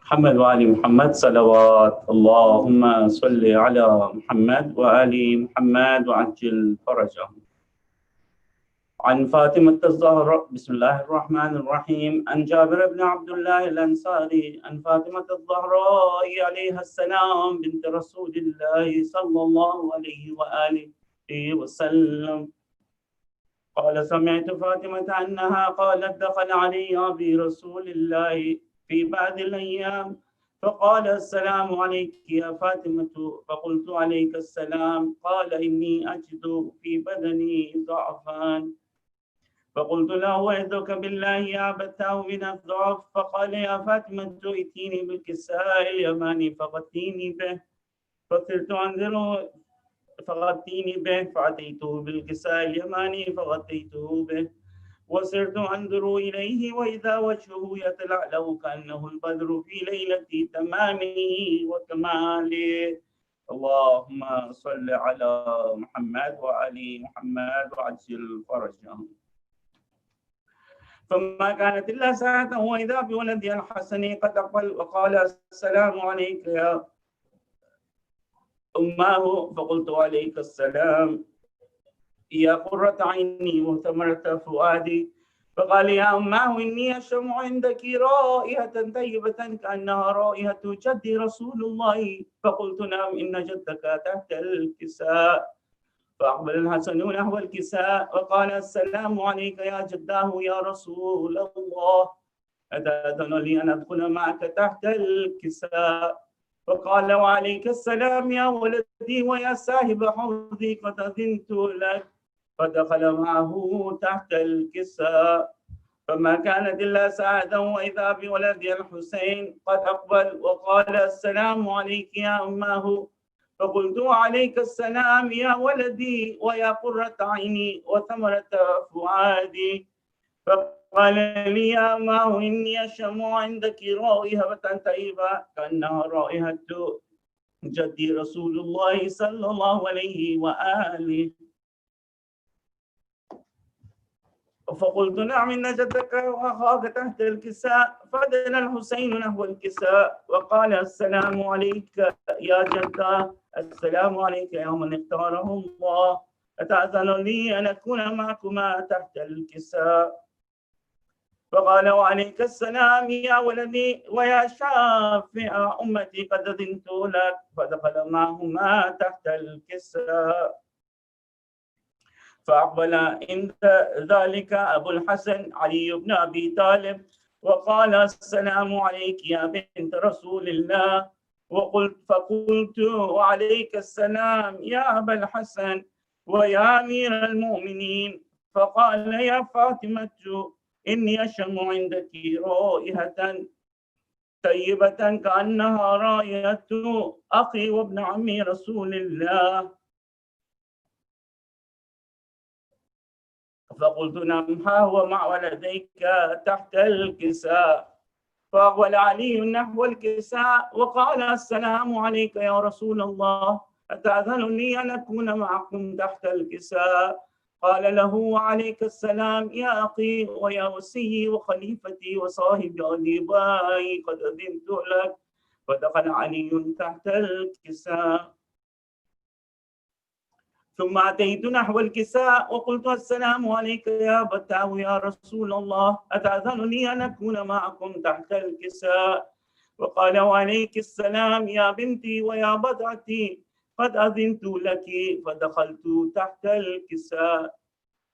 محمد وآل محمد صلوات. اللهم صل على محمد وآل محمد وعجل فرجهم. عن فاطمة الزهراء بسم الله الرحمن الرحيم. عن جابر بن عبد الله الأنصاري عن فاطمة الزهراء عليها السلام بنت رسول الله صلى الله عليه وآله وسلم قال سمعت فاطمة أنها قالت دخل علي أبي رسول الله في بعض الأيام فقال السلام عليك يا فاطمة فقلت عليك السلام قال إني أجد في بدني ضعفا فقلت له وعدك بالله يا أبتاه من الضعف فقال يا فاطمة ائتيني بالكساء اليماني فغطيني به فصرت أنظر فغطيني به فأتيته بالكساء اليماني فغطيته به وصرت أنظر إليه وإذا وجهه يتلألأ كأنه البدر في ليلة تمامه وكماله. اللهم صل على محمد وآل محمد وعجل فرجهم. فما كانت إلا ساعة وإذا بولدي الحسن قد أقبل وقال السلام عليك يا أماه فقلت عليك السلام يا قرة عيني وثمرة فؤادي فقال يا أماه إني أشم عندك رائحة طيبة كأنها رائحة جد رسول الله فقلت نعم إن جدك تحت الكساء فأقبل الحسن نحو الكساء وقال السلام عليك يا جداه يا رسول الله أتأذن لي أن أدخل معك تحت الكساء فقال وعليك السلام يا ولدي ويا صاحب حوضي قد أذنت لك فدخل معه تحت الكساء فما كانت إلا ساعة وإذا بولدي الحسين قد أقبل وقال السلام عليك يا أماه فقلت عليك السلام يا ولدي ويا قرة عيني وثمرة فؤادي فقال لي يا أماه إني أشم عندك رائحة طيبة كأنها رائحة جدي رسول الله صلى الله عليه وآله فقلت نعم إن جدك وأخاك تحت الكساء فدنا الحسين نحو الكساء وقال السلام عليك يا جدة السلام عليك يا من اختاره الله أتأذن لي أن أكون معكما تحت الكساء فقال وعليك السلام يا ولدي ويا شافع أمتي قد أذنت لك فدخل معهما تحت الكساء فأقبل عند ذلك أبو الحسن علي بن أبي طالب وقال السلام عليك يا بنت رسول الله فقلت وعليك السلام يا أبا الحسن ويا أمير المؤمنين فقال يا فاطمة إني أشم عندك رائحة طيبة كأنها رائحة أخي وابن عمي رسول الله فقلت نعم ها هو مع ولديك تحت الكساء فأقبل علي نحو الكساء وقال السلام عليك يا رسول الله أتأذن لي أن أكون معكم تحت الكساء قال له وعليك السلام يا أخي ويا وسي وخليفتي وصاحب أديبائي قد أذنت لك فدخل علي تحت الكساء ثم أتيت نحو الكساء وقلت السلام عليك يا أبتاه يا رسول الله أتأذن لي أن أكون معكم تحت الكساء وقال وعليك السلام يا بنتي ويا بضعتي قد أذنت لك فدخلت تحت الكساء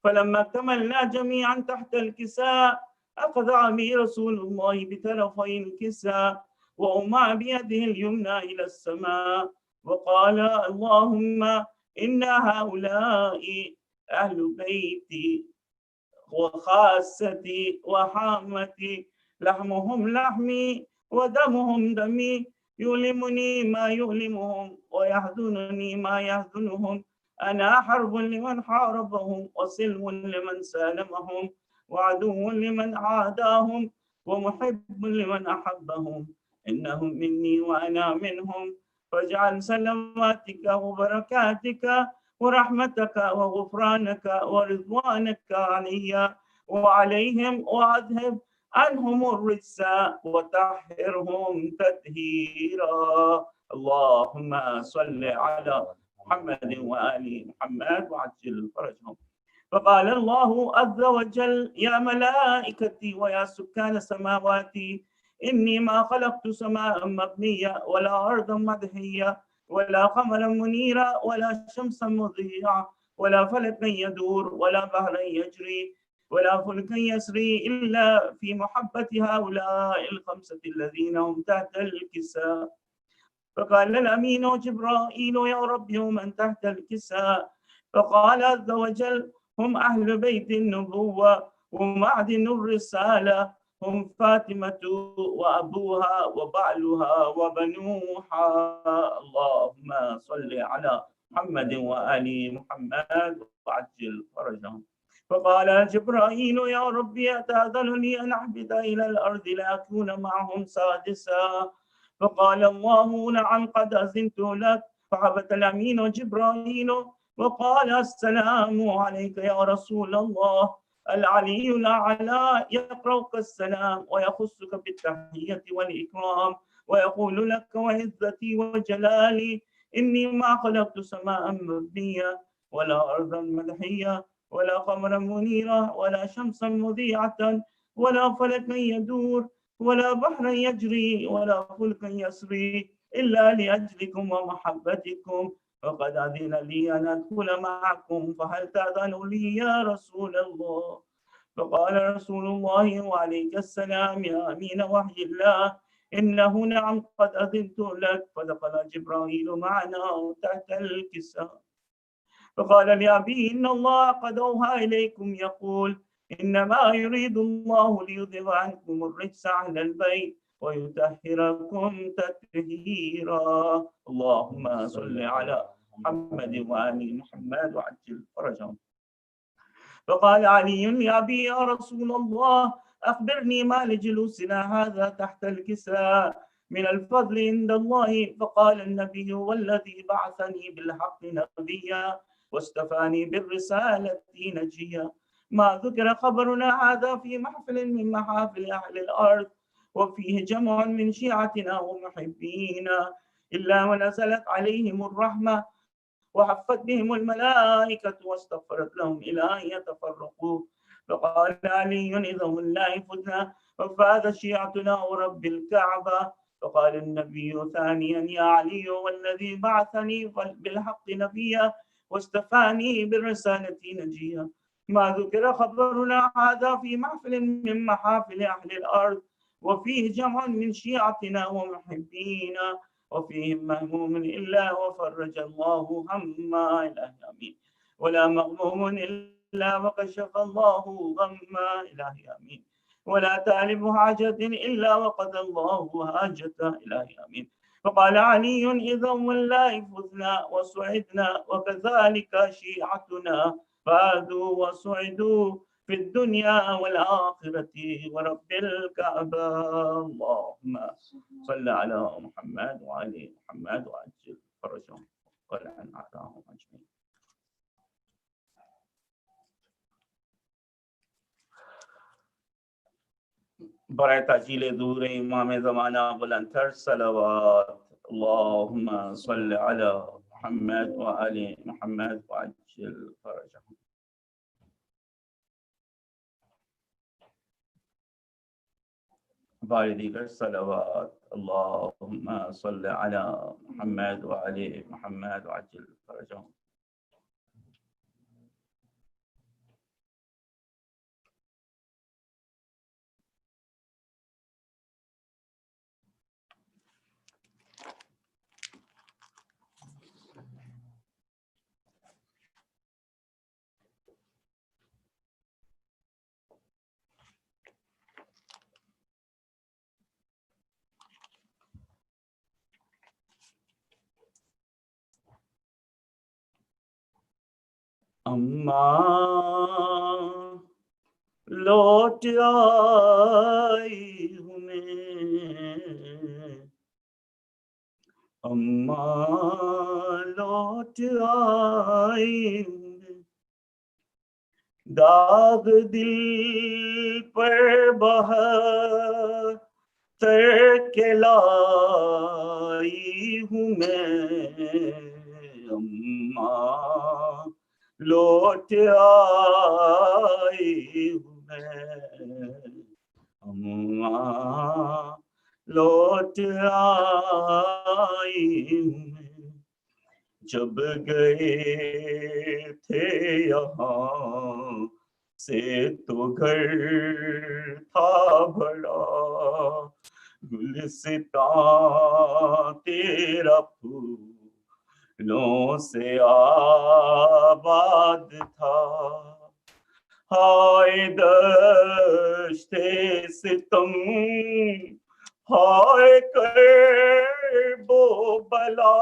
فلما اكتملنا جميعا تحت الكساء أخذ أبي رسول الله بطرفي الكساء وأمع بيده اليمنى إلى السماء وقال اللهم إن هؤلاء أهل بيتي وخاصتي وحامتي لحمهم لحمي ودمهم دمي يؤلمني ما يؤلمهم ويحزنني ما يحزنهم أنا حرب لمن حاربهم وسلم لمن سالمهم وعدو لمن عاداهم ومحب لمن أحبهم إنهم مني وأنا منهم فاجعل سلاماتك وبركاتك ورحمتك وغفرانك ورضوانك علي وعليهم وأذهب عنهم الرجس وطهرهم تطهيرا. اللهم صل على محمد وآل محمد وعجل فرجهم. فقال الله عز وجل: يا ملائكتي ويا سكان سماواتي، إني ما خلقت سماء مبنية ولا أرضا مدحية ولا قمرا منيرا ولا شمسا مضيعا ولا فلكا يدور ولا بحرا يجري ولا فلكا يسري إلا في محبة هؤلاء الخمسة الذين هم تحت الكساء. فقال الأمين جبرائيل: يا رب من تحت الكساء؟ فقال عز وجل: هم أهل بيت النبوة ومعدن الرسالة، هم فاطمة وأبوها وبعلها وبنوها. اللهم صل على محمد وآل محمد وعجل فرجهم. فقال جبرائيل: يا ربي أتأذن لي أن أهبط إلى الأرض لأكون معهم سادسا؟ فقال الله: نعم قد أذنت لك. فهبط الأمين جبرائيل وقال: السلام عليك يا رسول الله. العلي الأعلى يقرأك السلام ويخصك بالتحية والإكرام ويقول لك: وعزتي وجلالي إني ما خلقت سماء مبنية ولا أرضا مدحية ولا قمرا منيرا ولا شمسا مضيعة ولا فلكا يدور ولا بحرا يجري ولا فلكا يسري إلا لأجلكم ومحبتكم، فقد أذن لي أن أدخل معكم، فهل تأذن لي يا رسول الله؟ فقال رسول الله: وعليك السلام يا أمين وحي الله، إنه نعم قد أذنت لك. فدخل جبرائيل معنا تحت الكساء. فقال لأبي: إن الله قد أوحى إليكم يقول: إنما يريد الله ليذهب عنكم الرجس أهل البيت ويطهركم تطهيرا. اللهم صل على محمد وآل محمد وعجل فرجهم. فقال علي لأبي: يا رسول الله، أخبرني ما لجلوسنا هذا تحت الكساء من الفضل عند الله. فقال النبي: والذي بعثني بالحق نبيا واستفاني بالرسالة نجيا، ما ذكر خبرنا هذا في محفل من محافل أهل الأرض وفيه جمع من شيعتنا ومحبينا إلا ونزلت عليهم الرحمة وحفت بهم الملائكة واستغفرت لهم إلى أن يتفرقوا. فقال علي: إذا والله فزنا وفاز شيعتنا ورب الكعبة. فقال النبي ثانيا: يا علي، والذي بعثني بالحق نبيا واستفاني بالرسالة نجيا، ما ذكر خبرنا هذا في محفل من محافل أهل الأرض وفيه جمع من شيعتنا ومحبينا وفيهم مهموم إلا وفرج الله هما. إلهي آمين. ولا مغموم إلا وكشف الله غما. إلهي آمين. ولا طالب حاجة إلا وقضى الله حاجته. إلهي آمين. فقال علي: إذا والله فزنا وسعدنا وكذلك شيعتنا فازوا وسعدوا في الدنيا والآخرة ورب الكعبة. اللهم صل على محمد وعلى محمد وعجل فرجهم ولعن أعداءهم أجمعين. برای تاجیل ظهور امام زمانہ بلندتر صلوات. اللهم صل على محمد وآل محمد وعجل فرجهم. بار دیگر صلوات. اللهم صل على محمد وآل محمد وعجل فرجهم. अम्मा लौट आई हूँ मैं, अम्मा लौट आई हूँ, दाग दिल पर बहा तर के लाई हूँ मैं, अम्मा लौट आई हूँ मैं, अम्मा लौट आई हूँ मैं। जब गए थे यहाँ से तो घर था बड़ा, गुलिस्तां तेरा फूलों से आबाद था। हाय दश्ते सितम, हाय कर बो बला,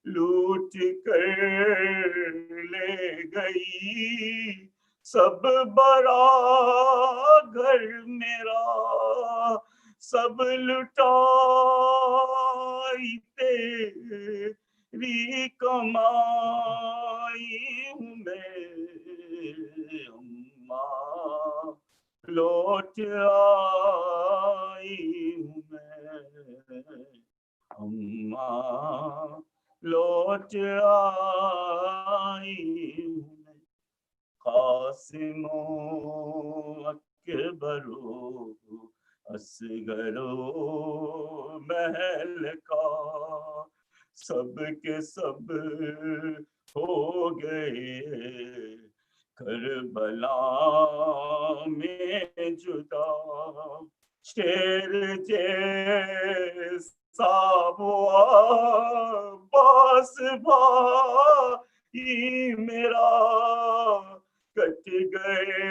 लूट कर ले गई सब बड़ा घर मेरा, सब लुटाई तेरी कमाई हूँ मैं, अम्मा लौट आई हूँ मैं, अम्मा लौट आई हूँ मैं। कासिमो अकबरो असगरो महल का, सब के सब हो गए करबला में जुदा। शेर जैसा वो अब्बास भाई मेरा, कट गए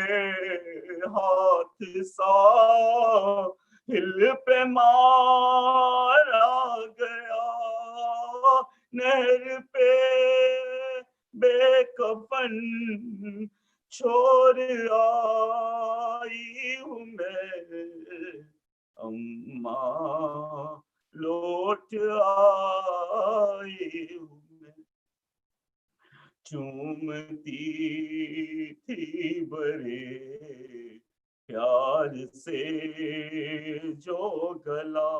हाथ साहिल पे मारा गया, नहर पे बेकफन छोड़ आई हूँ मैं, अम्मा लौट आई हूँ मैं। चूमती थी बड़े प्यार से जो गला,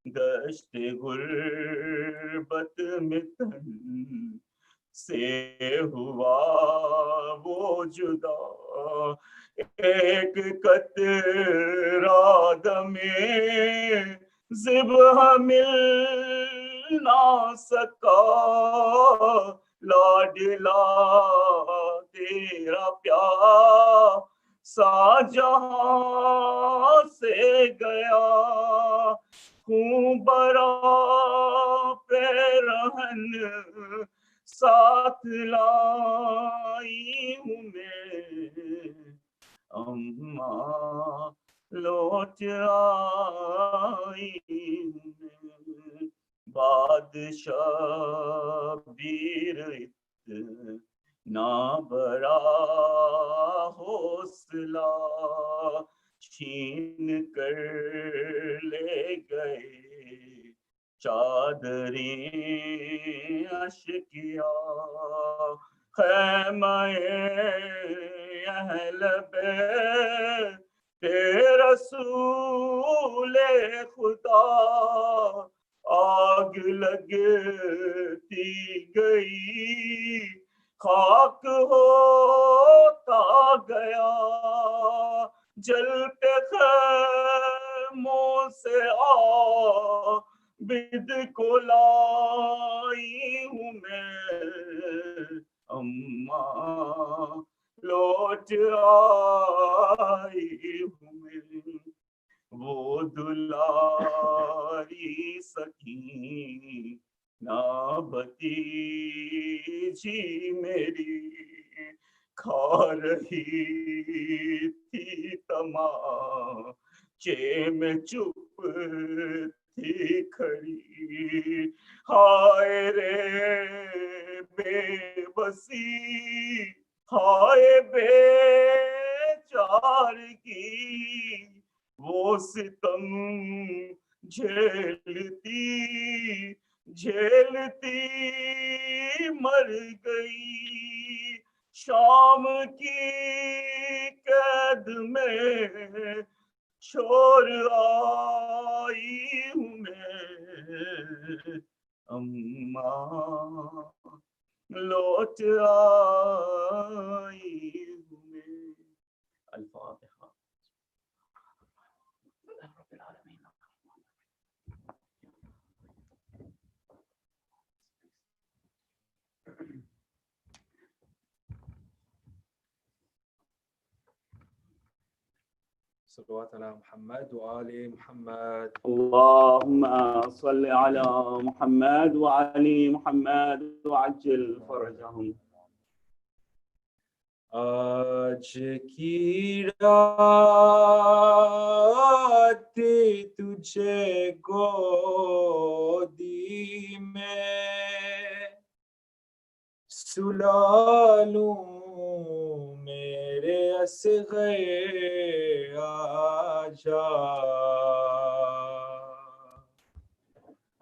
दश्त गुर्बत में तन से हुआ वो जुदा। एक कतरा दमे ज़िब्ह मिल ना सका, लाडला तेरा प्यार सा जहां से गया, खूं बरा पे रहन साथ लाई हूँ मैं, अम्मा लौट आई हूँ मैं। बादशाह बीर इतना बड़ा हौसला छीन कर ले गए, चादरें अश्किया खैमाए अहल बैत रसूले खुदा, आग लगती गई खाक होता गया, जलते खैमों से बिद को लाई हूँ मैं, अम्मा लौट आई हूँ मैं। वो दुलारी सकी ना भतीजी मेरी, खा रही थी तमाचे में चुप थी खड़ी। हाय रे बेबसी, हाय बेचार की, वो सितम झेलती झेलती मर गई। शाम की कैद में छोड़ आई हूँ मैं, अम्मा लौट आई हूँ मैं। अल्फातिहा। صلوات على محمد وآل محمد. اللهم صل على محمد وعلى محمد وعجل فرجهم. आज की रात तुझे गोदी में सुला लूं मेरे असग़र आजा।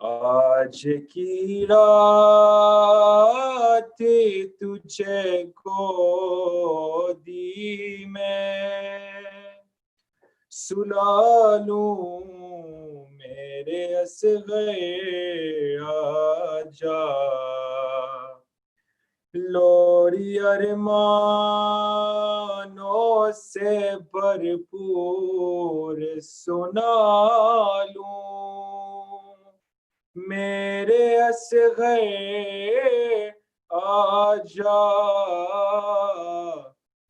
आज की रात तुझे गोदी में सुला लूं मेरे असग़र आजा। लोरी अरमानों से भरपूर सुना लूं मेरे असग़र आजा।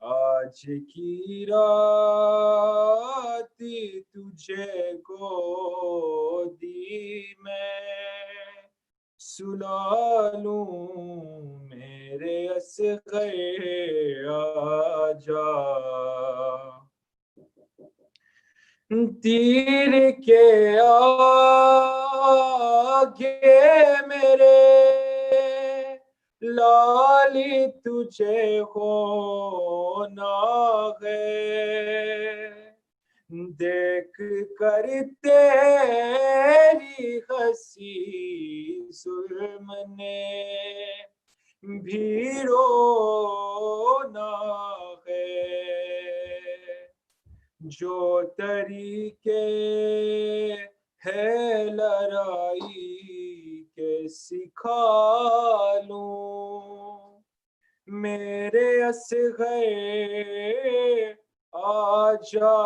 आज की रात तुझे गोदी में सुला लूं मेरे असग़र आजा। तीर के आगे मेरे लाली तुझे होना है। देख कर तेरी हंसी जुल्म ने भी रोना है। जो तरीके है लड़ाई के सिखा लूं मेरे असग़र आजा।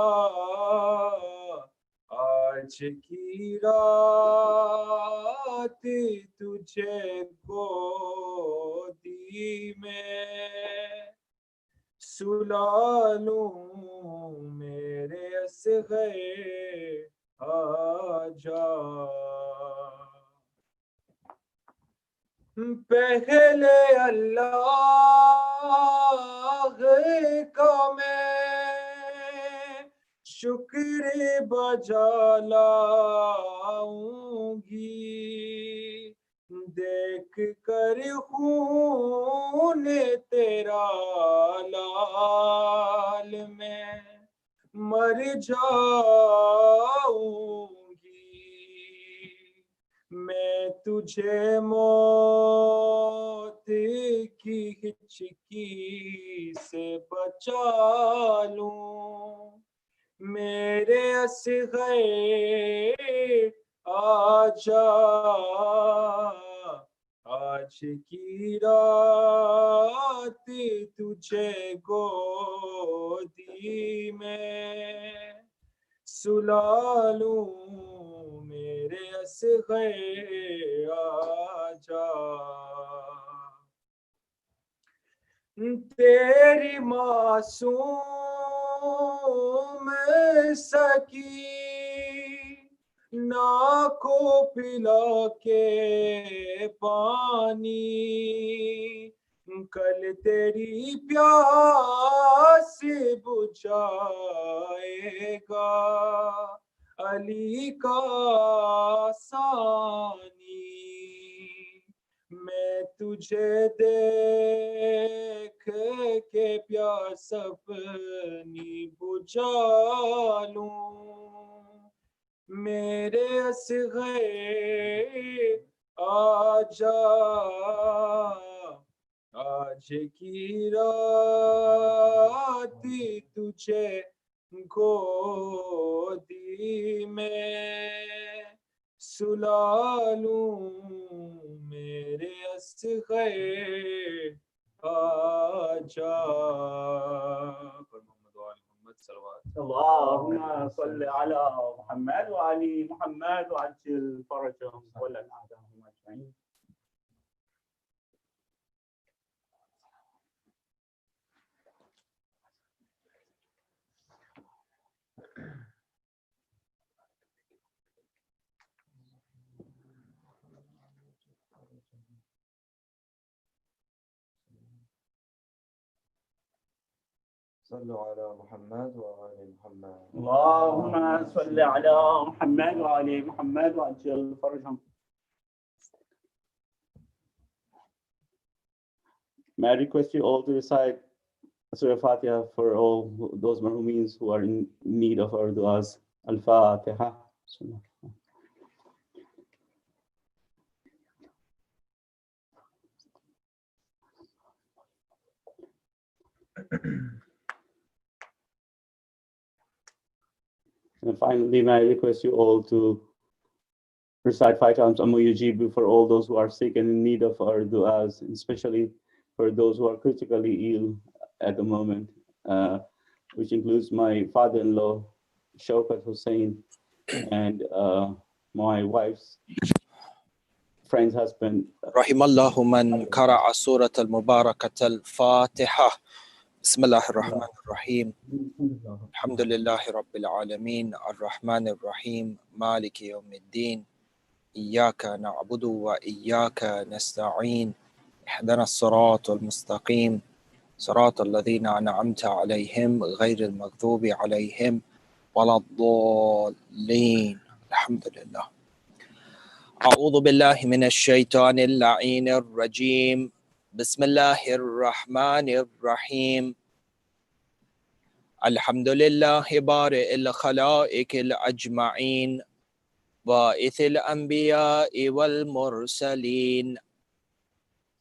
आज की रात तुझे गोदी में सुला लूं मेरे असग़र आजा। पहले अल्लाह का मैं शुक्र बजा लाऊंगी। देख कर खून तेरा लाल में मर जाऊंगी। मैं तुझे मौत की हिचकी से बचा लूं मेरे असग़र आजा। आज की रात तुझे गोदी में सुला लूं मेरे असग़र आजा। तेरी मासूम सकी ना को पिला के पानी कल तेरी प्यास बुझाएगा अली का सानी। मैं तुझे देख के प्यास अपनी बुझा लूं मेरे असग़र आजा। आज की रात तुझे गोदी में सुला लूं मेरे अस्ग़र आजा। اللهم صل على محمد وآل محمد وعجل فرجهم ولا نعدهم أجمعين. صلوا على محمد وآل محمد. اللهم صل على محمد وآل محمد وعجل فرجهم. May I request you all to recite Surah Fatiha for all those marhumeens who are in need of our du'as. Al-Fatiha. And finally, may I request you all to recite 5 times Amma Yujibu for all those who are sick and in need of our du'as, especially for those who are critically ill at the moment, which includes my father-in-law, Shaukat Hussein, and my wife's friend's husband. رحم الله من قرأ سورة المباركة الفاتحة. بسم الله الرحمن الرحيم. الحمد لله رب العالمين الرحمن الرحيم مالك يوم الدين إياك نعبد وإياك نستعين اهدنا الصراط المستقيم صراط الذين أنعمت عليهم غير المغضوب عليهم ولا الضالين. الحمد لله. أعوذ بالله من الشيطان اللعين الرجيم. بسم الله الرحمن الرحيم. الحمد لله بارئ الخلائق الأجمعين باعث الأنبياء والمرسلين،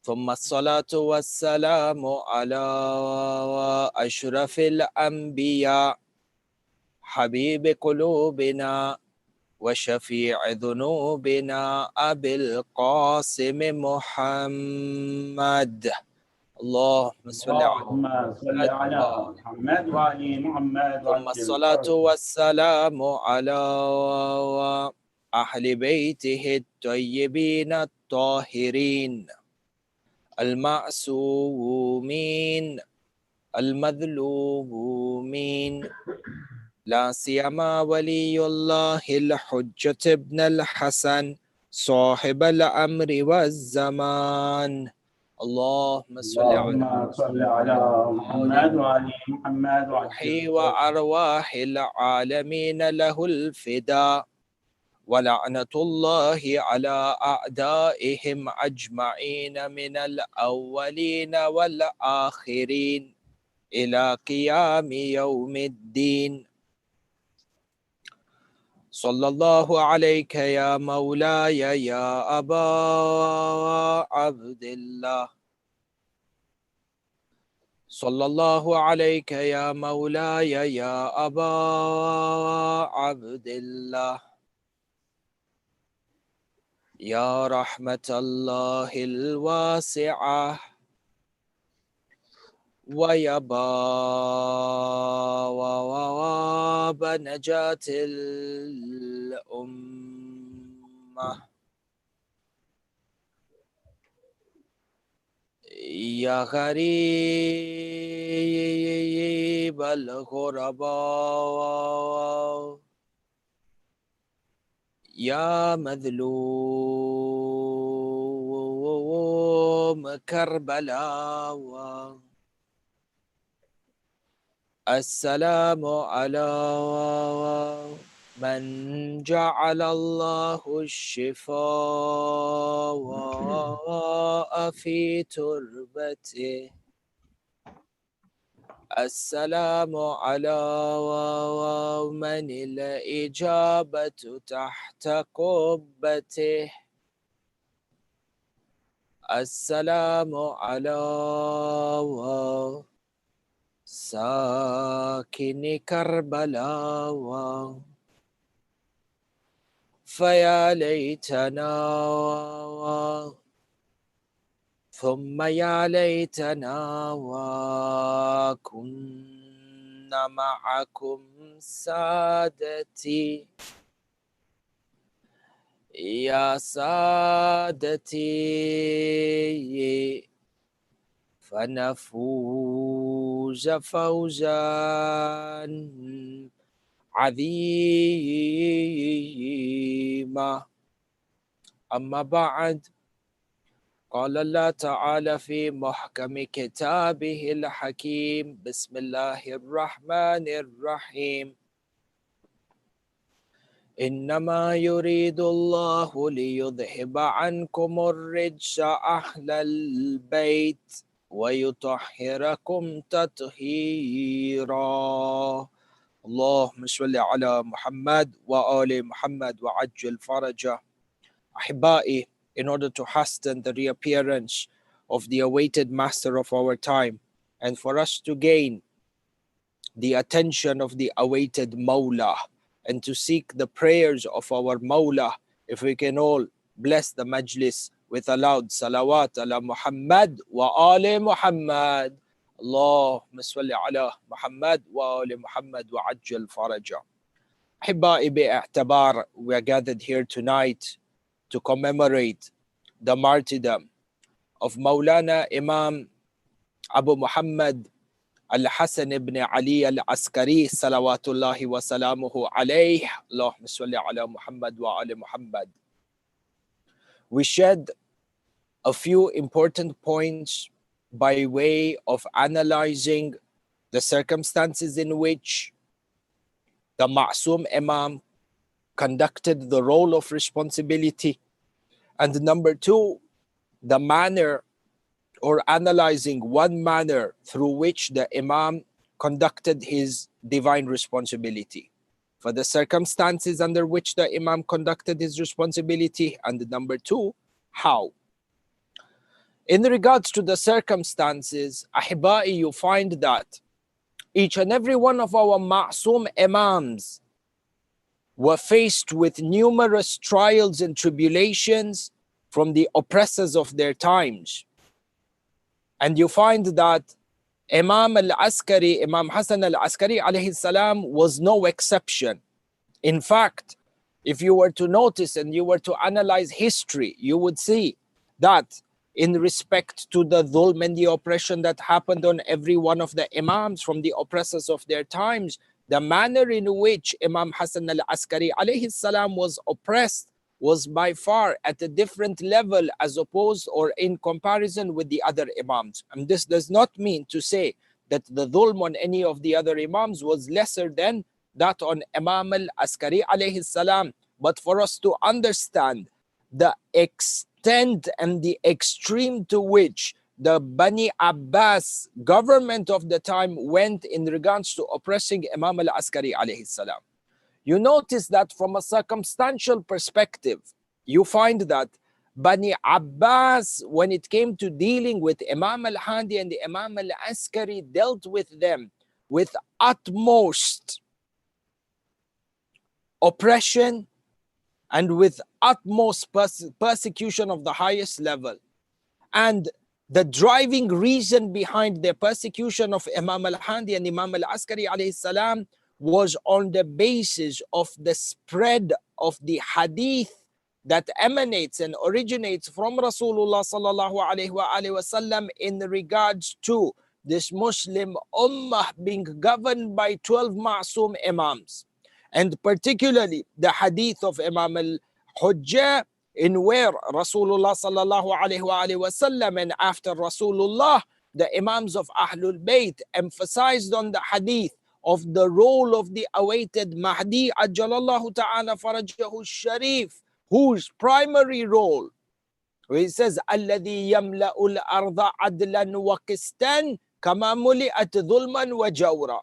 ثم الصلاة والسلام على أشرف الأنبياء حبيب قلوبنا وشفيع ذنوبنا أبي القاسم محمد. اللهم صل على محمد وآل محمد. ثم الصلاة والسلام على أهل بيته الطيبين الطاهرين المعصومين المظلومين، لا سيما ولي الله الحجة ابن الحسن صاحب الأمر والزمان. اللهم صل على محمد وآل محمد. روحي وأرواح العالمين له الفداء، ولعنة الله على أعدائهم أجمعين من الأولين والآخرين إلى قيام يوم الدين. صلى الله عليك يا مولاي يا أبا عبد الله. صلى الله عليك يا مولاي يا أبا عبد الله. يا رحمة الله الواسعة ويا باب نجاة الأمة، يا غريب الغرباء، يا مظلوم كربلاء. السلام على من جعل الله الشفاء في تربته. السلام على من الإجابة تحت قبته. السلام على ساكن كربلاء فيا ليتنا ثم يا ليتنا وكنا معكم سادتي يا سادتي فنفوز فوزا عظيما أما بعد قال الله تعالى في محكم كتابه الحكيم بسم الله الرحمن الرحيم إنما يريد الله ليذهب عنكم الرجس أهل البيت ويطهركم تطهيرا اللهم صل على محمد وآل محمد وعجل فرجه. أحبائي, in order to hasten the reappearance of the awaited master of our time and for us to gain the attention of the awaited Mawla and to seek the prayers of our Mawla, if we can all bless the majlis with a loud salawat ala Muhammad wa ali Muhammad. Allahumma salli ala Muhammad wa ali Muhammad wa ajjal faraja. Ahibba'i bi'a'tabar, we are gathered here tonight to commemorate the martyrdom of Maulana Imam Abu Muhammad Al-Hassan ibn Ali Al-Askari salawatullahi wa salamuhu alayh. Allahumma salli ala Muhammad wa ali Muhammad. We shed a few important points by way of analyzing the circumstances in which the Ma'soom Imam conducted the role of responsibility, and number two, the manner, or analyzing one manner through which the Imam conducted his divine responsibility, for the circumstances under which the Imam conducted his responsibility, and number two, how. In regards to the circumstances, Ahibba'i, you find that each and every one of our Ma'soom Imams were faced with numerous trials and tribulations from the oppressors of their times. And you find that Imam Al-Askari, Imam Hassan Al-Askari alayhi salam, was no exception. In fact, if you were to notice and you were to analyze history, you would see that in respect to the dhulm and the oppression that happened on every one of the Imams from the oppressors of their times, the manner in which Imam Hassan Al-Askari alayhi salam was oppressed was by far at a different level as opposed or in comparison with the other Imams. And this does not mean to say that the dhulm on any of the other Imams was lesser than that on Imam Al-Askari alayhi salam. But for us to understand the extent and the extreme to which the Bani Abbas government of the time went in regards to oppressing Imam Al-Askari alayhi salam, you notice that from a circumstantial perspective, you find that Bani Abbas, when it came to dealing with Imam Al-Hadi and the Imam Al-Askari, dealt with them with utmost oppression and with utmost persecution of the highest level. And the driving reason behind their persecution of Imam Al-Hadi and Imam Al-Askari alayhi salam was on the basis of the spread of the hadith that emanates and originates from Rasulullah sallallahu alayhi wa sallam in regards to this Muslim ummah being governed by 12 Ma'soom Imams, and particularly the hadith of Imam al-Hujjah, in where Rasulullah sallallahu alayhi wa sallam and after Rasulullah, the Imams of Ahlul Bayt emphasized on the hadith of the role of the awaited Mahdi Ajjalallahu Ta'ala Farajahu Sharif, whose primary role, where he says, Alladhi yamla'ul arda adlan wa qistan kama muli'at dhulman wa jawra.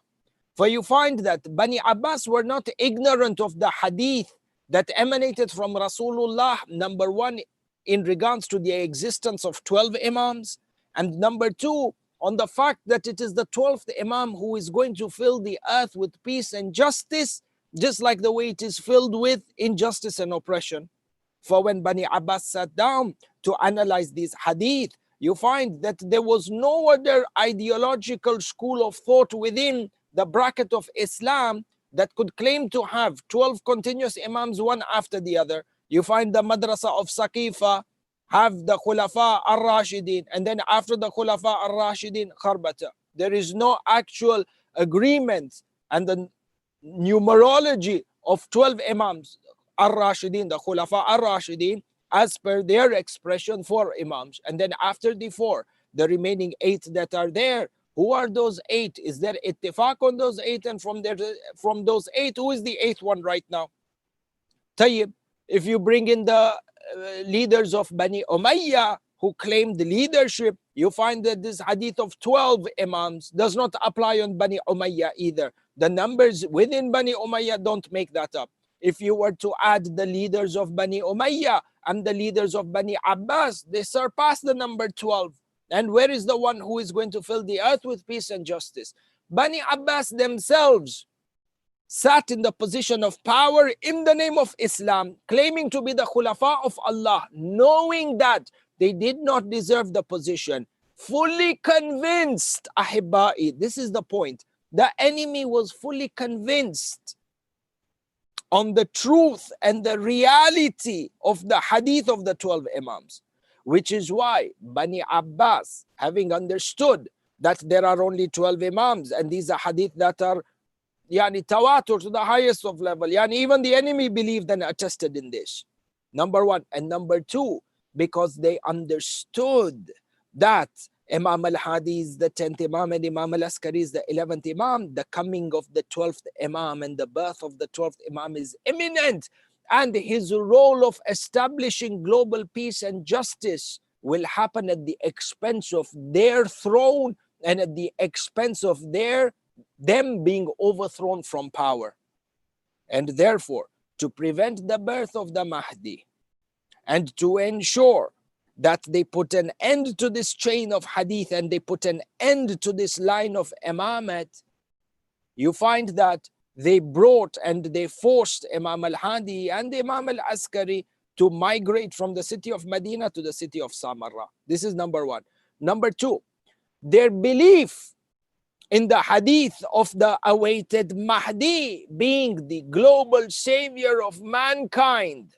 For you find that Bani Abbas were not ignorant of the hadith that emanated from Rasulullah, number one, in regards to the existence of 12 Imams, and number two, on the fact that it is the 12th Imam who is going to fill the earth with peace and justice, just like the way it is filled with injustice and oppression. For when Bani Abbas sat down to analyze these hadith, you find that there was no other ideological school of thought within the bracket of Islam that could claim to have 12 continuous Imams one after the other. You find the Madrasa of Saqifa have the Khulafa al-Rashidin, and then after the Khulafa al-Rashidin, Kharbata. There is no actual agreement and the numerology of 12 Imams al-Rashidin, the Khulafa al-Rashidin, as per their expression, 4 Imams. And then after the 4, the remaining 8 that are there, who are those 8? Is there ittifaq on those 8? And from those 8, who is the 8th one right now? Tayyib, if you bring in the leaders of Bani Umayyah who claimed the leadership, you find that this hadith of 12 Imams does not apply on Bani Umayyah either. The numbers within Bani Umayyah don't make that up. If you were to add the leaders of Bani Umayyah and the leaders of Bani Abbas, they surpass the number 12. And where is the one who is going to fill the earth with peace and justice? Bani Abbas themselves sat in the position of power in the name of Islam, claiming to be the Khulafa of Allah, knowing that they did not deserve the position, fully convinced, Ahibba'i, this is the point, the enemy was fully convinced on the truth and the reality of the hadith of the 12 Imams, which is why Bani Abbas, having understood that there are only 12 Imams and these are hadith that are tawatur to the highest of level, even the enemy believed and attested in this, number one. And number two, because they understood that Imam al-Hadi is the 10th Imam and Imam al-Askari is the 11th Imam, the coming of the 12th Imam and the birth of the 12th Imam is imminent, and his role of establishing global peace and justice will happen at the expense of their throne and at the expense of them being overthrown from power. And therefore, to prevent the birth of the Mahdi and to ensure that they put an end to this chain of hadith and they put an end to this line of imamat, you find that they brought and they forced Imam al-Hadi and Imam al-Askari to migrate from the city of Medina to the city of Samarra. This is number one. Number two, their belief in the hadith of the awaited Mahdi being the global savior of mankind.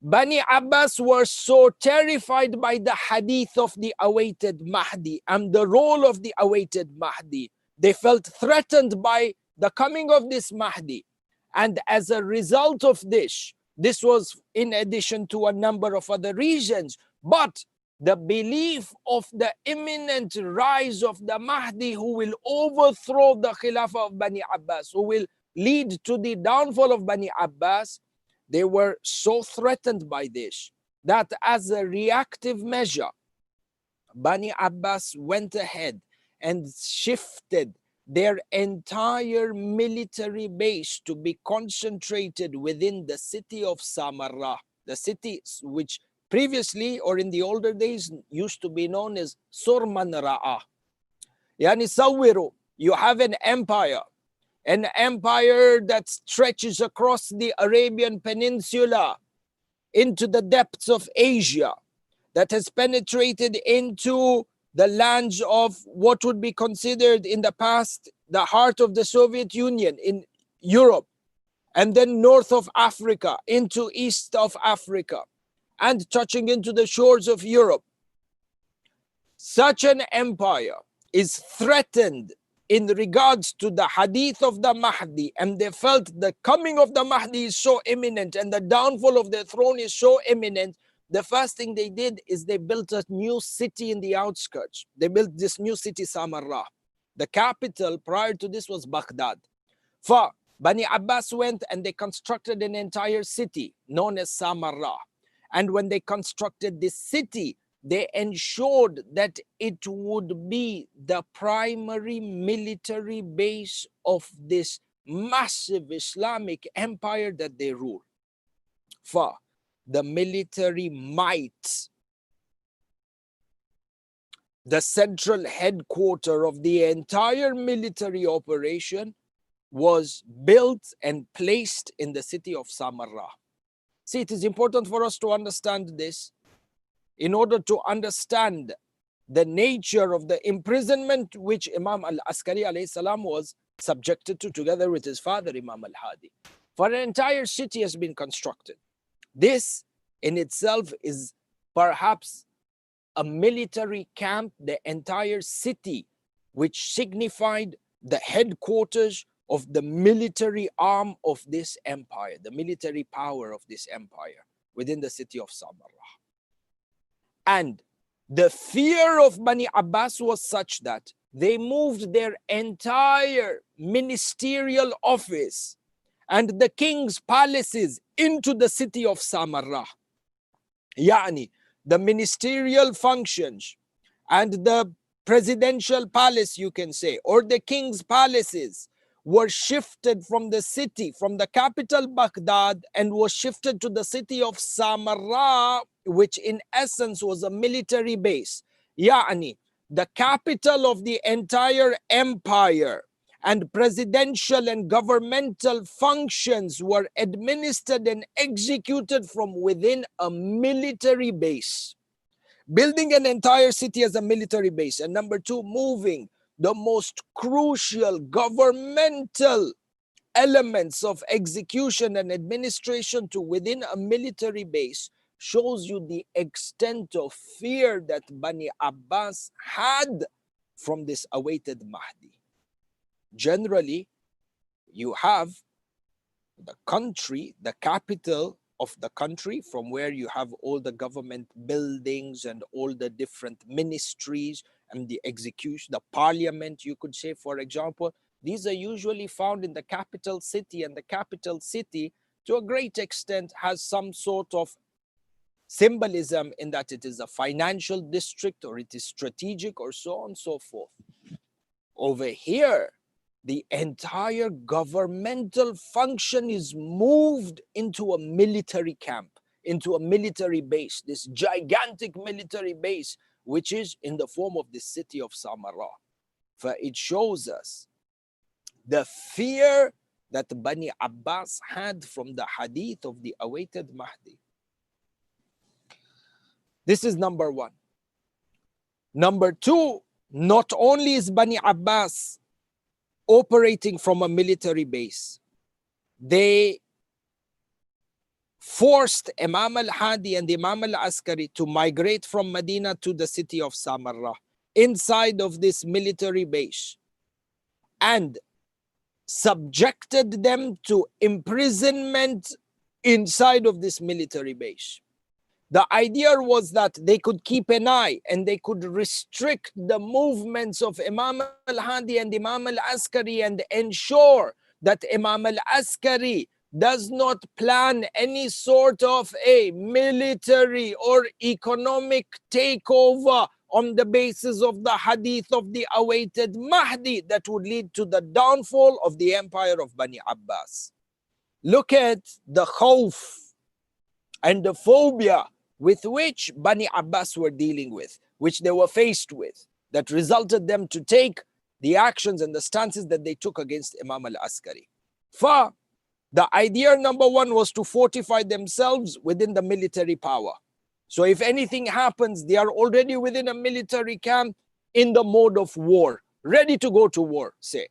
Bani Abbas were so terrified by the hadith of the awaited Mahdi and the role of the awaited Mahdi. They felt threatened by the coming of this Mahdi. And as a result of this was in addition to a number of other reasons, but the belief of the imminent rise of the Mahdi who will overthrow the Khilafah of Bani Abbas, who will lead to the downfall of Bani Abbas, they were so threatened by this that as a reactive measure, Bani Abbas went ahead and shifted their entire military base to be concentrated within the city of Samarra, the city which previously or in the older days used to be known as Surman Ra'a. Yani Sawiru, you have an empire that stretches across the Arabian Peninsula into the depths of Asia, that has penetrated into the lands of what would be considered in the past the heart of the Soviet Union in Europe, and then north of Africa into east of Africa, and touching into the shores of Europe. Such an empire is threatened in regards to the hadith of the Mahdi, and they felt the coming of the Mahdi is so imminent and the downfall of their throne is so imminent. The first thing they did is they built a new city in the outskirts. They built this new city, Samarra. The capital prior to this was Baghdad. For Bani Abbas went and they constructed an entire city known as Samarra. And when they constructed this city, they ensured that it would be the primary military base of this massive Islamic empire that they rule. For the military might, the central headquarters of the entire military operation was built and placed in the city of Samarra. See, it is important for us to understand this in order to understand the nature of the imprisonment which Imam al-Askari alayhi salam was subjected to together with his father Imam al-Hadi. For an entire city has been constructed. This in itself is perhaps a military camp, the entire city, which signified the headquarters of the military arm of this empire, the military power of this empire within the city of Samarra. And the fear of Bani Abbas was such that they moved their entire ministerial office and the king's palaces into the city of Samarra. Yani, the ministerial functions and the presidential palace, you can say, or the king's palaces were shifted from the city, from the capital Baghdad, and was shifted to the city of Samarra, which in essence was a military base. Yani, the capital of the entire empire, and presidential and governmental functions were administered and executed from within a military base. Building an entire city as a military base, and number two, moving the most crucial governmental elements of execution and administration to within a military base, shows you the extent of fear that Bani Abbas had from this awaited Mahdi. Generally, you have the country, the capital of the country, from where you have all the government buildings and all the different ministries and the execution, the parliament, you could say, for example. These are usually found in the capital city, and the capital city, to a great extent, has some sort of symbolism in that it is a financial district or it is strategic or so on and so forth. Over here, the entire governmental function is moved into a military camp, into a military base, this gigantic military base, which is in the form of the city of Samarra. For it shows us the fear that Bani Abbas had from the hadith of the awaited Mahdi. This is number one. Number two, not only is Bani Abbas operating from a military base, they forced Imam al-Hadi and Imam al-Askari to migrate from Medina to the city of Samarra inside of this military base, and subjected them to imprisonment inside of this military base. The idea was that they could keep an eye and they could restrict the movements of Imam al-Hadi and Imam al-Askari and ensure that Imam al-Askari does not plan any sort of a military or economic takeover on the basis of the hadith of the awaited Mahdi that would lead to the downfall of the empire of Bani Abbas. Look at the khawf and the phobia with which Bani Abbas were dealing with, which they were faced with, that resulted them to take the actions and the stances that they took against Imam al-Askari. For the idea number one was to fortify themselves within the military power. So if anything happens, they are already within a military camp in the mode of war, ready to go to war, say.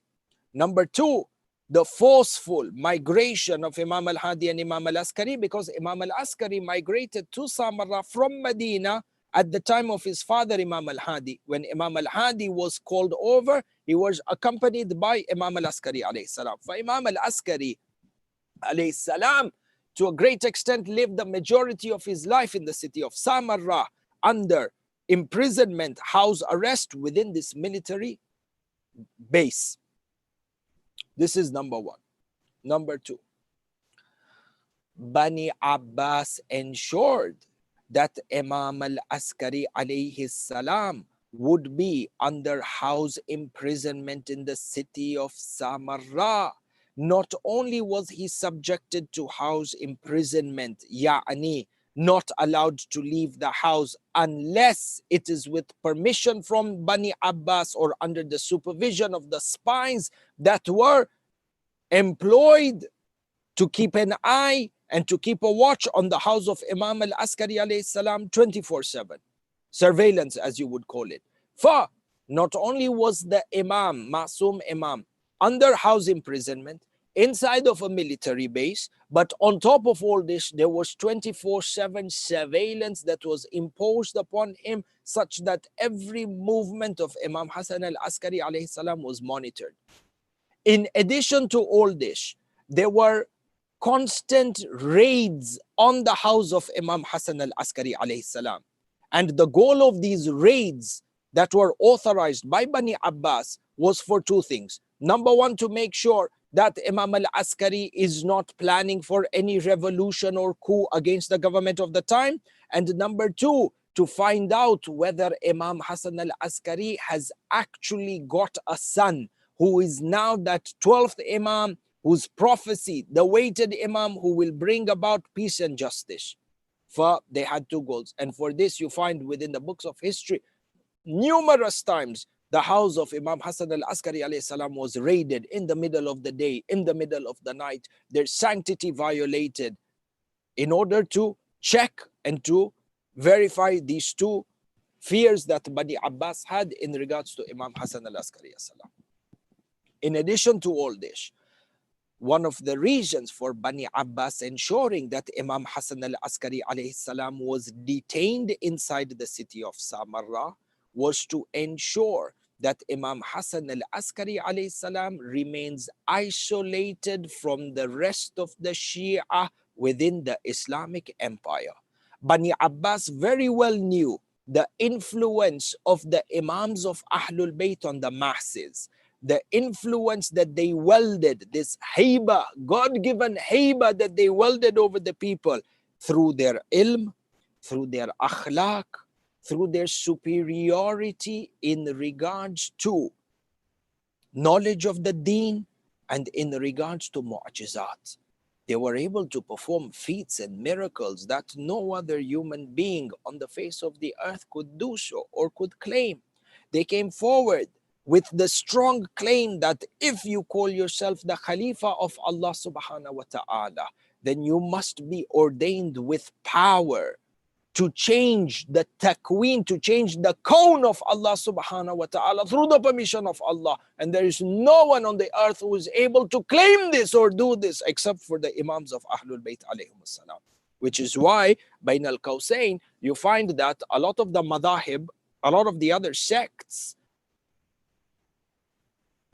Number two, the forceful migration of Imam al-Hadi and Imam al-Askari, because Imam al-Askari migrated to Samarra from Medina at the time of his father Imam al-Hadi. When Imam al-Hadi was called over, he was accompanied by Imam al-Askari alayhi salam. For Imam al-Askari alayhi salam, to a great extent, lived the majority of his life in the city of Samarra under imprisonment, house arrest within this military base. This is number one. Number two, Bani Abbas ensured that Imam al-Askari alayhi salam would be under house imprisonment in the city of Samarra. Not only was he subjected to house imprisonment, ya'ni not allowed to leave the house unless it is with permission from Bani Abbas or under the supervision of the spies that were employed to keep an eye and to keep a watch on the house of Imam al-Askari alayhi salam 24/7. Surveillance, as you would call it. For not only was the Imam, Masum Imam, under house imprisonment, inside of a military base, but on top of all this, there was 24/7 surveillance that was imposed upon him, such that every movement of Imam Hassan al-Askari alayhi salam was monitored. In addition to all this, there were constant raids on the house of Imam Hassan al-Askari alayhi salam. And the goal of these raids that were authorized by Bani Abbas was for two things. Number one, to make sure that Imam al-Askari is not planning for any revolution or coup against the government of the time. And number two, to find out whether Imam Hassan al-Askari has actually got a son who is now that 12th Imam, whose prophecy, the weighted Imam who will bring about peace and justice. For they had two goals. And for this you find within the books of history, numerous times the house of Imam Hassan al-Askari alayhi salam was raided in the middle of the day, in the middle of the night, their sanctity violated, in order to check and to verify these two fears that Bani Abbas had in regards to Imam Hassan al-Askari alayhi salam. In addition to all this, one of the reasons for Bani Abbas ensuring that Imam Hassan al-Askari alayhi salam was detained inside the city of Samarra was to ensure that Imam Hassan al-Askari alayhi salam remains isolated from the rest of the Shia within the Islamic Empire. Bani Abbas very well knew the influence of the Imams of Ahlul Bayt on the masses, the influence that they welded, this haiba, God-given haiba that they welded over the people through their ilm, through their akhlaq, through their superiority in regards to knowledge of the deen and in regards to mu'jizat. They were able to perform feats and miracles that no other human being on the face of the earth could do so or could claim. They came forward with the strong claim that if you call yourself the Khalifa of Allah subhanahu wa ta'ala, then you must be ordained with power to change the taqween, to change the kawn of Allah subhanahu wa ta'ala through the permission of Allah. And there is no one on the earth who is able to claim this or do this except for the Imams of Ahlul Bayt alayhim salam. Which is why, Bain al-Qawsayn, you find that a lot of the madahib, a lot of the other sects,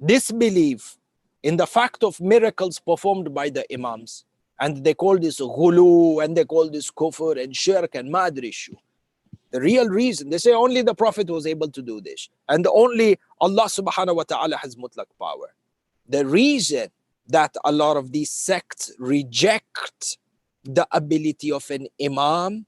disbelieve in the fact of miracles performed by the Imams. And they call this ghulu, and they call this kufr and shirk and madrishu. The real reason, they say only the Prophet was able to do this. And only Allah subhanahu wa ta'ala has mutlaq power. The reason that a lot of these sects reject the ability of an Imam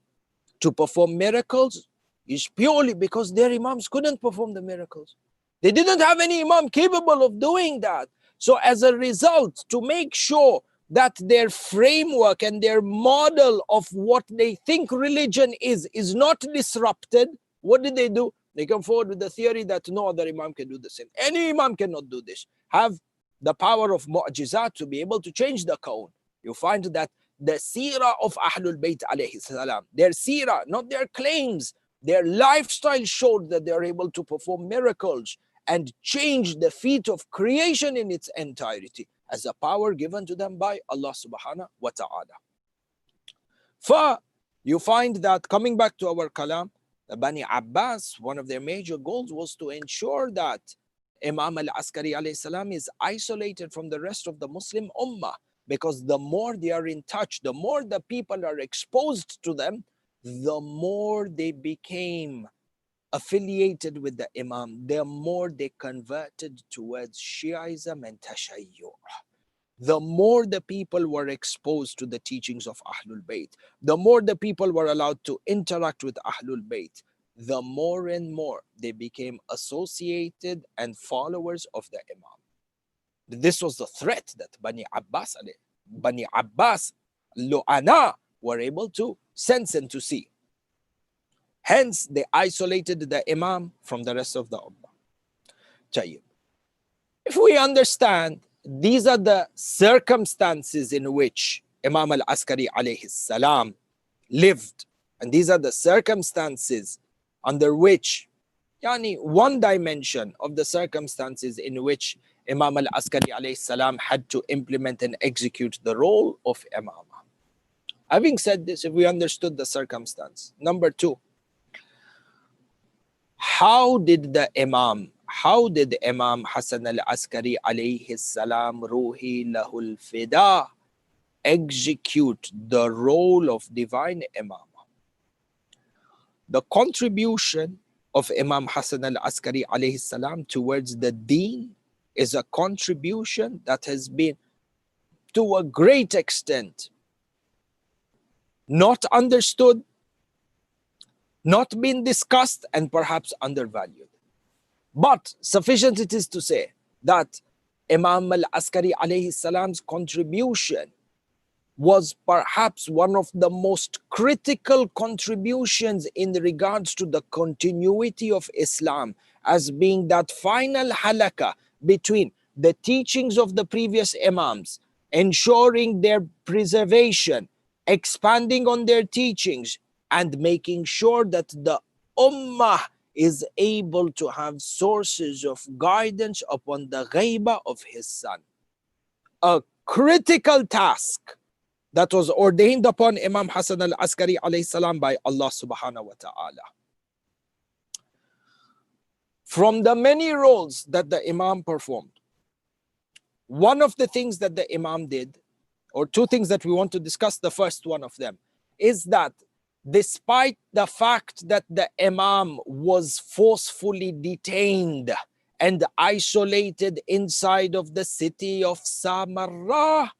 to perform miracles is purely because their Imams couldn't perform the miracles. They didn't have any Imam capable of doing that. So as a result, to make sure that their framework and their model of what they think religion is not disrupted, what did they do? They come forward with the theory that no other Imam can do the same. Any Imam cannot do this. Have the power of mu'jizat to be able to change the kawn. You find that the seerah of Ahlul Bayt alayhi salam, their seerah, not their claims, their lifestyle showed that they are able to perform miracles and change the feat of creation in its entirety as a power given to them by Allah subhanahu wa ta'ala. For you find that, coming back to our kalam, the Bani Abbas, one of their major goals was to ensure that Imam al-Askari alayhi salam is isolated from the rest of the Muslim ummah, because the more they are in touch, the more the people are exposed to them, the more they became affiliated with the Imam, the more they converted towards Shiaism and Tashayyu'. The more the people were exposed to the teachings of Ahlul Bayt, the more the people were allowed to interact with Ahlul Bayt, the more and more they became associated and followers of the Imam. This was the threat that Bani Abbas, Lu'ana, were able to sense and to see. Hence, they isolated the Imam from the rest of the Ummah. Tayyib. If we understand, these are the circumstances in which Imam al-Askari alayhi salam lived, and these are the circumstances under which, one dimension of the circumstances in which Imam al-Askari alayhi salam had to implement and execute the role of Imam. Having said this, if we understood the circumstance, number two, how did Imam Hassan al-Askari alayhi salam ruhi lahul fida execute the role of divine Imam? The contribution of Imam Hassan al-Askari alayhi salam towards the deen is a contribution that has been, to a great extent, not understood, not been discussed, and perhaps undervalued. But sufficient it is to say that Imam al-Askari alayhi salam's contribution was perhaps one of the most critical contributions in regards to the continuity of Islam, as being that final halakah between the teachings of the previous Imams, ensuring their preservation, expanding on their teachings, and making sure that the Ummah is able to have sources of guidance upon the ghaibah of his son. A critical task that was ordained upon Imam Hassan al-Askari alayhi salam by Allah subhanahu wa ta'ala. From the many roles that the Imam performed, one of the things that the Imam did, or two things that we want to discuss, the first one of them, is that despite the fact that the Imam was forcefully detained and isolated inside of the city of Samarra,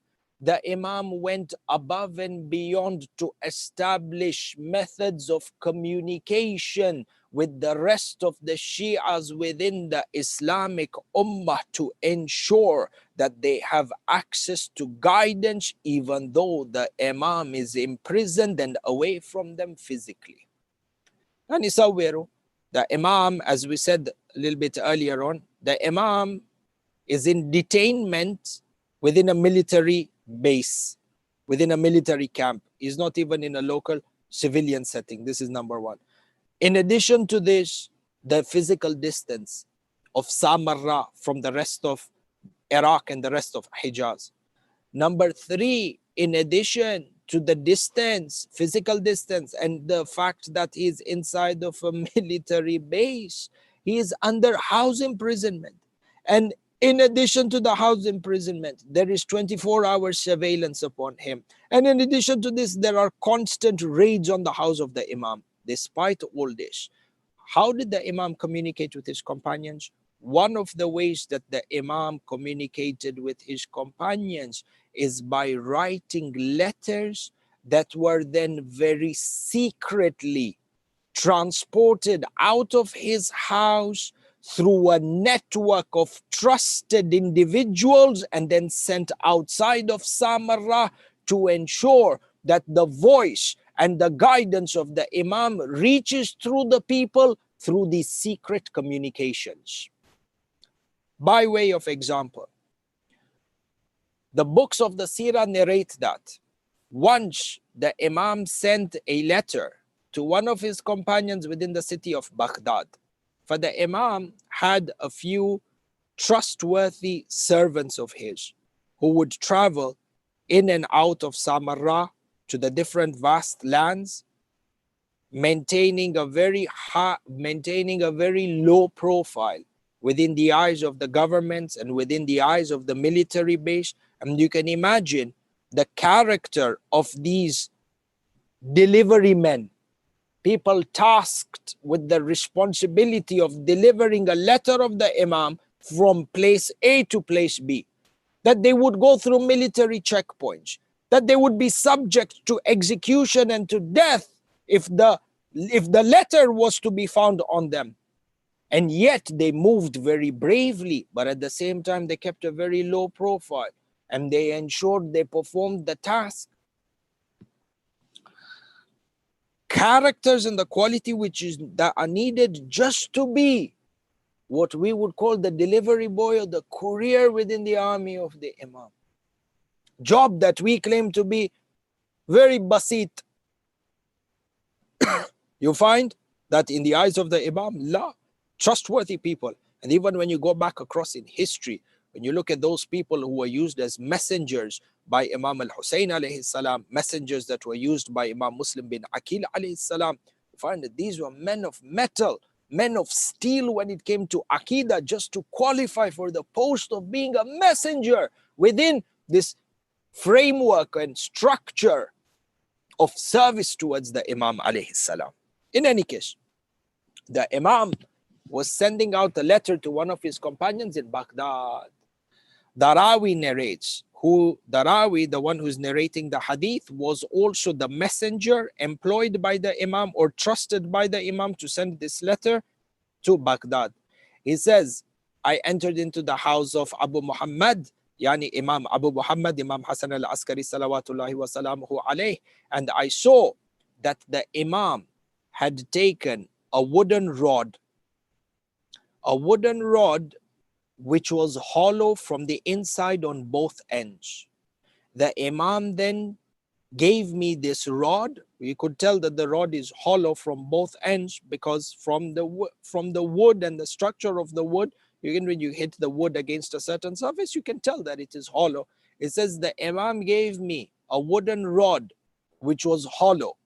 the Imam went above and beyond to establish methods of communication with the rest of the Shias within the Islamic Ummah to ensure that they have access to guidance even though the Imam is imprisoned and away from them physically. And the Imam, as we said a little bit earlier on, the Imam is in detainment within a military base, within a military camp. He's not even in a local civilian setting. This is number one. In addition to this, the physical distance of Samarra from the rest of Iraq and the rest of Hijaz. Number three, in addition to the distance, physical distance, and the fact that he's inside of a military base, he is under house imprisonment. And in addition to the house imprisonment, there is 24-hour surveillance upon him. And in addition to this, there are constant raids on the house of the Imam. Despite all this, how did the Imam communicate with his companions? One of the ways that the Imam communicated with his companions is by writing letters that were then very secretly transported out of his house through a network of trusted individuals and then sent outside of Samarra to ensure that the voice and the guidance of the Imam reaches through the people through these secret communications. By way of example, the books of the Seerah narrate that once the Imam sent a letter to one of his companions within the city of Baghdad. For the Imam had a few trustworthy servants of his who would travel in and out of Samarra to the different vast lands, maintaining a very low profile within the eyes of the governments and within the eyes of the military base. And you can imagine the character of these delivery men, people tasked with the responsibility of delivering a letter of the Imam from place A to place B, that they would go through military checkpoints, that they would be subject to execution and to death if the letter was to be found on them. And yet they moved very bravely, but at the same time they kept a very low profile and they ensured they performed the task. characters and the quality that are needed just to be what we would call the delivery boy or the courier within the army of the Imam. Job that we claim to be very basit. You find that in the eyes of the Imam, trustworthy people. And even when you go back across in history, when you look at those people who were used as messengers by Imam al-Hussein alayhi salam, messengers that were used by Imam Muslim bin Aqil alayhi salam, you find that these were men of metal, men of steel when it came to Aqidah, just to qualify for the post of being a messenger within this framework and structure of service towards the Imam alayhi salam. In any case, the Imam was sending out a letter to one of his companions in Baghdad. The Rawi narrates, the Rawi, the one who's narrating the hadith, was also the messenger employed by the Imam or trusted by the Imam to send this letter to Baghdad. He says, I entered into the house of Abu Muhammad, yani Imam Abu Muhammad, Imam Hassan al-Askari salawatullahi wa salamuhu alayh, and I saw that the Imam had taken a wooden rod which was hollow from the inside on both ends. The Imam then gave me this rod. You could tell that the rod is hollow from both ends because from the wood and the structure of the wood, when you hit the wood against a certain surface, you can tell that it is hollow. It says the Imam gave me a wooden rod which was hollow.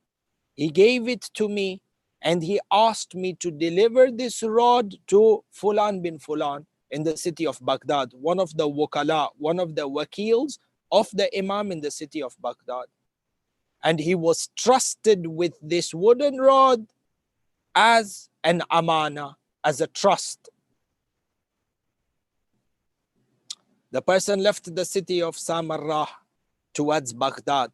He gave it to me and he asked me to deliver this rod to Fulan bin Fulan in the city of Baghdad, one of the wakala, one of the wakils of the Imam in the city of Baghdad. And he was trusted with this wooden rod as an amana, as a trust. The person left the city of Samarrah towards Baghdad.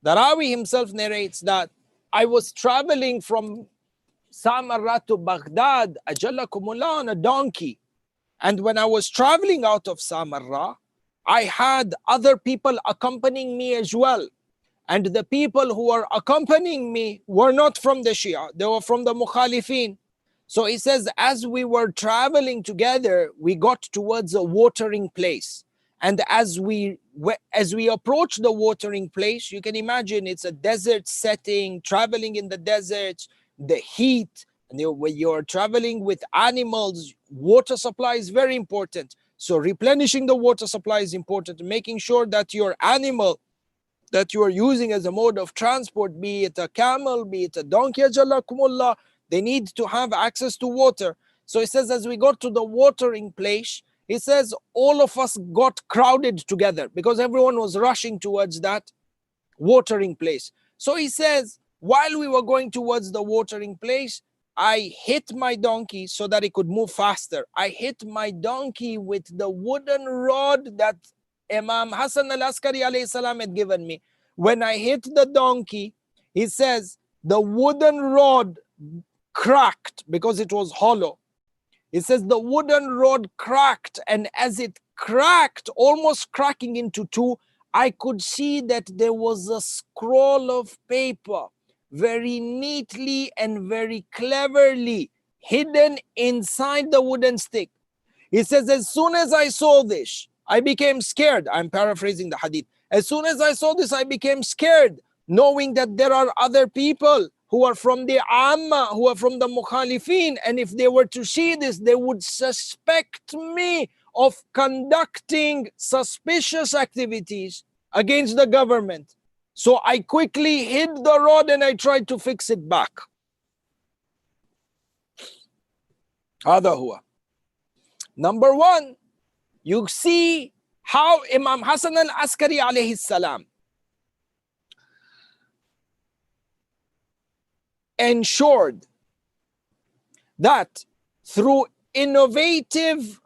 The Rawi himself narrates that I was traveling from Samarrah to Baghdad, ajallakumullah, on a donkey. And when I was traveling out of Samarrah, I had other people accompanying me as well. And the people who were accompanying me were not from the Shia, they were from the Mukhalifin. So he says, as we were traveling together, we got towards a watering place. And as we approached the watering place, you can imagine it's a desert setting, traveling in the desert, the heat, and when you're traveling with animals, water supply is very important. So replenishing the water supply is important, making sure that your animal that you are using as a mode of transport, be it a camel, be it a donkey, ajallakumullah, they need to have access to water. So he says, as we got to the watering place, he says, all of us got crowded together because everyone was rushing towards that watering place. So he says, while we were going towards the watering place, I hit my donkey so that it could move faster. I hit my donkey with the wooden rod that Imam Hassan al-Askari alayhi salam had given me. When I hit the donkey, he says, the wooden rod cracked because it was hollow. He says the wooden rod cracked, and as it cracked, almost cracking into two, I could see that there was a scroll of paper very neatly and very cleverly hidden inside the wooden stick. He says, as soon as I saw this, I became scared. I'm paraphrasing the hadith. As soon as I saw this, I became scared, knowing that there are other people who are from the Amma, who are from the Mukhalifin, and if they were to see this, they would suspect me of conducting suspicious activities against the government. So I quickly hid the rod and I tried to fix it back. هذا هو. Number one, you see how Imam Hassan al-Askari alayhi salam ensured that through innovative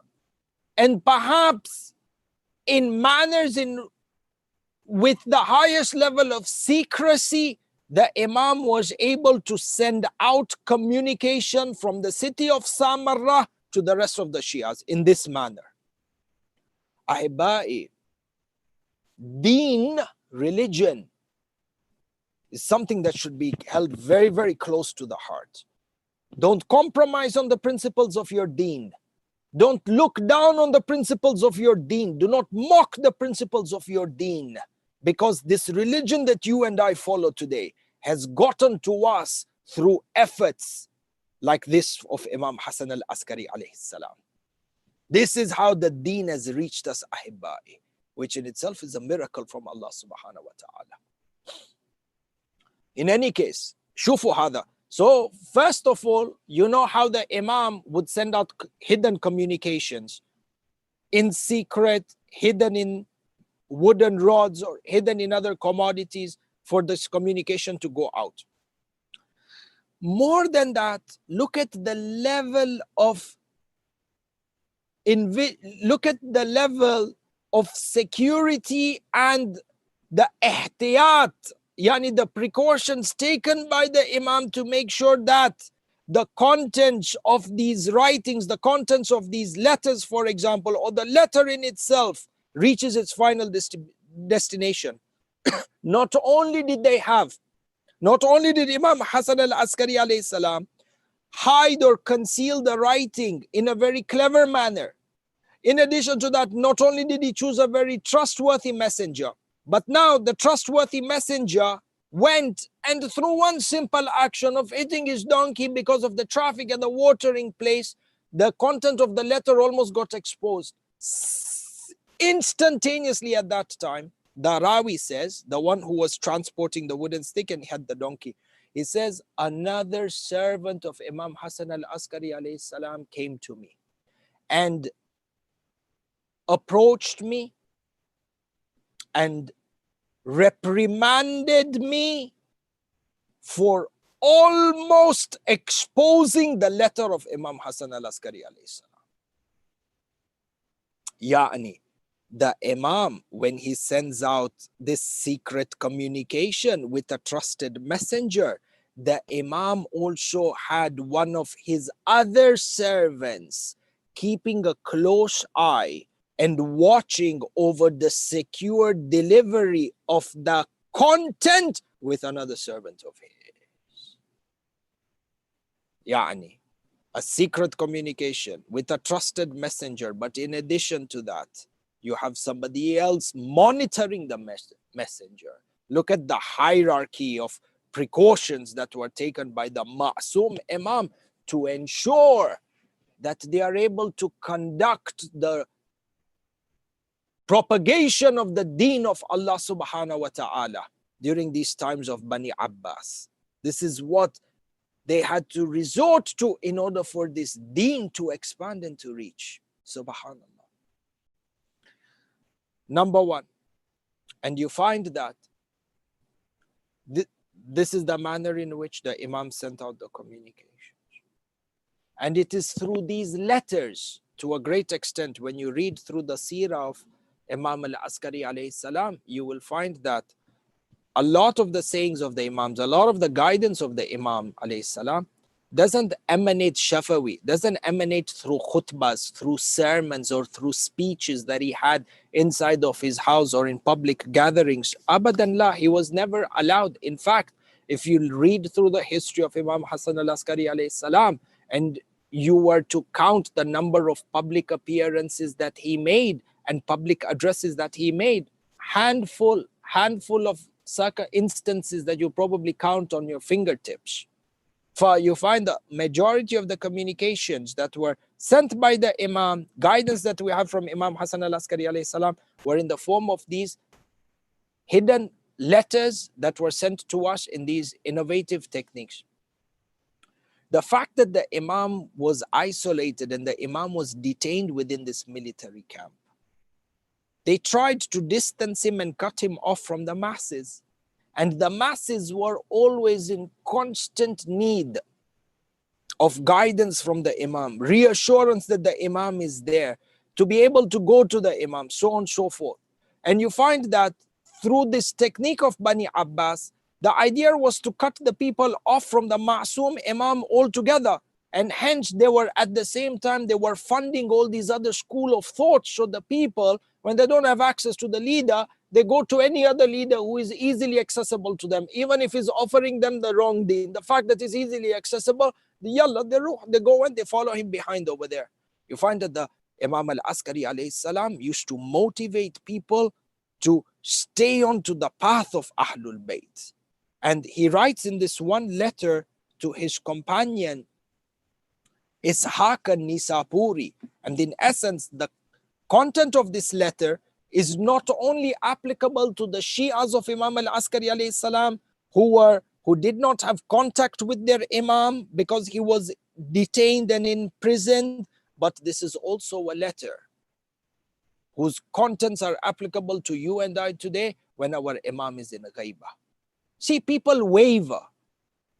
and perhaps in manners with the highest level of secrecy, the Imam was able to send out communication from the city of Samarrah to the rest of the Shias in this manner. Ahibai, deen, religion, is something that should be held very, very close to the heart. Don't compromise on the principles of your deen. Don't look down on the principles of your deen. Do not mock the principles of your deen. Because this religion that you and I follow today has gotten to us through efforts like this of Imam Hassan al-Askari alayhi salam. This is how the deen has reached us, ahibba'i, which in itself is a miracle from Allah subhanahu wa ta'ala. In any case, shufu hada. So first of all, you know how the Imam would send out hidden communications in secret, hidden in wooden rods or hidden in other commodities for this communication to go out. More than that, look at the level of security and the ihtiyat, yani the precautions taken by the Imam to make sure that the contents of these writings, the contents of these letters, for example, or the letter in itself reaches its final destination. Not only did Imam Hassan al-Askari alayhi salam hide or conceal the writing in a very clever manner. In addition to that, not only did he choose a very trustworthy messenger, but now the trustworthy messenger went and through one simple action of hitting his donkey because of the traffic at the watering place, the content of the letter almost got exposed. Instantaneously at that time, the Rabi says, the one who was transporting the wooden stick and had the donkey, he says, another servant of Imam Hassan al-Askari alayhi salam came to me and approached me and reprimanded me for almost exposing the letter of Imam Hassan al-Askari alayhi salam. Ya'ni, the Imam, when he sends out this secret communication with a trusted messenger, the Imam also had one of his other servants keeping a close eye and watching over the secure delivery of the content with another servant of his. Yani, a secret communication with a trusted messenger, but in addition to that, you have somebody else monitoring the messenger. Look at the hierarchy of precautions that were taken by the Ma'soom Imam to ensure that they are able to conduct the propagation of the deen of Allah subhanahu wa ta'ala during these times of Bani Abbas. This is what they had to resort to in order for this deen to expand and to reach. Subhanallah. Number one, and you find that this is the manner in which the Imam sent out the communications. And it is through these letters, to a great extent, when you read through the seerah of Imam al-Askari alayhi salam, you will find that a lot of the sayings of the Imams, a lot of the guidance of the Imam alayhi salam doesn't emanate shafawi, doesn't emanate through khutbahs, through sermons or through speeches that he had inside of his house or in public gatherings. Abadan la, he was never allowed. In fact, if you read through the history of Imam Hassan al-Askari alayhi salam and you were to count the number of public appearances that he made and public addresses that he made, handful of instances that you probably count on your fingertips. For you find the majority of the communications that were sent by the Imam, guidance that we have from Imam Hassan al-Askari alayhi salam, were in the form of these hidden letters that were sent to us in these innovative techniques. The fact that the Imam was isolated and the Imam was detained within this military camp, they tried to distance him and cut him off from the masses. And the masses were always in constant need of guidance from the Imam, reassurance that the Imam is there, to be able to go to the Imam, so on and so forth. And you find that through this technique of Bani Abbas, the idea was to cut the people off from the Ma'soom Imam altogether. And hence they were at the same time, they were funding all these other school of thought. So the people, when they don't have access to the leader, they go to any other leader who is easily accessible to them, even if he's offering them the wrong deen. The fact that it's easily accessible, yalla, they go and they follow him behind over there. You find that the Imam al-Askari alayhi salam used to motivate people to stay onto the path of Ahlul Bayt. And he writes in this one letter to his companion, Ishaq al-Nisapuri. And in essence, the content of this letter is not only applicable to the Shias of Imam al-Askari alayhi salam who did not have contact with their Imam because he was detained and imprisoned, but this is also a letter whose contents are applicable to you and I today when our Imam is in a ghaibah. See, people waver.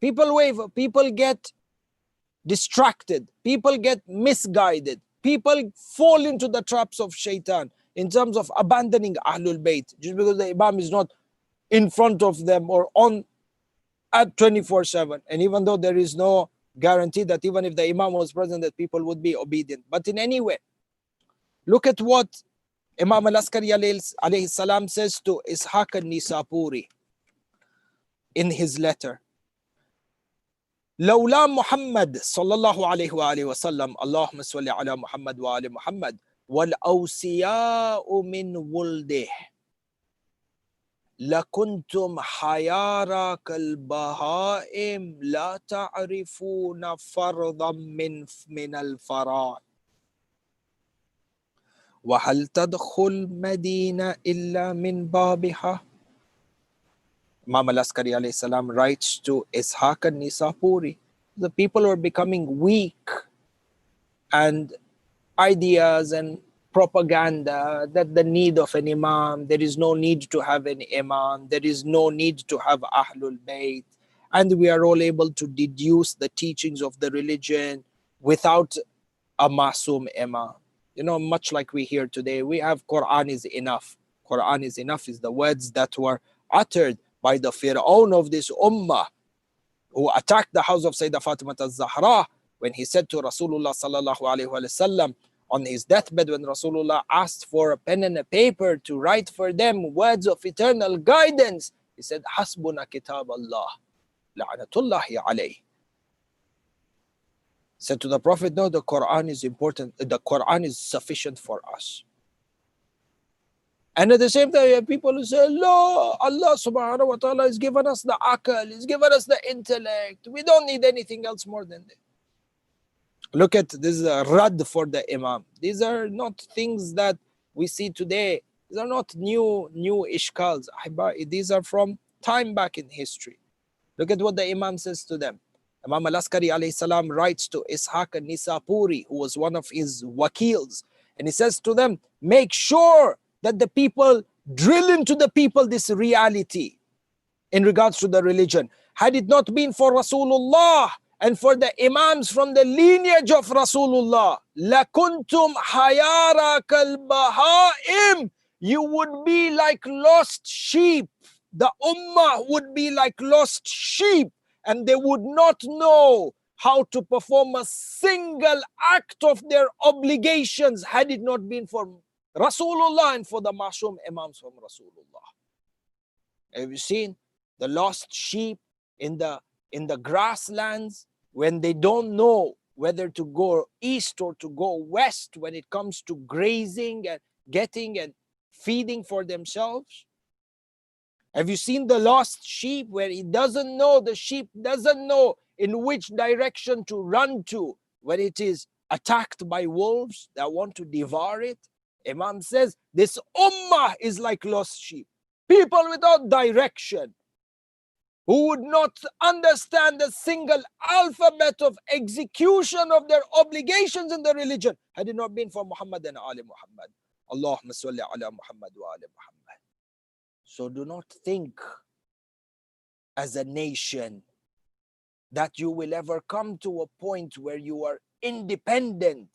People get distracted. People get misguided. People fall into the traps of shaitan in terms of abandoning Ahlul Bayt just because the Imam is not in front of them or on at 24/7. And even though there is no guarantee that even if the Imam was present that people would be obedient. But in any way, look at what Imam al-Askari alayhi salam says to Ishaq al-Nisapuri in his letter. لولا محمد صلى الله عليه وآله وسلم اللهم صل على محمد وآل محمد والأوصياء من ولده لكنتم حيارى كالبهائم لا تعرفون فرضا من الفرائض وهل تدخل مدينة إلا من بابها. Imam al-Askari alayhi salam writes to Ishaq al-Nisapuri, the people are becoming weak, and ideas and propaganda that the need of an Imam, there is no need to have an Imam, there is no need to have Ahlul Bayt, and we are all able to deduce the teachings of the religion without a Masum Imam. You know, much like we hear today, we have Quran is enough. Quran is enough is the words that were uttered by the Fir'aun of this ummah who attacked the house of Sayyidah Fatimah al-Zahra when he said to Rasulullah sallallahu alayhi wa sallam on his deathbed, when Rasulullah asked for a pen and a paper to write for them words of eternal guidance, he said, Hasbuna kitab Allah, la'natullahi alayhi. Said to the Prophet, no, the Quran is important, the Quran is sufficient for us. And at the same time, you have people who say, Allah subhanahu wa ta'ala has given us the akal, He's given us the intellect. We don't need anything else more than that. Look at this is a rad for the Imam. These are not things that we see today. These are not new ishkals. These are from time back in history. Look at what the Imam says to them. Imam al-Askari alayhi salam writes to Ishaq al-Nisapuri, who was one of his wakils. And he says to them, make sure that the people drill into the people this reality in regards to the religion. Had it not been for Rasulullah and for the Imams from the lineage of Rasulullah, لَكُنْتُمْ حَيَارَى كَالْبَهَائِمْ, you would be like lost sheep. The ummah would be like lost sheep, and they would not know how to perform a single act of their obligations had it not been for Rasulullah and for the Masum Imams from Rasulullah. Have you seen the lost sheep in the grasslands when they don't know whether to go east or to go west when it comes to grazing and getting and feeding for themselves? Have you seen the lost sheep where the sheep doesn't know in which direction to run to when it is attacked by wolves that want to devour it? Imam says, this ummah is like lost sheep. People without direction, who would not understand the single alphabet of execution of their obligations in the religion, had it not been for Muhammad and Ali Muhammad. Allahumma salli ala Muhammad wa ali Muhammad. So do not think as a nation that you will ever come to a point where you are independent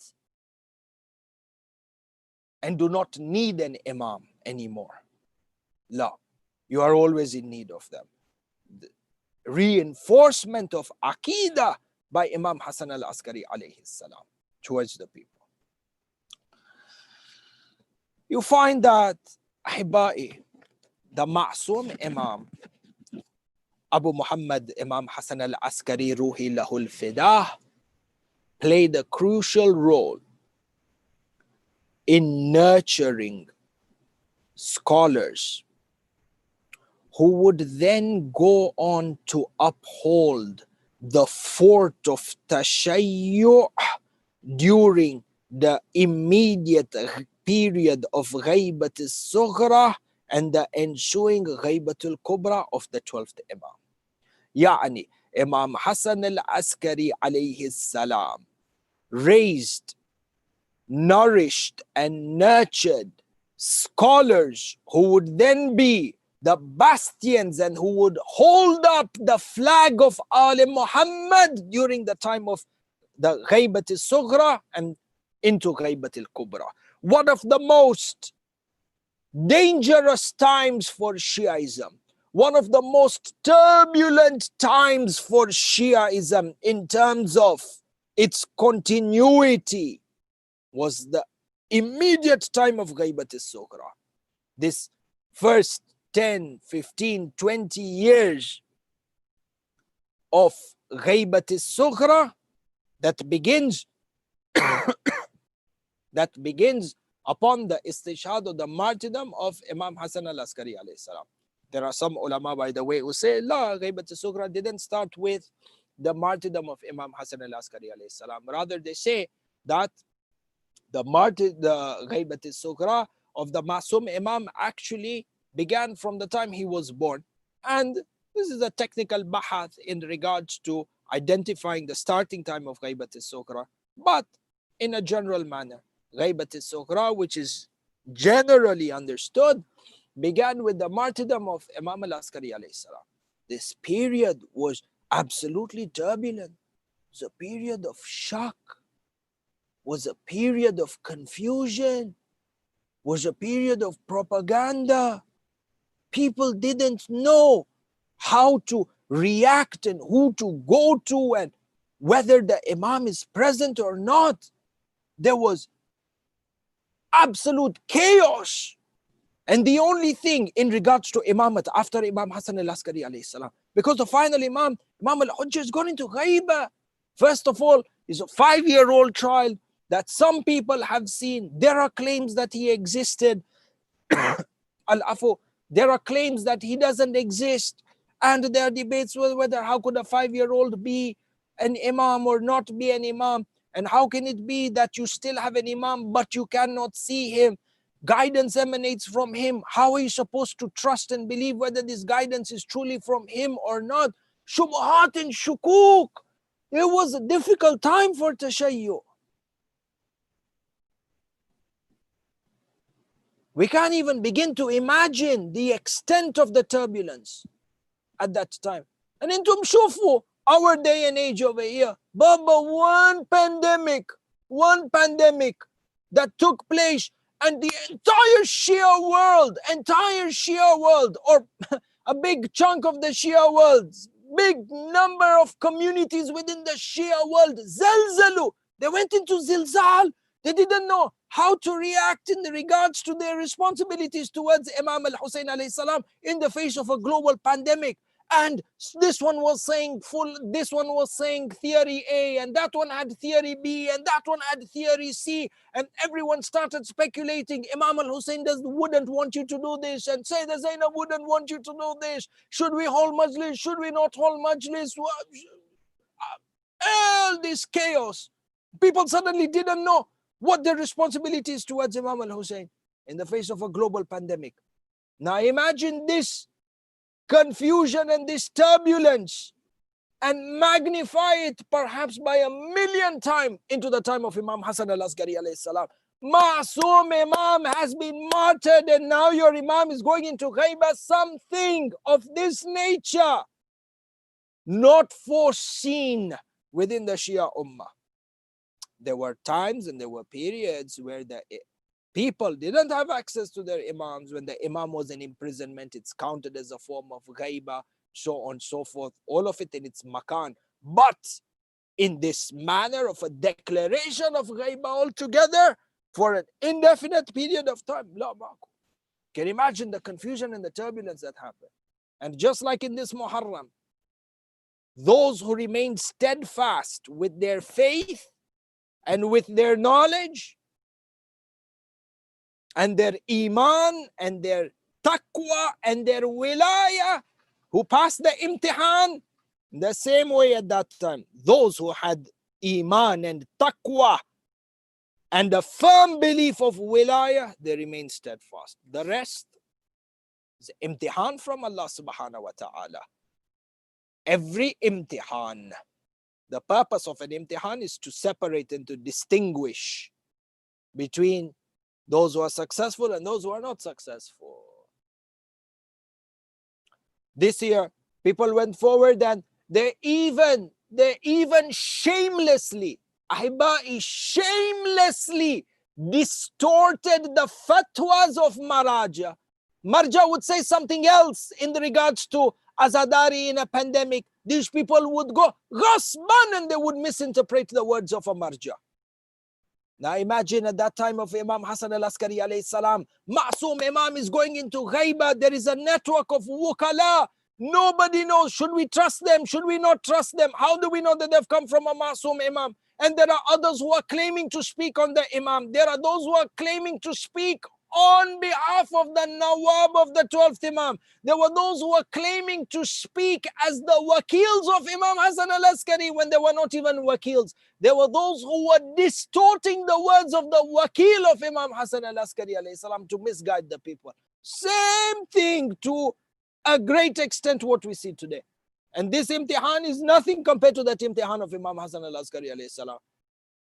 and do not need an Imam anymore. La, you are always in need of them. The reinforcement of Aqidah by Imam Hassan al-Askari alayhi salam towards the people. You find that, Ahibba'i, the Ma'soom Imam, Abu Muhammad Imam Hassan al-Askari Ruhi Lahul Fidah, played a crucial role in nurturing scholars who would then go on to uphold the fort of Tashayyu' during the immediate period of Ghaibat al-Sughra and the ensuing Ghaibat al-Kubra of the 12th Imam. Yani, Imam Hassan al-Askari alayhi salam raised, nourished and nurtured scholars who would then be the bastions and who would hold up the flag of Ali Muhammad during the time of the Ghaibat al-Sughra and into Ghaibat al-Kubra. One of the most dangerous times for Shiaism, one of the most turbulent times for Shiaism in terms of its continuity, was the immediate time of Ghaibat al-Sughra. This first 10, 15, 20 years of Ghaibat al-Sughra that begins upon the istishhad or the martyrdom of Imam Hassan al-Askari alayhi salam. There are some ulama, by the way, who say, La, Ghaibat al-Sughra didn't start with the martyrdom of Imam Hassan al-Askari alayhi salam. Rather, they say that the Ghaibat al-Sughra of the Ma'soom Imam actually began from the time he was born. And this is a technical bahath in regards to identifying the starting time of Ghaibat al-Sughra. But in a general manner, Ghaibat al-Sughra, which is generally understood, began with the martyrdom of Imam al-Askari alayhi salam. This period was absolutely turbulent. It was a period of shock, was a period of confusion, was a period of propaganda. People didn't know how to react and who to go to and whether the Imam is present or not. There was absolute chaos. And the only thing in regards to Imamat after Imam Hassan al-Askari alayhi salam, because the final Imam al-Hujjah is going into Ghaiba. First of all, is a 5-year-old child that some people have seen. There are claims that he existed. Al-Afu, there are claims that he doesn't exist. And there are debates whether how could a 5-year-old be an Imam or not be an Imam. And how can it be that you still have an Imam but you cannot see him? Guidance emanates from him. How are you supposed to trust and believe whether this guidance is truly from him or not? Shubuhat and shukuk. It was a difficult time for Tashayyu. We can't even begin to imagine the extent of the turbulence at that time. And in Shufu, our day and age over here, Baba, one pandemic that took place, and the entire Shia world, or a big chunk of the Shia world, big number of communities within the Shia world, Zalzalu, they went into Zilzal. They didn't know how to react in regards to their responsibilities towards Imam al-Hussein alayhi salam in the face of a global pandemic. And this one was saying theory A, and that one had theory B, and that one had theory C, and everyone started speculating. Imam al-Hussein wouldn't want you to do this, and Sayyidah Zainab wouldn't want you to do this. Should we hold majlis? Should we not hold majlis? All this chaos. People suddenly didn't know what their responsibility is towards Imam al-Hussein in the face of a global pandemic. Now imagine this confusion and this turbulence and magnify it perhaps by 1,000,000 times into the time of Imam Hassan al-Askari alayhi salam. Ma'soom Imam has been martyred, and now your Imam is going into Ghaiba. Something of this nature not foreseen within the Shia Ummah. There were times and there were periods where the people didn't have access to their Imams. When the Imam was in imprisonment, it's counted as a form of Ghaiba, so on and so forth, all of it in its makan. But in this manner of a declaration of Ghaiba altogether for an indefinite period of time, la ma'ku. Can you imagine the confusion and the turbulence that happened? And just like in this Muharram, those who remained steadfast with their faith and with their knowledge and their iman and their taqwa and their wilayah, who passed the imtihan, the same way at that time, those who had iman and taqwa and a firm belief of wilayah, they remain steadfast. The rest is imtihan from Allah subhanahu wa ta'ala. Every imtihan, the purpose of an imtihan is to separate and to distinguish between those who are successful and those who are not successful. This year, people went forward and they even shamelessly, ahibba'i, shamelessly distorted the fatwas of Marja. Marja would say something else in regards to azadari in a pandemic. These people would go ghasban and they would misinterpret the words of a Marja. Now imagine at that time of Imam Hassan al-Askari alayhi salam, Ma'soom Imam is going into ghaiba. There is a network of wukala. Nobody knows. Should we trust them? Should we not trust them? How do we know that they've come from a Ma'soom Imam? And there are others who are claiming to speak on the Imam. There are those who are claiming to speak on behalf of the Nawab of the 12th Imam. There were those who were claiming to speak as the wakils of Imam Hassan al-Askari when they were not even wakils. There were those who were distorting the words of the wakil of Imam Hassan al-Askari alayhi salam to misguide the people. Same thing to a great extent what we see today. And this imtihan is nothing compared to that imtihan of Imam Hassan al-Askari alayhi salam.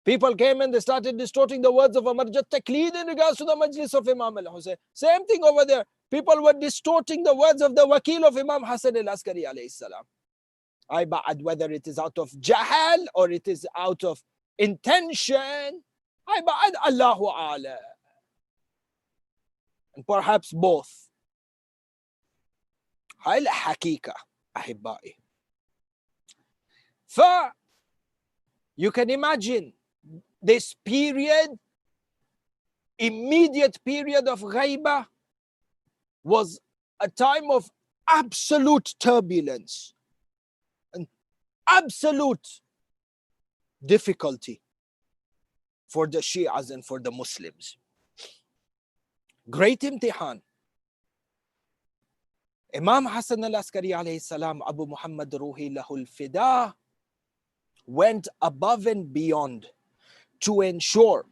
People came and they started distorting the words of a Marjat Taqleed in regards to the majlis of Imam al-Hussein. Same thing over there. People were distorting the words of the wakil of Imam Hassan al-Askari alayhi salam. Whether it is out of jahal or it is out of intention, Allahu A'la. And perhaps both. Hal hakika, ahibba'i. You can imagine this period, immediate period of ghaiba, was a time of absolute turbulence and absolute difficulty for the Shias and for the Muslims. Great imtihan. Imam Hassan al-Askari alayhi salam, Abu Muhammad Ruhi lahul Fida, went above and beyond to ensure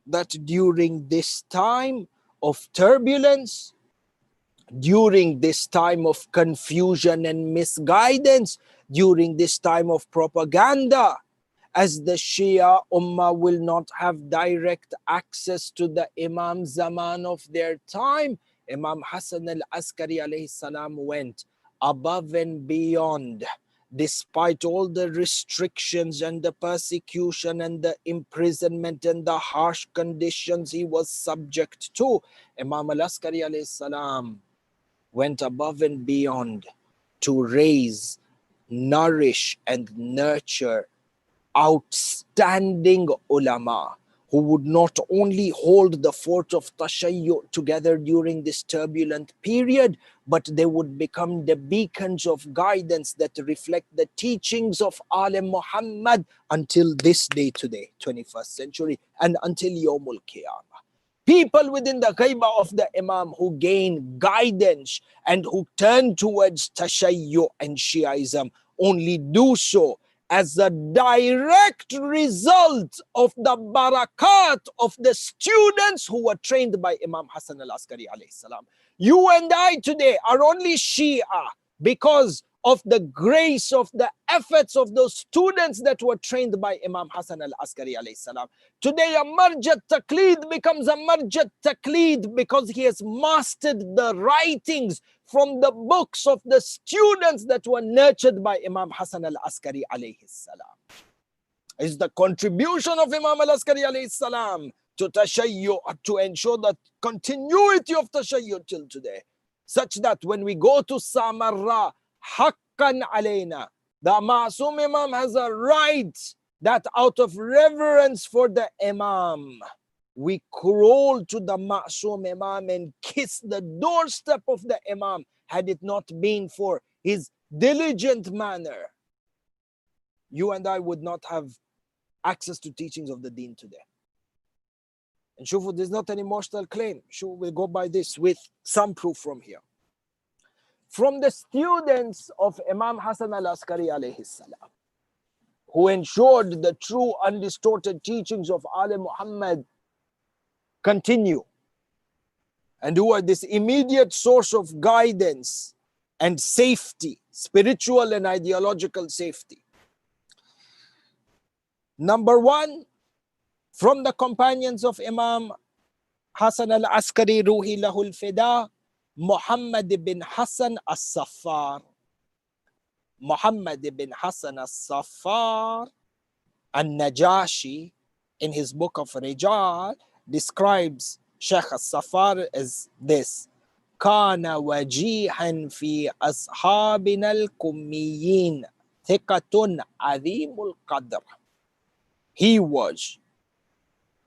that during this time of turbulence, during this time of confusion and misguidance, during this time of propaganda, as the Shia Ummah will not have direct access to the Imam Zaman of their time, Imam Hassan al-Askari alayhi salam went above and beyond. Despite all the restrictions and the persecution and the imprisonment and the harsh conditions he was subject to, Imam al-Askari alayhi salam went above and beyond to raise, nourish and nurture outstanding ulama who would not only hold the fort of Tashayyu together during this turbulent period, but they would become the beacons of guidance that reflect the teachings of Alim Muhammad until this day today, 21st century, and until Yawmul Qiyamah. People within the ghaibah of the Imam who gain guidance and who turn towards Tashayyu and Shiaism only do so as a direct result of the barakat of the students who were trained by Imam Hassan al-Askari alayhi salam. You and I today are only Shia because of the grace of the efforts of those students that were trained by Imam Hassan al-Askari alayhi salam. Today a Marjat Taqleed becomes a Marjat Taqleed because he has mastered the writings from the books of the students that were nurtured by Imam Hassan al-Askari alayhi salam. Is the contribution of Imam al-Askari alayhi salam to Tashayyu, to ensure the continuity of Tashayyu till today, such that when we go to Samarra, haqqan alayna, the Ma'soom Imam has a right that out of reverence for the Imam, we crawl to the Ma'soom Imam and kiss the doorstep of the Imam, had it not been for his diligent manner, you and I would not have access to teachings of the Deen today. And Shufu, there's not an emotional claim. Shufu will go by this with some proof from here. From the students of Imam Hassan al-Askari alayhi salam, who ensured the true undistorted teachings of Ali Muhammad continue, and who are this immediate source of guidance and safety, spiritual and ideological safety. Number one, from the companions of Imam Hassan al-Askari Ruhi Lahul Fida, Mohamed ibn Hassan as-Saffar. Mohamed ibn Hassan as-Saffar al-Najashi, in his book of Rijal, describes Sheikh as-Saffar as this: Kana wajihan fi ashabina al-kummiyin thiqatun azimul qadr. He was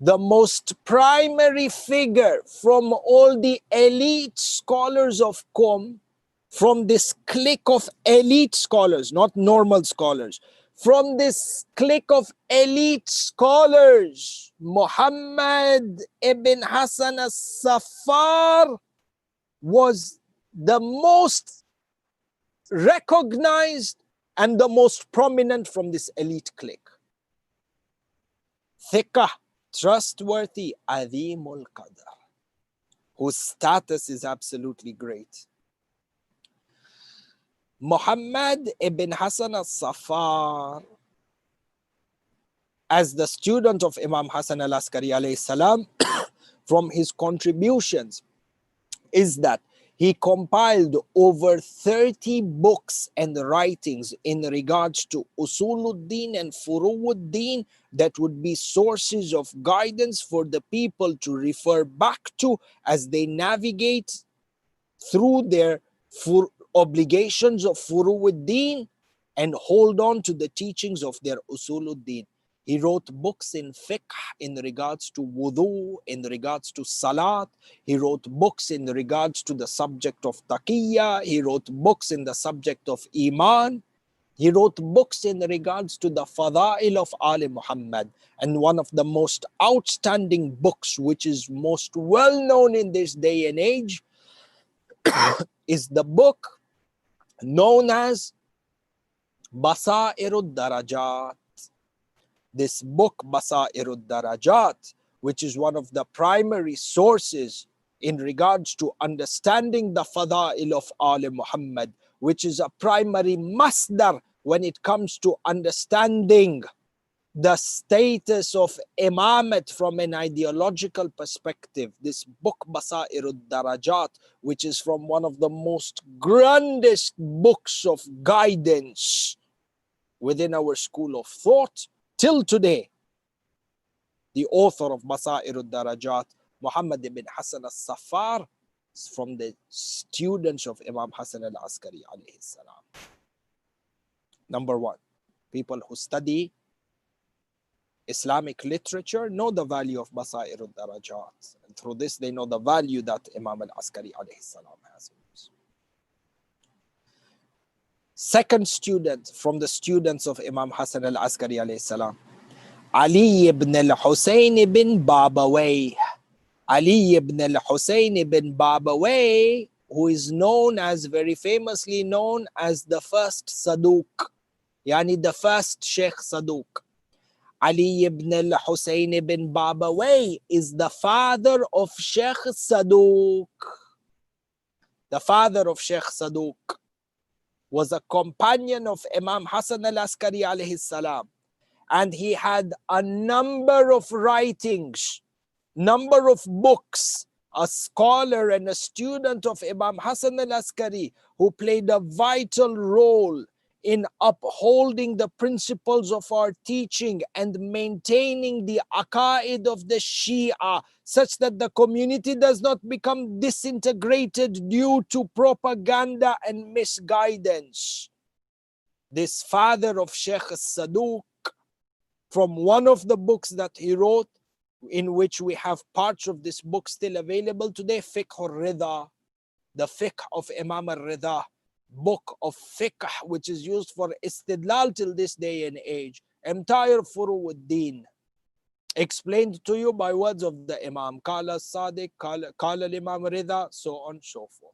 the most primary figure from all the elite scholars of Qom, from this clique of elite scholars, not normal scholars, from this clique of elite scholars, Muhammad ibn Hassan as-Saffar was the most recognized and the most prominent from this elite clique. Thiqah, trustworthy, Azimul Qadr, whose status is absolutely great. Muhammad ibn Hassan al-Saffar, as the student of Imam Hassan al-Askari alayhi salam, from his contributions is that he compiled over 30 books and writings in regards to Usuluddin and Furuuddin that would be sources of guidance for the people to refer back to as they navigate through their obligations of Furuuddin and hold on to the teachings of their Usuluddin. He wrote books in fiqh in regards to wudu, in regards to salat. He wrote books in regards to the subject of taqiyya. He wrote books in the subject of iman. He wrote books in regards to the fada'il of Ali Muhammad. And one of the most outstanding books, which is most well known in this day and age, is the book known as Basairud Darajat. This book, Basairud Darajat, which is one of the primary sources in regards to understanding the fada'il of Ali Muhammad, which is a primary masdar when it comes to understanding the status of imamat from an ideological perspective. This book, Basairud Darajat, which is from one of the most grandest books of guidance within our school of thought, till today, the author of Basairud Darajat, Muhammad ibn Hassan al-Saffar, is from the students of Imam Hassan al-Askari alayhi salam. Number one, people who study Islamic literature know the value of Basairud Darajat. And through this, they know the value that Imam al-Askari alayhi salam has. Second student from the students of Imam Hassan al-Askari alayhi salam, Ali ibn al-Husayn ibn Babawayh. Ali ibn al-Husayn ibn Babawayh, who is known as, very famously known as the first Saduq, yani the first Sheikh Saduq. Ali ibn al-Husayn ibn Babawayh is the father of Sheikh Saduq. The father of Sheikh Saduq was a companion of Imam Hassan al-Askari alayhi salam. And he had a number of writings, number of books, a scholar and a student of Imam Hassan al-Askari who played a vital role in upholding the principles of our teaching and maintaining the aqaid of the Shia such that the community does not become disintegrated due to propaganda and misguidance. This father of Sheikh Saduq, from one of the books that he wrote, in which we have parts of this book still available today, Fiqh al-Rida, the Fiqh of Imam al-Rida, book of fiqh which is used for istidlal till this day and age, entire Furu al-Din, explained to you by words of the Imam, Qala Sadiq, Qala al-Imam Rida, so on so forth.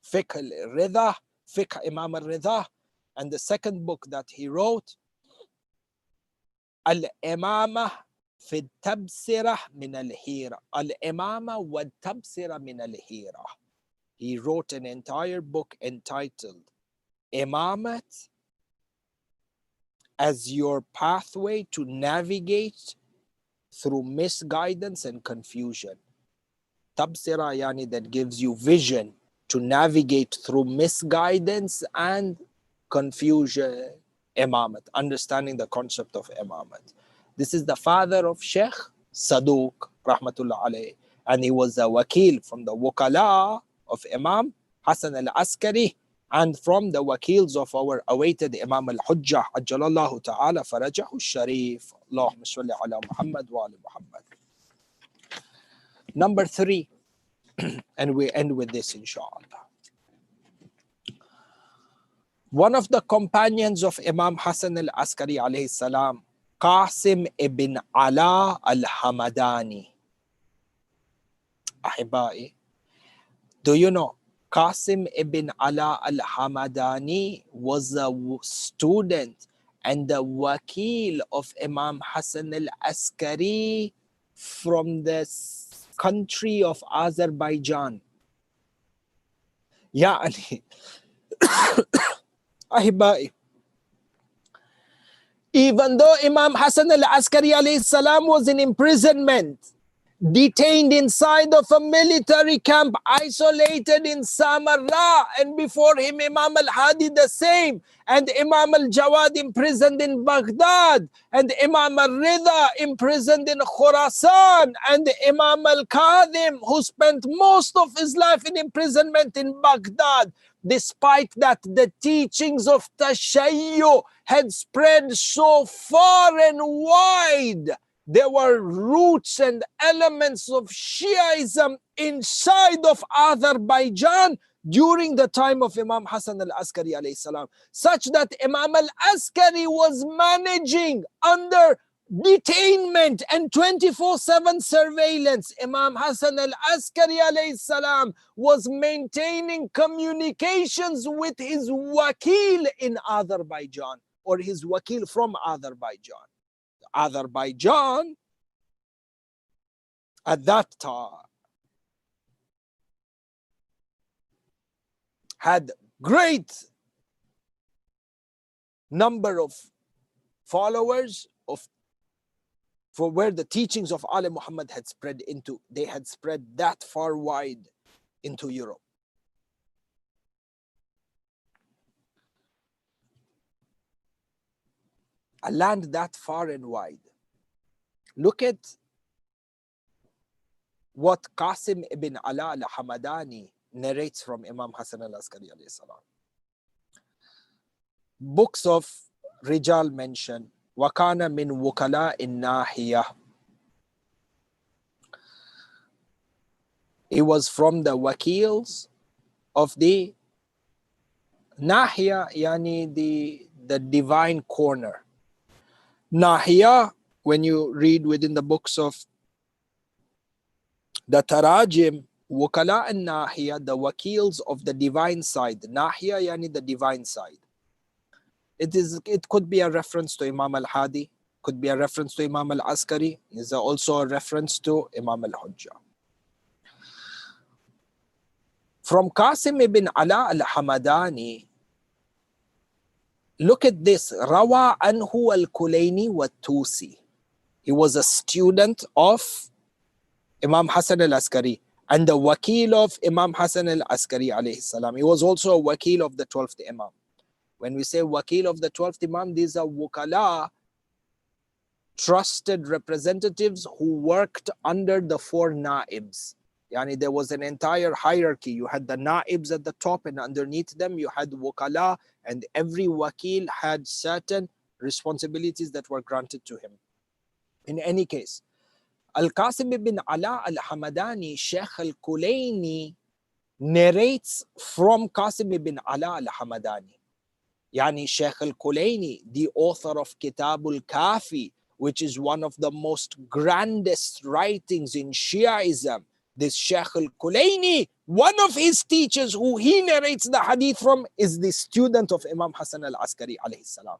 Fiqh al-Rida, Fiqh Imam al-Rida, and the second book that he wrote, Al-Imamah fi al-Tabsirah min al-Hira, Al-Imamah wa al-Tabsirah min al-Hira. He wrote an entire book entitled Imamat as your pathway to navigate through misguidance and confusion. Tabsira yani that gives you vision to navigate through misguidance and confusion. Imamat, understanding the concept of Imamat. This is the father of Sheikh Saduq, rahmatullah alayhi, and he was a wakil from the wukala of Imam Hassan al-Askari, and from the wakils of our awaited Imam al-Hujjah, ajjalallahu ta'ala farajahu sharif. Allahumma salli ala Muhammad wa ala Muhammad. Number 3, and we end with this inshallah. One of the companions of Imam Hassan al-Askari alayhi salam, Qasim ibn Ala al-Hamadani. Ahibai, do you know Qasim ibn Ala al-Hamadani was a student and the wakil of Imam Hassan al-Askari from the country of Azerbaijan. Yani, Ahibai, even though Imam Hassan al-Askari alayhi salam was in imprisonment, detained inside of a military camp, isolated in Samarra, and before him Imam al-Hadi the same, and Imam al-Jawad imprisoned in Baghdad, and Imam al-Rida imprisoned in Khurasan, and Imam al-Kadhim who spent most of his life in imprisonment in Baghdad. Despite that, the teachings of Tashayyu had spread so far and wide. There were roots and elements of Shiaism inside of Azerbaijan during the time of Imam Hassan al-Askari alayhi salam, such that Imam al-Askari was managing under detainment and 24/7 surveillance. Imam Hassan al-Askari alayhi salam was maintaining communications with his wakil in Azerbaijan, or his wakil from Azerbaijan. Azerbaijan at that time had great number of followers of for where the teachings of Ali Muhammad had spread into. They had spread that far wide into Europe. A land that far and wide. Look at what Qasim ibn Ala al-Hamadani narrates from Imam Hassan al-Askari alayhi salam. Books of Rijal mention, وَكَانَ مِنْ وُكَلَاءِ النَّاحِيَةِ. He was from the wakils of the Nahiya, yani the divine corner. Nahiya, when you read within the books of the Tarajim, Wukala and Nahiya, the wakils of the divine side. Nahiya yani the divine side. It could be a reference to Imam al-Hadi, could be a reference to Imam al-Askari, is also a reference to Imam al-Hujjah. From Qasim ibn Ala al-Hamadani, look at this. Rawa anhu al-Kulayni wa Tusi. He was a student of Imam Hassan al-Askari and the wakil of Imam Hassan al-Askari alayhi salam. He was also a wakil of the 12th Imam. When we say wakil of the 12th Imam, these are wukala, trusted representatives who worked under the 4 naibs. Yani there was an entire hierarchy. You had the naibs at the top, and underneath them you had wukala, and every wakil had certain responsibilities that were granted to him. In any case, Al-Qasim ibn Ala al-Hamadani, Sheikh al-Kulayni narrates from Qasim ibn Ala al-Hamadani. Yani Sheikh al-Kulayni, the author of Kitab al-Kafi, which is one of the most grandest writings in Shiaism. This Sheikh al-Kulayni, one of his teachers who he narrates the hadith from, is the student of Imam Hassan al-Askari alayhi salam.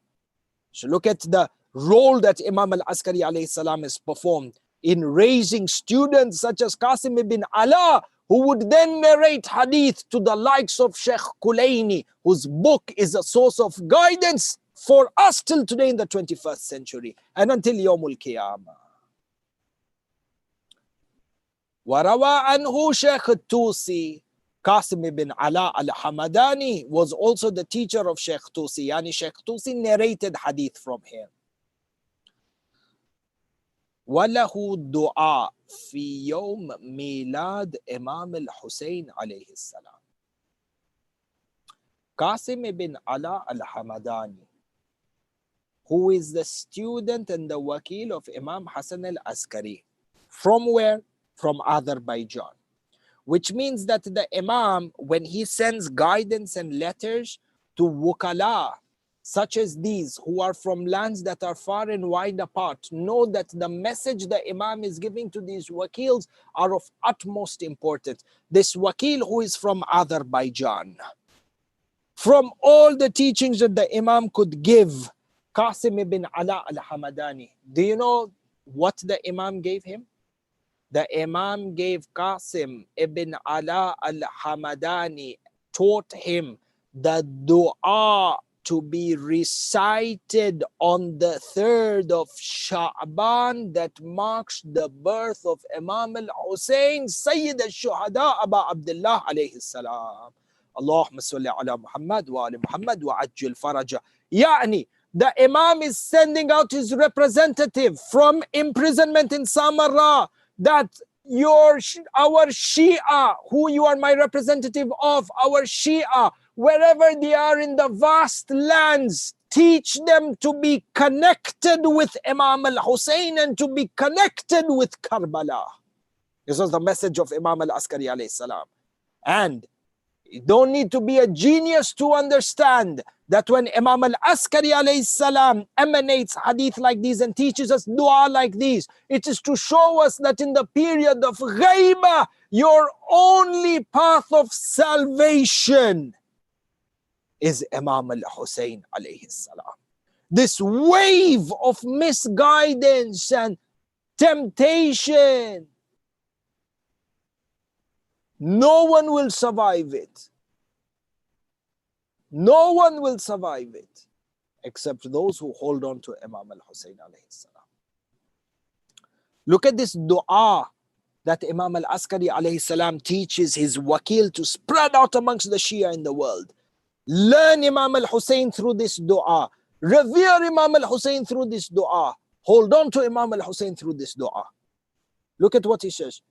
So look at the role that Imam al-Askari alayhi salam has performed in raising students such as Qasim ibn Ala, who would then narrate hadith to the likes of Sheikh Kulayni, whose book is a source of guidance for us till today in the 21st century and until Yawmul Qiyamah. Warawa anhu Sheikh Tusi, Qasim ibn Ala al-Hamadani was also the teacher of Sheikh Tusi. Yani Sheikh Tusi narrated hadith from him. وله دعاء في يوم ميلاد إمام الحسين عليه السلام. Qasim ibn Ala al-Hamadani, who is the student and the wakil of Imam Hassan al-Askari. From where? From Azerbaijan. Which means that the Imam, when he sends guidance and letters to wukala, such as these, who are from lands that are far and wide apart, know that the message the Imam is giving to these wakils are of utmost importance. This wakil who is from Azerbaijan, from all the teachings that the Imam could give, Qasim ibn Ala al-Hamadani, do you know what the Imam gave him? The Imam gave Qasim ibn Ala al-Hamadani, taught him the dua to be recited on the 3rd of Sha'ban that marks the birth of Imam al-Hussein, Sayyid al-Shuhada, Abu Abdullah alayhi salam. Allahumma salli ala Muhammad wa ali Muhammad wa ajil faraja. Yani, the Imam is sending out his representative from imprisonment in Samarra, that our Shia, who you are my representative of, our Shia, wherever they are in the vast lands, teach them to be connected with Imam al-Hussein and to be connected with Karbala. This was the message of Imam al-Askari alayhi salam. And you don't need to be a genius to understand that when Imam al-Askari alayhi salam emanates hadith like these and teaches us dua like these, it is to show us that in the period of ghaiba, your only path of salvation is Imam al-Hussein alayhi salam. This wave of misguidance and temptation, no one will survive it. No one will survive it except those who hold on to Imam al-Hussein alayhi salam. Look at this dua that Imam al-Askari alayhi salam teaches his wakil to spread out amongst the Shia in the world. Learn Imam al-Hussein through this dua. Revere Imam al-Hussein through this dua. Hold on to Imam al-Hussein through this dua. Look at what he says.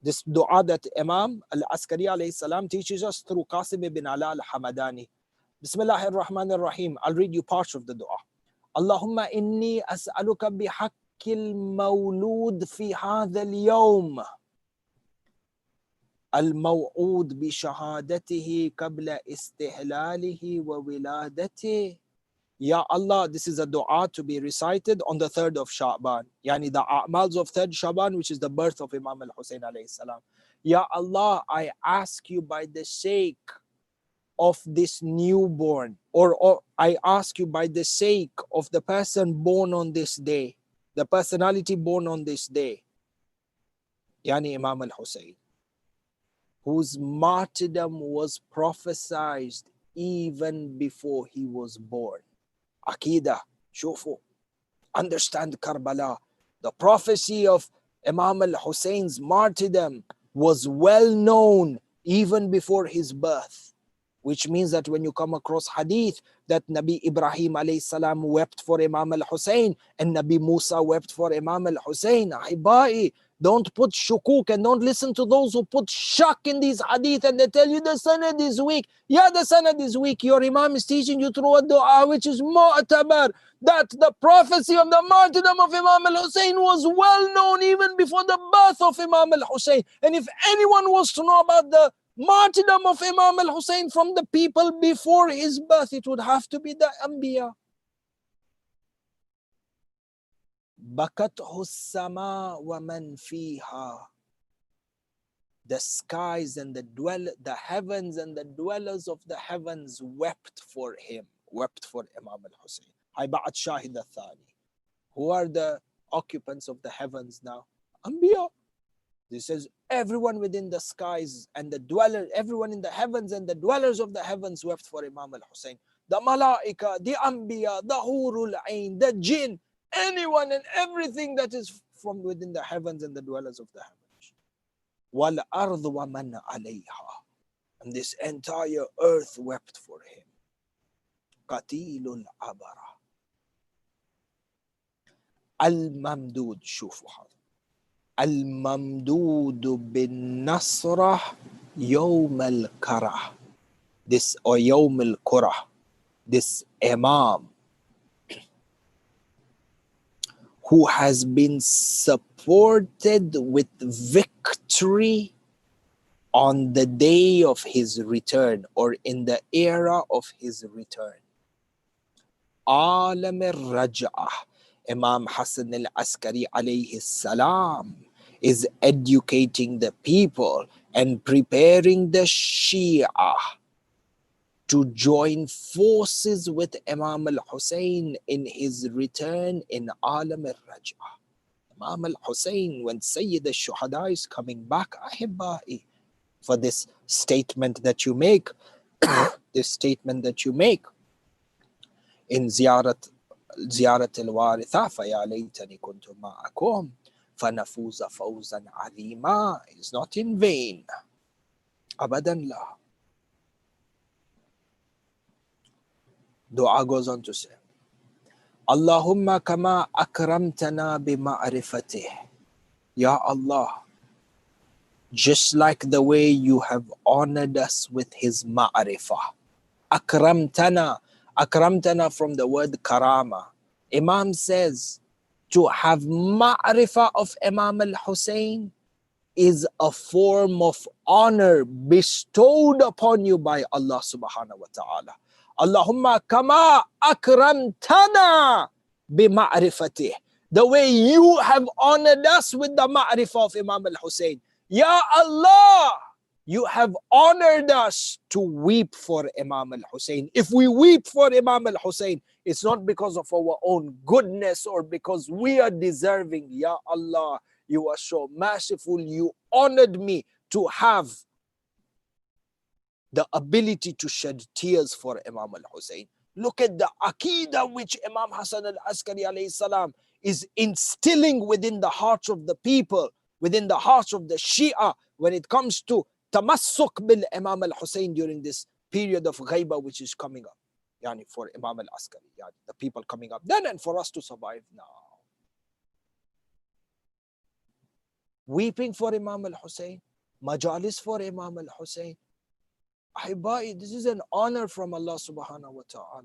This dua that Imam al-Askari alayhi salam teaches us through Qasim ibn Ala al-Hamadani. Bismillahir Rahmanir Rahim. I'll read you parts of the dua. Allahumma inni as'aluka bihaqqil mawlud fi hadha al-yawm. الموعود بشهادته قبل استهلاله وولادته. Ya Allah, this is a dua to be recited on the 3rd of Sha'ban. Yani the a'mals of 3rd Sha'ban, which is the birth of Imam al-Hussein alayhi salam. Ya Allah, I ask you by the sake of this newborn, or I ask you by the sake of the person born on this day, the personality born on this day, Yani Imam al-Hussein, whose martyrdom was prophesied even before he was born. Aqidah, shufu, understand Karbala. The prophecy of Imam al-Hussein's martyrdom was well known even before his birth. Which means that when you come across hadith that Nabi Ibrahim alayhi salam wept for Imam al-Hussein and Nabi Musa wept for Imam al-Hussein, ahibai, Don't put shukuk and don't listen to those who put shak in these hadith and they tell you the sanad is weak. Yeah, the sanad is weak. Your imam is teaching you through a dua which is mu'tabar, that the prophecy of the martyrdom of Imam al-Hussein was well known even before the birth of Imam al-Hussein. And if anyone was to know about the martyrdom of Imam al-Hussein from the people before his birth, it would have to be the Anbiya. Bakathu sama wa man fiha. The skies and the heavens and the dwellers of the heavens wept for him, wept for Imam al-Hussein. Ba'at Shahid al-Thani. Who are the occupants of the heavens now? Anbiya. This says everyone within the skies and the dweller, everyone in the heavens and the dwellers of the heavens wept for Imam al-Hussein. The Malaika, the Anbiya, the Hurul Ain, the Jinn, anyone and everything that is from within the heavens and the dwellers of the heavens. Wal ardu wa man alayha. And this entire earth wept for him. Qatilul abara. Al-Mamdud, shufu hada. Al-Mamdud bin Nasrah Yawm al-Karah. This, or Yawm al-Kurah. This Imam who has been supported with victory on the day of his return, or in the era of his return. Alam al-Raj'ah. Imam Hassan al-Askari alayhi salam is educating the people and preparing the Shia to join forces with Imam al-Hussein in his return in Alam al-Raj'ah. Imam al-Hussein, when Sayyid al-Shuhada is coming back, ahibba'i, for this statement that you make, this statement that you make in Ziyarat al-Waritha, فَيَا لَيْتَنِي كُنْتُ مَعَكُمْ فَنَفُوزَ فَوْزًا عَظِيمًا, is not in vain. Abadan la. Dua goes on to say, Allahumma kama akramtana bima'rifatih. Ya Allah, just like the way you have honored us with his ma'rifah. Akramtana. Akramtana from the word karama. Imam says to have ma'rifah of Imam al-Hussein is a form of honor bestowed upon you by Allah subhanahu wa ta'ala. Allahumma kama akramtana bima'rifatih. The way you have honored us with the ma'rifah of Imam al-Hussein. Ya Allah, you have honored us to weep for Imam al-Hussein. If we weep for Imam al-Hussein, it's not because of our own goodness or because we are deserving. Ya Allah, you are so merciful. You honored me to have the ability to shed tears for Imam al-Hussein. Look at the Aqidah which Imam Hassan al-Askari alayhi salam is instilling within the hearts of the people, within the hearts of the Shia, when it comes to tamassuk bil Imam al-Hussein during this period of ghaiba which is coming up. Yani for Imam al-Askari, yani the people coming up then and for us to survive now. Weeping for Imam al-Hussein, majalis for Imam al-Hussein. Ahibbai, this is an honor from Allah subhanahu wa ta'ala.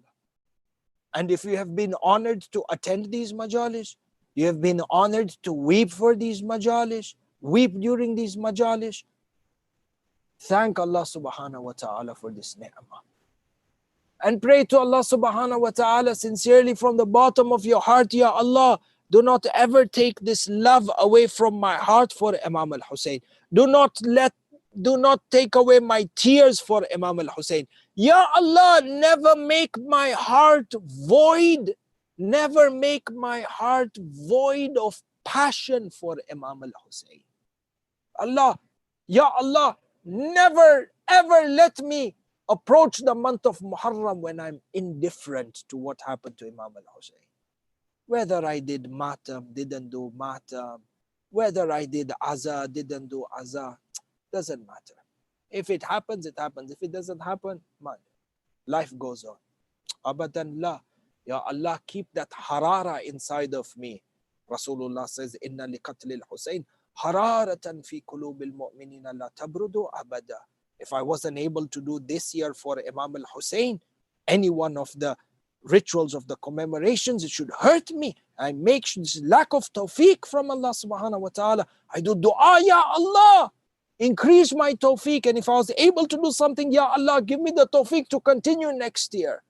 And if you have been honored to attend these majalis, you have been honored to weep for these majalis, weep during these majalis, thank Allah subhanahu wa ta'ala for this ni'mah. And pray to Allah subhanahu wa ta'ala sincerely from the bottom of your heart, Ya Allah, do not ever take this love away from my heart for Imam al-Hussein. Do not take away my tears for Imam al-Hussein. Ya Allah, never make my heart void. Never make my heart void of passion for Imam al-Hussein. Allah, Ya Allah, never ever let me approach the month of Muharram when I'm indifferent to what happened to Imam al-Hussein. Whether I did matam, didn't do matam, whether I did aza, didn't do aza, doesn't matter. If it happens, it happens. If it doesn't happen, man, life goes on. Abadan la. Ya Allah, keep that harara inside of me. Rasulullah says, Inna li qatl al-Hussein حرارة في قلوب المؤمنين لا تبرد أبدا. If I wasn't able to do this year for Imam al-Hussein, any one of the rituals of the commemorations, it should hurt me. I make this lack of tawfiq from Allah subhanahu wa ta'ala. I do dua, Ya Allah, increase my tawfiq. And if I was able to do something, Ya Allah, give me the tawfiq to continue next year.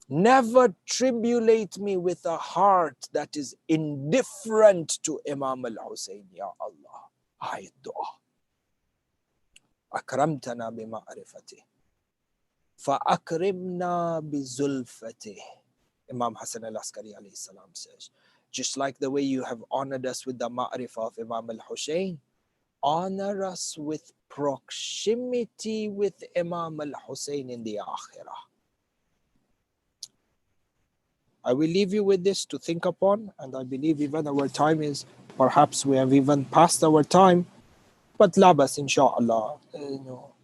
Never tribulate me with a heart that is indifferent to Imam al-Hussein, Ya Allah. I dua. أكرمتنا بمعرفته فأكرمنا بزلفته. Imam Hassan al-Askari alayhi salam says, just like the way you have honored us with the ma'rifah of Imam al-Hussein, honor us with proximity with Imam al-Hussein in the akhirah. I will leave you with this to think upon, and I believe even our time is, perhaps we have even passed our time, but labas inshallah.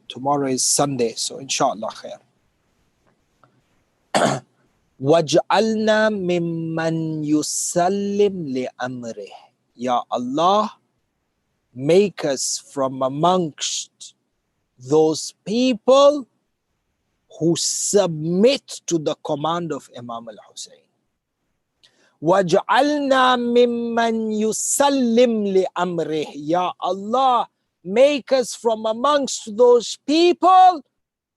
Tomorrow is Sunday, so inshallah khair. وَجْعَلْنَا مِمَّنْ يُسَلِّمْ لِأَمْرِهِ. Ya Allah, make us from amongst those people who submit to the command of Imam al-Hussein. وَجْعَلْنَا مِمَّنْ يُسَلِّمْ لِأَمْرِهِ. Ya Allah, make us from amongst those people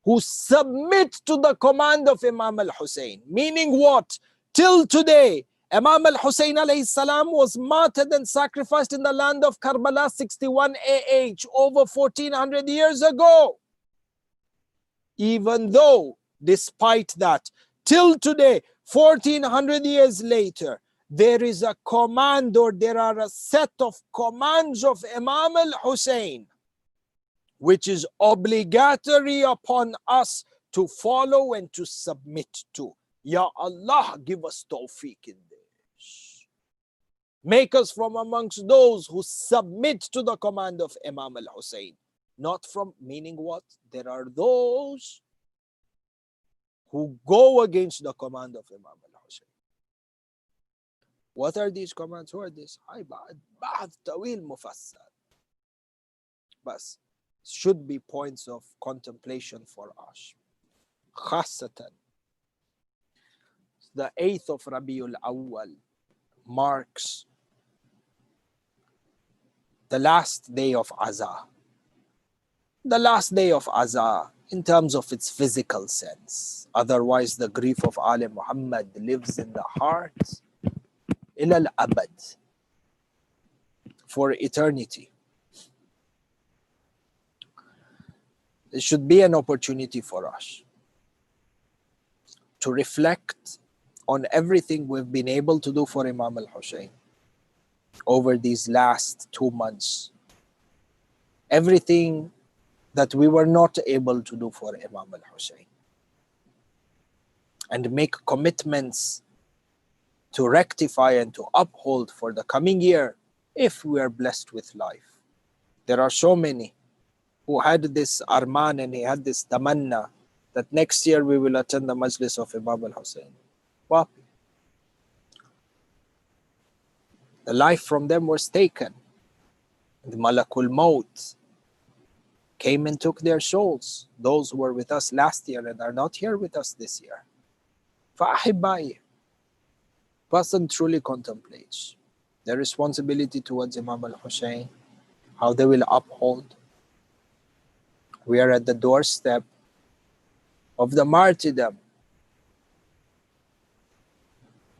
who submit to the command of Imam al-Hussein. Meaning what? Till today, Imam al-Hussein alayhi salam was martyred and sacrificed in the land of Karbala 61 AH, over 1400 years ago. Even though, despite that, till today, 1400 years later, there is a command, or there are a set of commands of Imam al-Hussein which is obligatory upon us to follow and to submit to. Ya Allah, give us tawfiq in this. Make us from amongst those who submit to the command of Imam al-Hussein. Not from, meaning what? There are those who go against the command of Imam al-Hussein. What are these commands? Who are these? Ba'd tawil mufassal. Bas. Should be points of contemplation for us. Khasatan, the 8th of Rabiul Awwal marks the last day of Azah. The last day of Azah in terms of its physical sense. Otherwise, the grief of Ali Muhammad lives in the heart ila al-abad, for eternity. It should be an opportunity for us to reflect on everything we've been able to do for Imam al-Hussein over these last 2 months. Everything that we were not able to do for Imam al-Hussein. And make commitments to rectify and to uphold for the coming year if we are blessed with life. There are so many who had this arman and he had this tamanna that next year we will attend the majlis of Imam al-Hussein. Wapi. The life from them was taken. The Malakul Maut came and took their souls. Those who were with us last year and are not here with us this year. فَأَحِبَّائِ, person truly contemplates their responsibility towards Imam al-Hussein, how they will uphold. We are at the doorstep of the martyrdom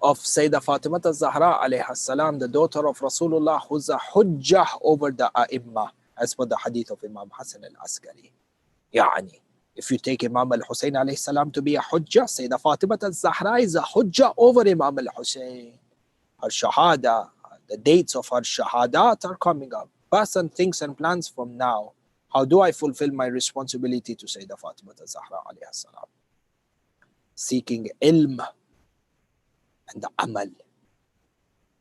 of Sayyidah Fatimah al-Zahra alayha salam, the daughter of Rasulullah, who's a hujjah over the A'immah, as per the hadith of Imam Hassan al-Askari. Yani, if you take Imam al-Hussein alayhi salam to be a hujjah, Sayyidah Fatimah al-Zahra is a hujjah over Imam al-Hussein. Her shahada, the dates of her shahadat are coming up. Person thinks and plans from now. How do I fulfill my responsibility to Sayyidah Fatimah al-Zahra alayha salam? Seeking ilm and the amal.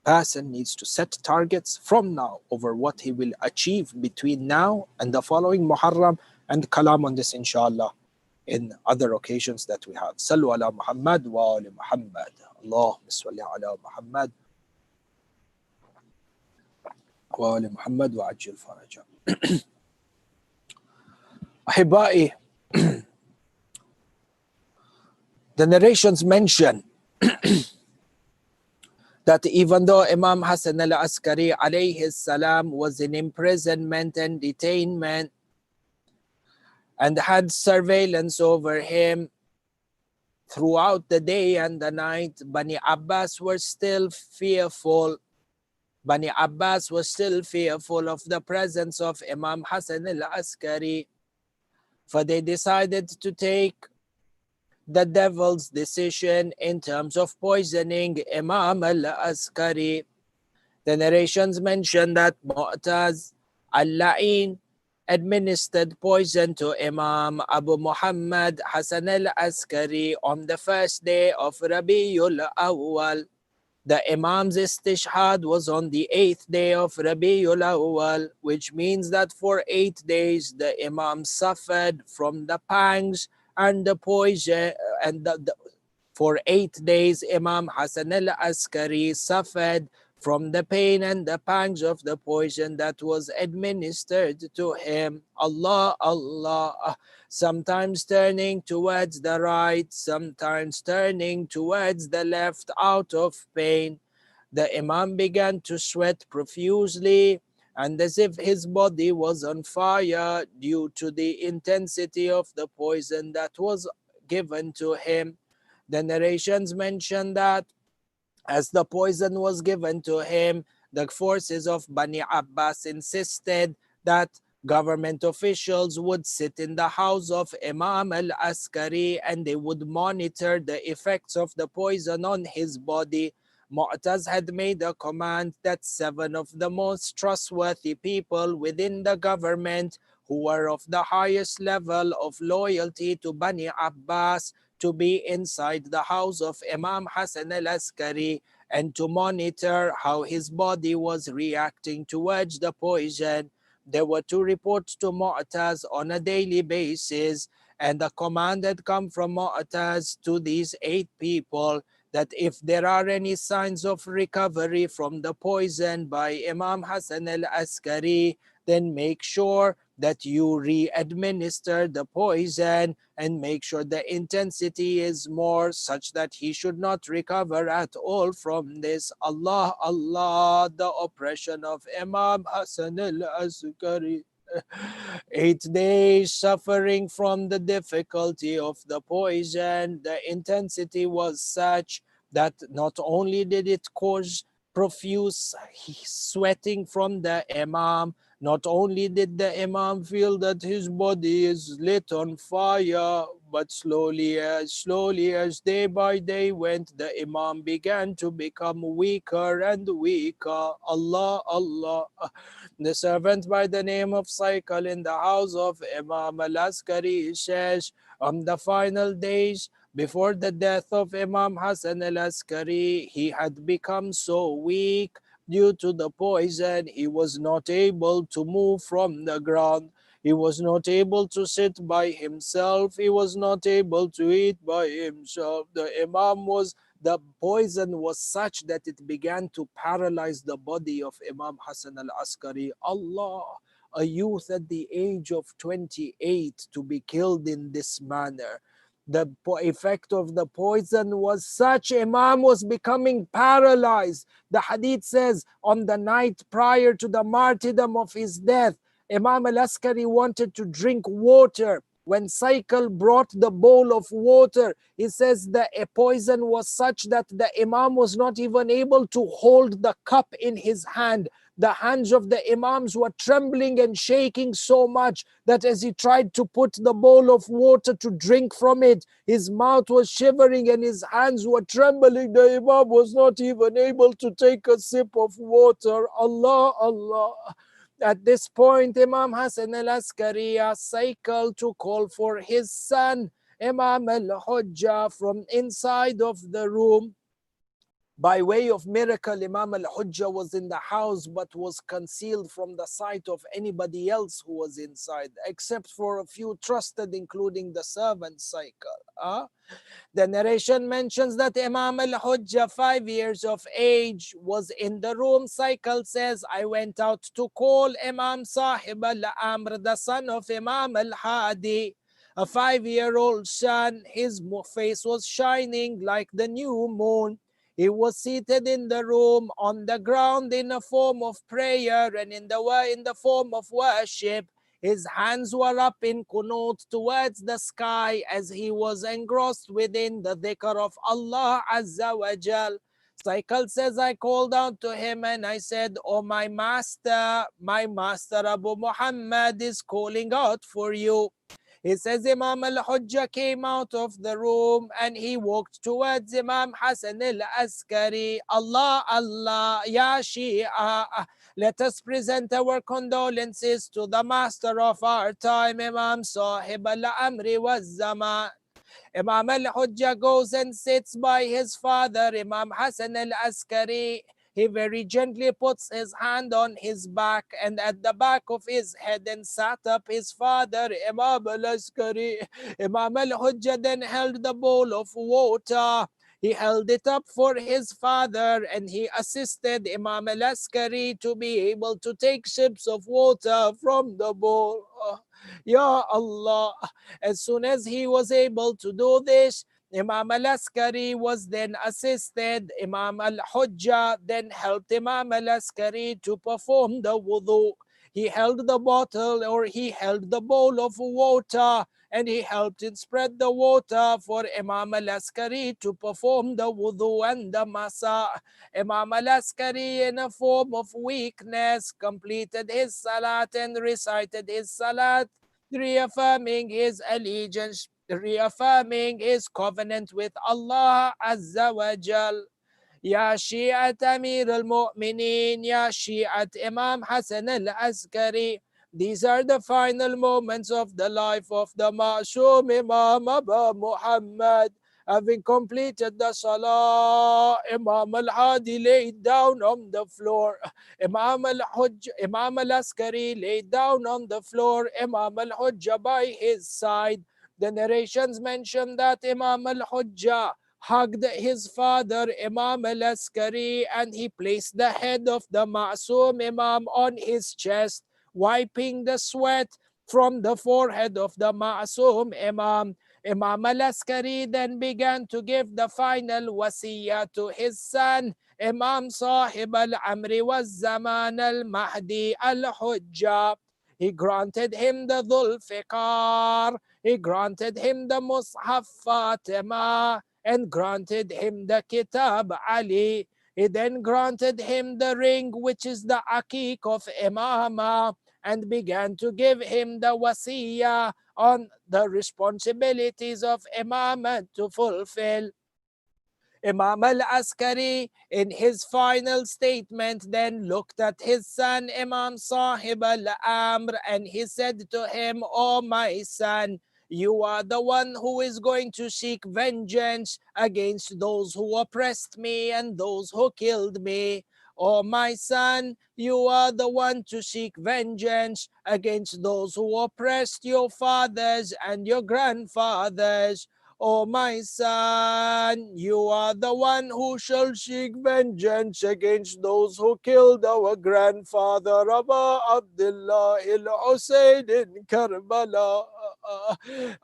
Person needs to set targets from now over what he will achieve between now and the following Muharram, and kalam on this inshallah in other occasions that we have. Sallu ala Muhammad wa ali Muhammad. Allahumma salli ala Muhammad. وآل محمد وعجل فرجه. أحبائي, the narrations mention that even though Imam Hassan al-Askari alayhi salam was in imprisonment and detainment and had surveillance over him throughout the day and the night, Bani Abbas were still fearful. Bani Abbas was still fearful of the presence of Imam Hassan al-Askari, for they decided to take the devil's decision in terms of poisoning Imam al-Askari. The narrations mention that Mu'taz al-La'in administered poison to Imam Abu Muhammad Hassan al-Askari on the first day of Rabiul Awwal. The Imam's istishhad was on the 8th day of Rabiul Awwal, which means that for 8 days the Imam suffered from the pangs and the poison, and for 8 days Imam Hassan al-Askari suffered from the pain and the pangs of the poison that was administered to him. Allah, Allah, sometimes turning towards the right, sometimes turning towards the left out of pain. The Imam began to sweat profusely and as if his body was on fire due to the intensity of the poison that was given to him. The narrations mention that as the poison was given to him, the forces of Bani Abbas insisted that government officials would sit in the house of Imam al-Askari and they would monitor the effects of the poison on his body. Mu'taz had made a command that 7 of the most trustworthy people within the government who were of the highest level of loyalty to Bani Abbas to be inside the house of Imam Hassan al-Askari and to monitor how his body was reacting towards the poison. There were to report to Mu'taz on a daily basis, and the command had come from Mu'taz to these 8 people that if there are any signs of recovery from the poison by Imam Hassan al-Askari, then make sure that you re-administer the poison and make sure the intensity is more such that he should not recover at all from this. Allah, Allah, the oppression of Imam Hassan al-Askari. 8 days suffering from the difficulty of the poison. The intensity was such that not only did it cause profuse sweating from the Imam, not only did the Imam feel that his body is lit on fire, but slowly as day by day went, the Imam began to become weaker and weaker. Allah, Allah. The servant by the name of Cycle in the house of Imam al-Askari says, on the final days before the death of Imam Hassan al-Askari, he had become so weak due to the poison, he was not able to move from the ground. He was not able to sit by himself. He was not able to eat by himself. The poison was such that it began to paralyze the body of Imam Hassan al-Askari. Allah, a youth at the age of 28 to be killed in this manner. The effect of the poison was such, Imam was becoming paralyzed. The hadith says, on the night prior to the martyrdom of his death, Imam al-Askari wanted to drink water. When Cycle brought the bowl of water, he says the poison was such that the Imam was not even able to hold the cup in his hand. The hands of the Imams were trembling and shaking so much that as he tried to put the bowl of water to drink from it, his mouth was shivering and his hands were trembling. The Imam was not even able to take a sip of water. Allah, Allah. At this point, Imam Hassan al-Askari Cycle to call for his son, Imam al-Hujjah, from inside of the room. By way of miracle, Imam al-Hujjah was in the house but was concealed from the sight of anybody else who was inside, except for a few trusted, including the servant cycle. The narration mentions that Imam al-Hujjah, 5 years of age, was in the room. Cycle says, I went out to call Imam Sahib al-Amr, the son of Imam al-Hadi, a 5-year-old son. His face was shining like the new moon. He was seated in the room on the ground in a form of prayer and in the form of worship. His hands were up in kunut towards the sky as he was engrossed within the dhikr of Allah Azza wa Jal. Cycle says, I called out to him and I said, oh my master Abu Muhammad is calling out for you. He says Imam al-Hujjah came out of the room and he walked towards Imam Hassan al-Askari. Allah, Allah, Ya Shia, let us present our condolences to the master of our time, Imam Sahib al-Amri wal-Zaman. Imam al-Hujjah goes and sits by his father, Imam Hassan al-Askari. He very gently puts his hand on his back and at the back of his head and sat up his father, Imam al-Askari. Imam al-Hujjah then held the bowl of water. He held it up for his father and he assisted Imam al-Askari to be able to take sips of water from the bowl. Ya Allah. As soon as he was able to do this, Imam al-Askari was then assisted. Imam al-Hujjah then helped Imam al-Askari to perform the wudu. He held the bottle or he held the bowl of water and he helped him spread the water for Imam al-Askari to perform the wudu and the masa. Imam al-Askari, in a form of weakness, completed his salat and recited his salat, reaffirming his allegiance, reaffirming his covenant with Allah Azza wa Jal. Ya Shi'at Amir al-Mu'mineen, Ya Shi'at Imam Hassan al-Askari. These are the final moments of the life of the Ma'soom Imam Abu Muhammad. Having completed the Salah, Imam al-Hadi laid down on the floor. Imam al-Askari laid down on the floor. Imam al-Hujjah by his side. The narrations mention that Imam al-Hujjah hugged his father, Imam al-Askari, and he placed the head of the Ma'soom Imam on his chest, wiping the sweat from the forehead of the Ma'soom Imam. Imam al-Askari then began to give the final wasiyah to his son, Imam Sahib al-Amri wal-Zaman al-Mahdi al-Hujjah. He granted him the Dhul Fiqar, he granted him the Mus'haf Fatima, and granted him the Kitab Ali. He then granted him the ring, which is the Aqiq of Imama, and began to give him the wasiyah on the responsibilities of Imamah to fulfill. Imam al-Askari, in his final statement, then looked at his son Imam Sahib al-Amr and he said to him, "Oh my son, you are the one who is going to seek vengeance against those who oppressed me and those who killed me. Oh my son, you are the one to seek vengeance against those who oppressed your fathers and your grandfathers. Oh my son, you are the one who shall seek vengeance against those who killed our grandfather Abu Abdullah al-Hussein in Karbala."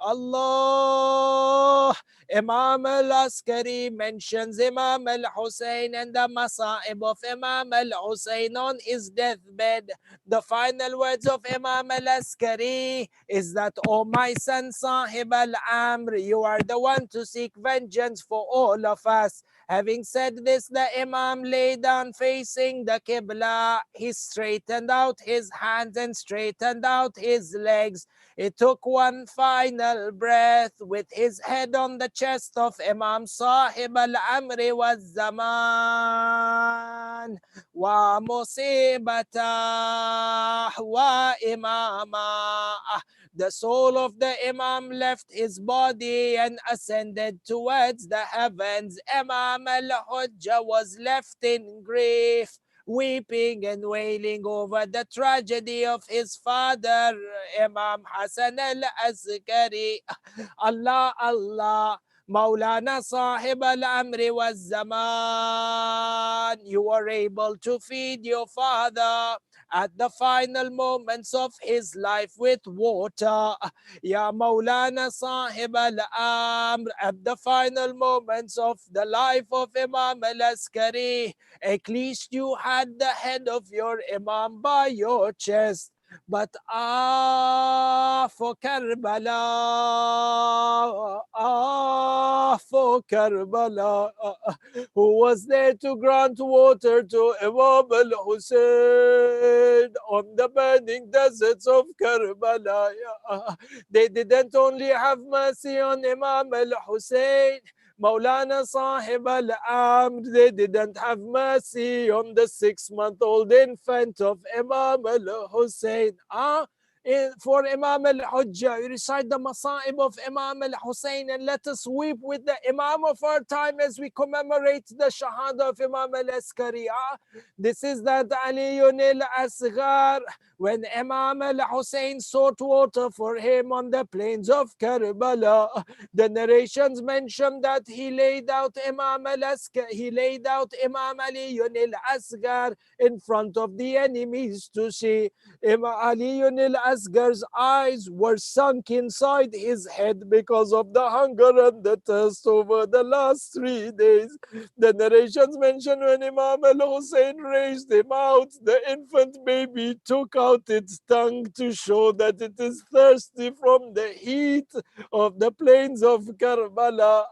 Allah. Imam al-Askari mentions Imam al-Hussein and the Masa'ib of Imam al-Hussein on his deathbed. The final words of Imam al-Askari is that, "Oh my son Sahib al-Amr, you are the one to seek vengeance for all of us." Having said this, the Imam lay down facing the Qibla. He straightened out his hands and straightened out his legs. He took one final breath with his head on the chest of Imam Sahib al-Amri wal-Zaman wa musibatah wa imamah. the soul of the Imam left his body and ascended towards the heavens. Imam al-Hujjah was left in grief, weeping and wailing over the tragedy of his father, Imam Hassan al-Askari. Allah, Allah. Maulana Sahib al-Amri was Zaman. You were able to feed your father at the final moments of his life with water. Ya Maulana Sahib al-Amr, at the final moments of the life of Imam al-Askari, at least you had the head of your Imam by your chest. But for Karbala, for Karbala, who was there to grant water to Imam al-Hussein on the burning deserts of Karbala. They didn't only have mercy on Imam al-Hussein, Maulana Sahib al-Amr, they didn't have mercy on the 6-month-old infant of Imam al-Hussein. For Imam al-Hujjah, you recite the Masa'ib of Imam al-Hussein and let us weep with the Imam of our time as we commemorate the Shahadah of Imam al-Askari. This is that Aliyun al-Asghar, when Imam al-Hussein sought water for him on the plains of Karbala. The narrations mention that he laid out Imam Aliyun al-Asghar in front of the enemies to see. Imam Aliyun al-Asghar's eyes were sunk inside his head because of the hunger and the thirst over the last 3 days. The narrations mention when Imam al-Hussein raised him out, the infant baby took out its tongue to show that it is thirsty from the heat of the plains of Karbala.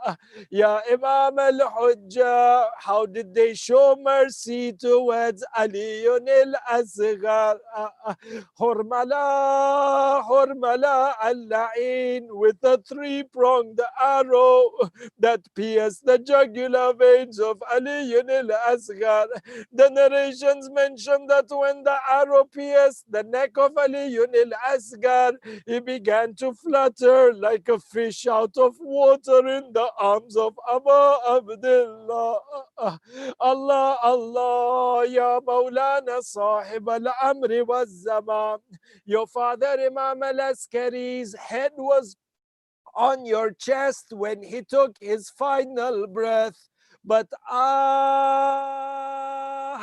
Ya Imam al-Hujjah, how did they show mercy towards Aliyun al-Asghar? Hurmala, Hurmala al-La'in, with a 3-pronged arrow that pierced the jugular veins of Aliyun al-Asghar. The narrations mention that when the arrow pierced the neck of Aliyun al-Asghar, he began to flutter like a fish out of water in the arms of Abu Abdullah. Allah, Allah, Ya Maulana Sahib al-Amri was Zaman. Your father Imam al-Askari's head was on your chest when he took his final breath. But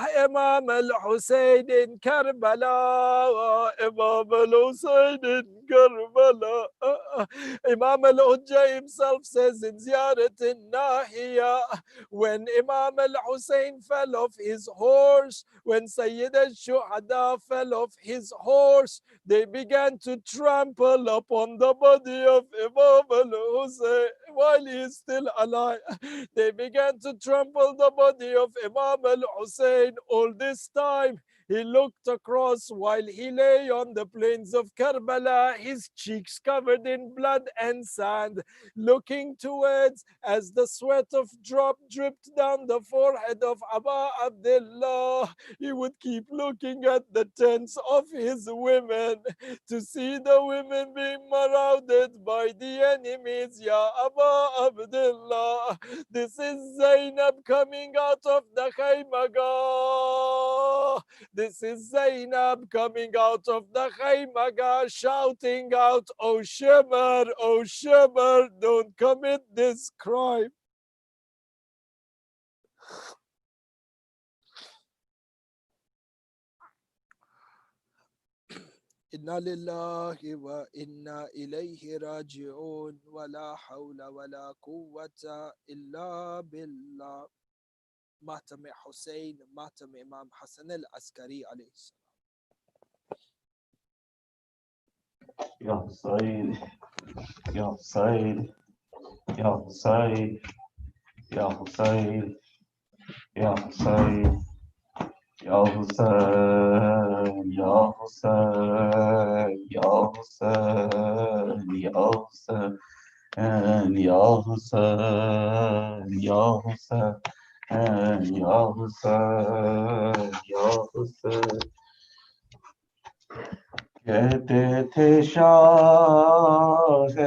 Imam al-Hussein in Karbala, Imam al-Hussein in Karbala. Imam al-Hujjah himself says in Ziyarat al-Nahiya, when Imam al-Hussein fell off his horse, when Sayyid al-Shuhada fell off his horse, they began to trample upon the body of Imam al-Hussein while he is still alive. They began to trample the body of Imam al-Hussein. All this time, he looked across while he lay on the plains of Karbala, his cheeks covered in blood and sand, looking towards as the sweat of drop dripped down the forehead of Abu Abdullah. He would keep looking at the tents of his women to see the women being marauded by the enemies. Ya Abu Abdullah, this is Zainab coming out of the Khaymaga. This is Zainab coming out of the Khaymaga, shouting out, "Oh Shimmer, don't commit this crime." Inna lillahi wa inna ilayhi raji'un, wa la hawla wa la quwwata illa billah. Matam Hussein, Matam Imam Hassan al-Askari alayhi salam. Ya Hussein, Ya Hussein, Ya Hussein, Ya Hussein, Ya Hussein, Ya Hussein, Ya Hussein, Ya Hussein, Ya Hussein, Ya Hussein, Ya Hussein, Ya Hussein, Ya Hussein. कहते थे शाह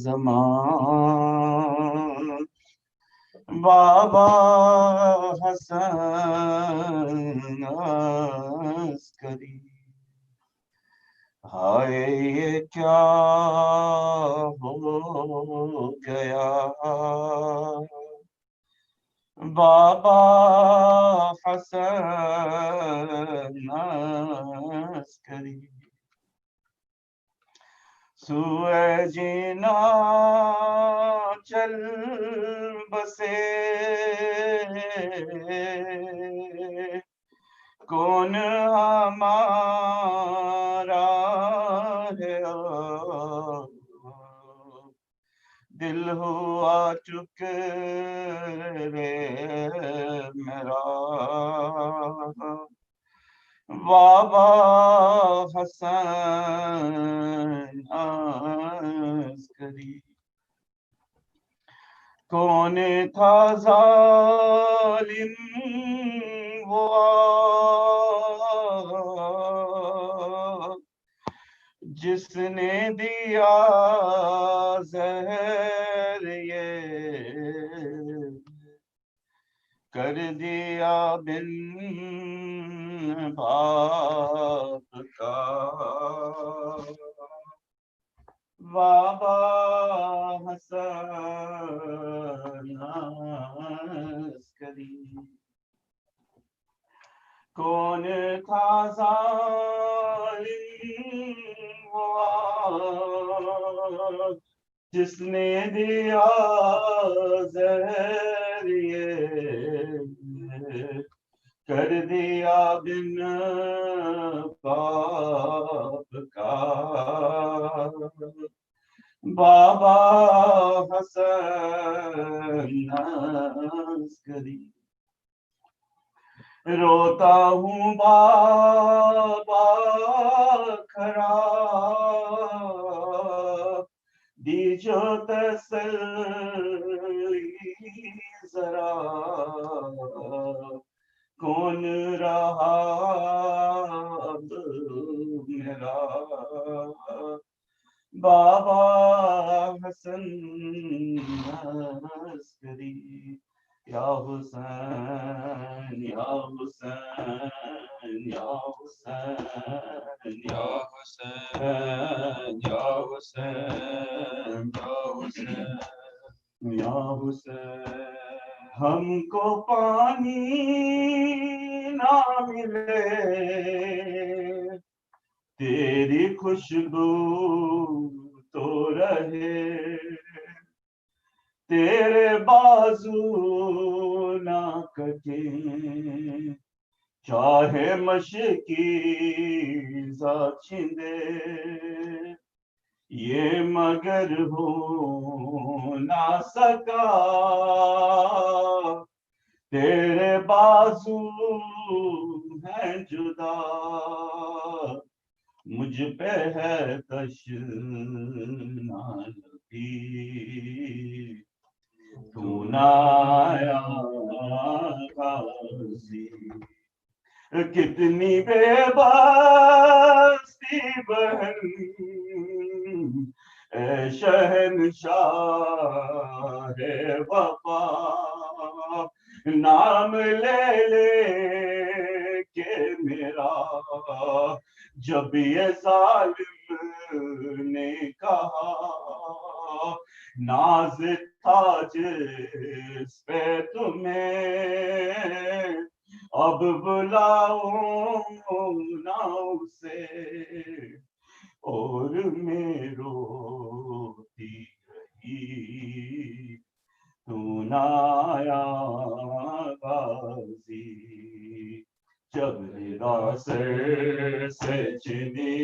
ज़मान बाबा हसन अस्करी। हाय ये क्या हो गया बाबा हसन अस्करी। सुए जीना चल बसे कौन हमारा है दिल हुआ चुक रे मेरा बाबा हसन अस्करी। कौन था जालिम वो जिसने दिया जहर ये कर दिया बिन बाप का बाबा हसन अस्करी। कौन था जालिम वो जिसने दिया जहर ये कर दिया बिन बाप का बाबा हसन अस्करी। रोता हूँ बाबा खरा दीजो तसल्ली जरा कौन रहा अब मेरा बाबा हसन अस्करी। या हुसैन या हुसैन या हुसैन या हुसैन या हुसैन या हुसैन या हुसैन। हमको पानी ना मिले तेरी खुशबू तो रहे तेरे बाजू ना कटे चाहे मशकी छिंदे ये मगर हो ना सका तेरे बाजू हैं जुदा मुझ पे है तशना लगी तू ना आया गाजी। कितनी बेबसी बहन ए शहंशाह वफा नाम ले ले के मेरा जब ये जालिम ने कहा नाज था जिस पे तुम्हें अब बुलाओ ना उसे और मैं रोती रही तू ना आया गाजी। जब रिदा से चुनी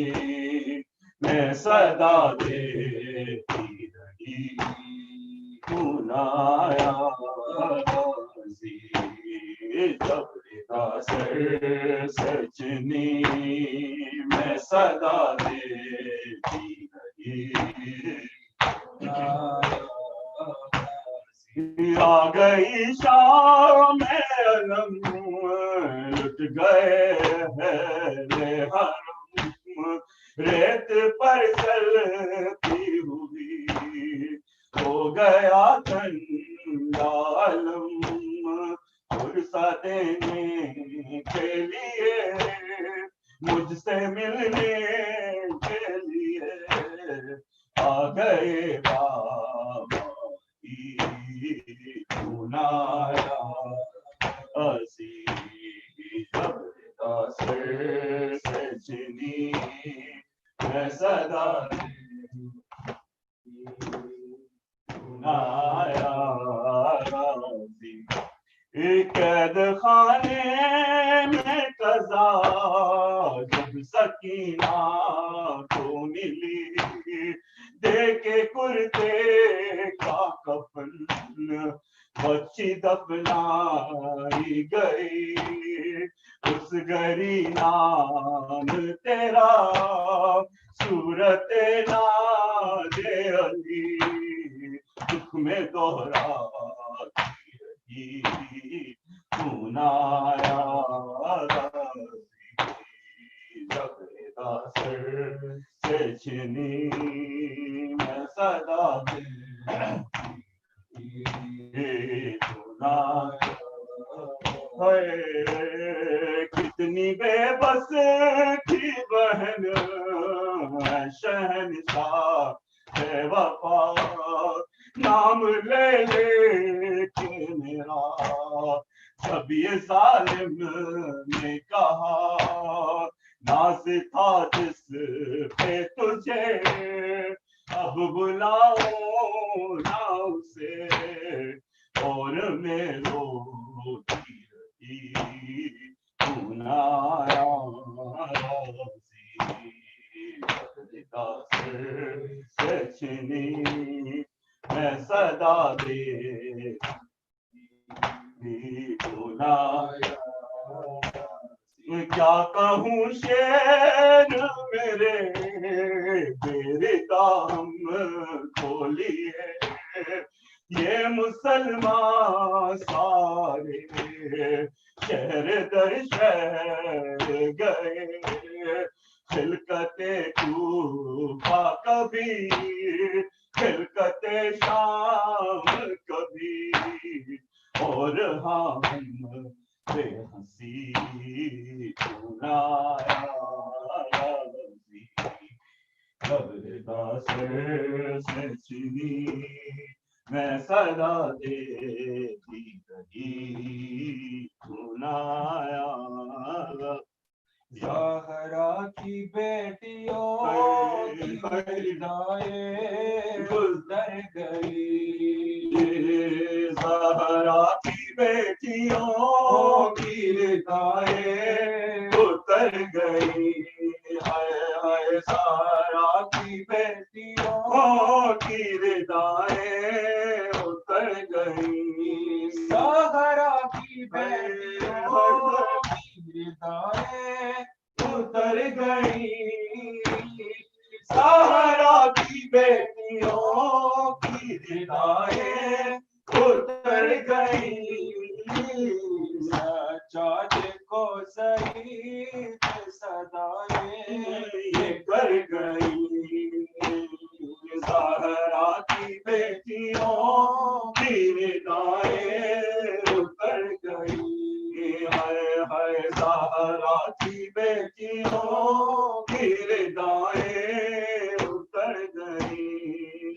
मैं सदा देती रही तू ना आया गाजी। जब रिदा से चुनी मैं सदा देती रही आ गई शाम अलम लुट गए हैं हरम सा देने के लिए, मुझसे मिलने के लिए आ गए बाबा की सुनाया हसी से चनी मैं सदा सुनाया कैद खाने में कज़ा जब सकीना को मिली, देके कुर्ते का कफन बच्ची दफनाई गई। उस गरी नाम तेरा सूरत नाज़े अली दुख में दोहराती सुनाया जगदा सर से छिनी मैं सदा सुनाया। कितनी बेबस थी बहन शहंशाह है वफा, नाम ले ले के मेरा जब ये जालिम ने कहा, नाज था जिस पे तुझे अब बुलाओ ना उसे, और मैं रोती रही सुनाया से छिनी मैं सदा दे सुनाया। क्या कहूँ शेर मेरे मेरे दाम खोलिए, ये मुसलमान सारे शहर दर शहर गए, खिलकते कूफा कभी खिलकते शाम कभी, और हम बेहंसी सुनाया से चुनी मैं सदा देती रही सुनाया। ज़हरा की बेटियों की दाएं गुजर गई, ज़हरा की बेटियों की दाएं उतर गई, हाय हाय ज़हरा की बेटियों की दाएं उतर गई, ज़हरा की बेटियों की दाएं उतर गई, ज़हरा की बेटियों की दाएं उतर गई, चाचे को सही सदाएं ये कर गई, ज़हरा की बेटियों की दाएं उतर गई, हाय हाय ज़हरा की बेटियों की दाएं उतर गई,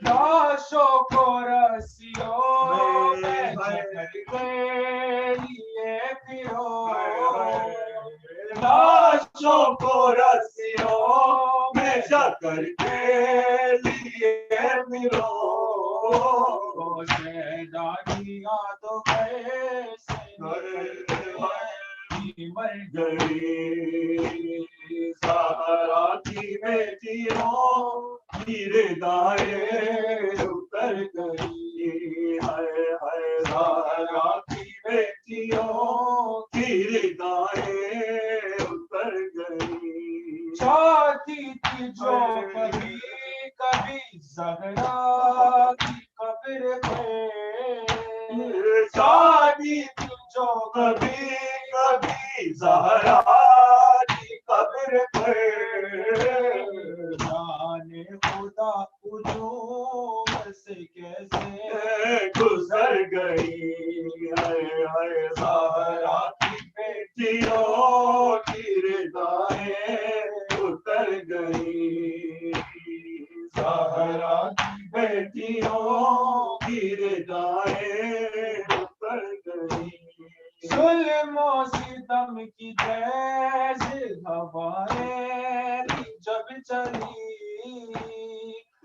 लाशों को रस्सियों में जकड़ के लिए फिरो, लाशों को रस्सियों में जकड़ के लिए फिरो, शहदादियाँ तो कैसे मर गई, ज़हरा की बेटियों की दाएं उतर गई, हाय हाय ज़हरा की बेटियों की दाएं उतर गई, चाहती थी जो कभी कभी ज़हरा की कब्र पे, चाहती थी जो कभी कभी ज़हरा की कब्र पे, जाने खुदा हुजूम से कैसे गुजर गई, हाय हाय ज़हरा जुल्मों सितम की तेज हवाएं जब चली,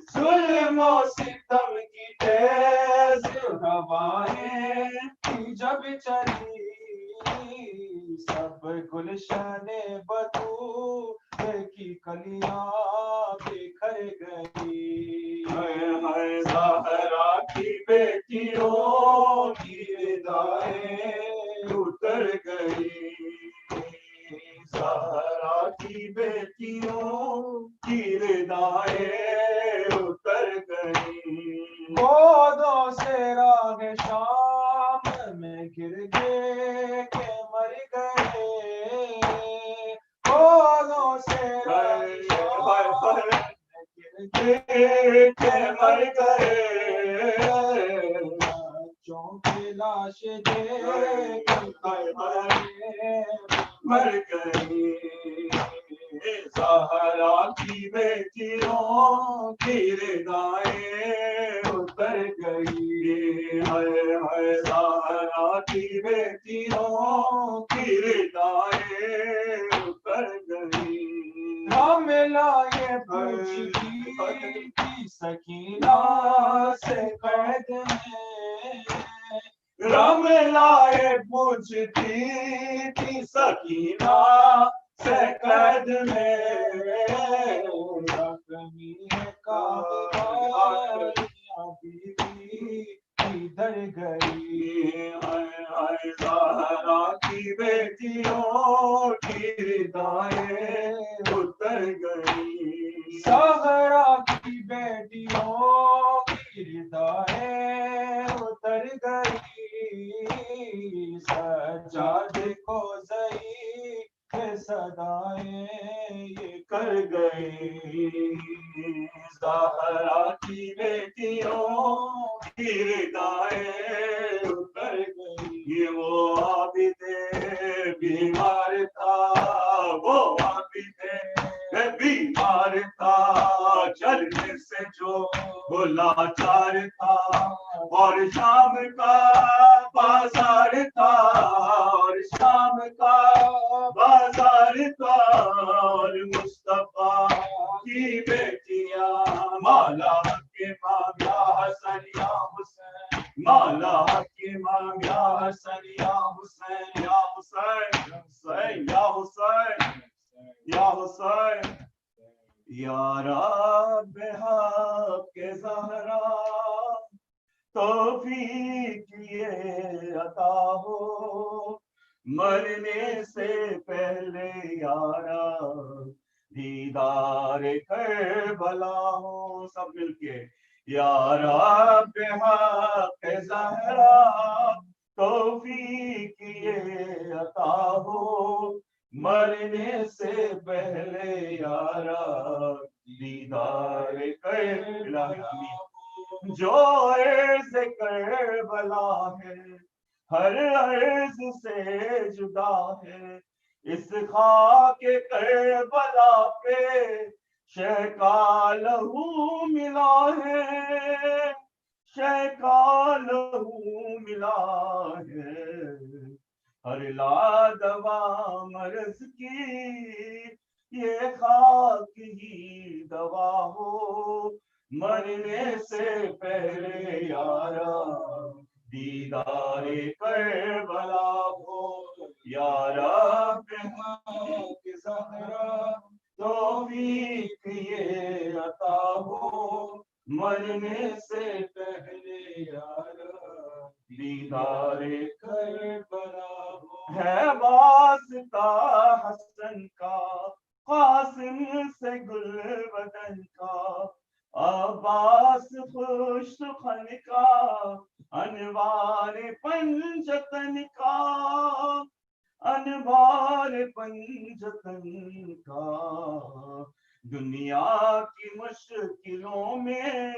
जुल्मों सितम की तेज हवाएं जब चली, सब गुलशने बतूले की कलियां बिखर गई। हाय ज़हरा की बेटियों की रिदाएं उतर गई, ज़हरा की बेटियों की रिदाएं उतर गई। गोदों से राग शाम में गिर गए के मर गए, गोदों से राग शाम में गिर गए के मर गए, बच्चों की लाश देख मर गई, ज़हरा की बेटियों की रिदाएं उतर गई। हाय हाय ज़हरा की बेटियों की रिदाएं उतर गई। हम लाए पूछती थी सकीना से कैद में, रम लाए पूछती थी सकीना से कैद में, जख्मी का बीवी किधर गई। हाय हाय ज़हरा की बेटियों की रिदाएं उतर गई, ज़हरा की बेटियों की रिदाएं उतर गई, सज्जाद को ज़ई के सदाएं ये कर गई। ज़हरा की बेटियों की रिदाएं उतर गई। ये वो आबिदे बीमार था, वो आबिदे बीमार था, चलने से जो वो लाचार था, और शाम का बाजार था, और शाम का बाजार था, और मुस्तफा की बेटियां माला के माम या हसन या हुसैन, माला के माम या हसन या हुसैन, या हुसैन हुसैन या हुसैन या हुसैन, या रब हक के ज़हरा तौफीक ये अता हो, मरने से पहले यारा दीदार करबला हो। सब मिलके या रब हक ज़हरा तौफीक ये अता हो, मरने से पहले यारा दीदार करबला हो। जो अर्ज़ करबला है हर अर्ज़ से जुदा है, इस खाक करबला पे शह का लहू मिला है, शह का लहू मिला है, हर लादवा मर्ज़ की ये खाक ही दवा हो, मरने से पहले यारा दीदारे करबला हो, यारा के ज़हरा तौफीक ये अता हो, मरने से पहले यारा दीदारे करबला हो। है वास्ता हसन का कासिम से गुलबदन का, अब्बास खुश सुखन का, अनवार पंजतन का, अनवार पंजतन का, दुनिया की मुश्किलों में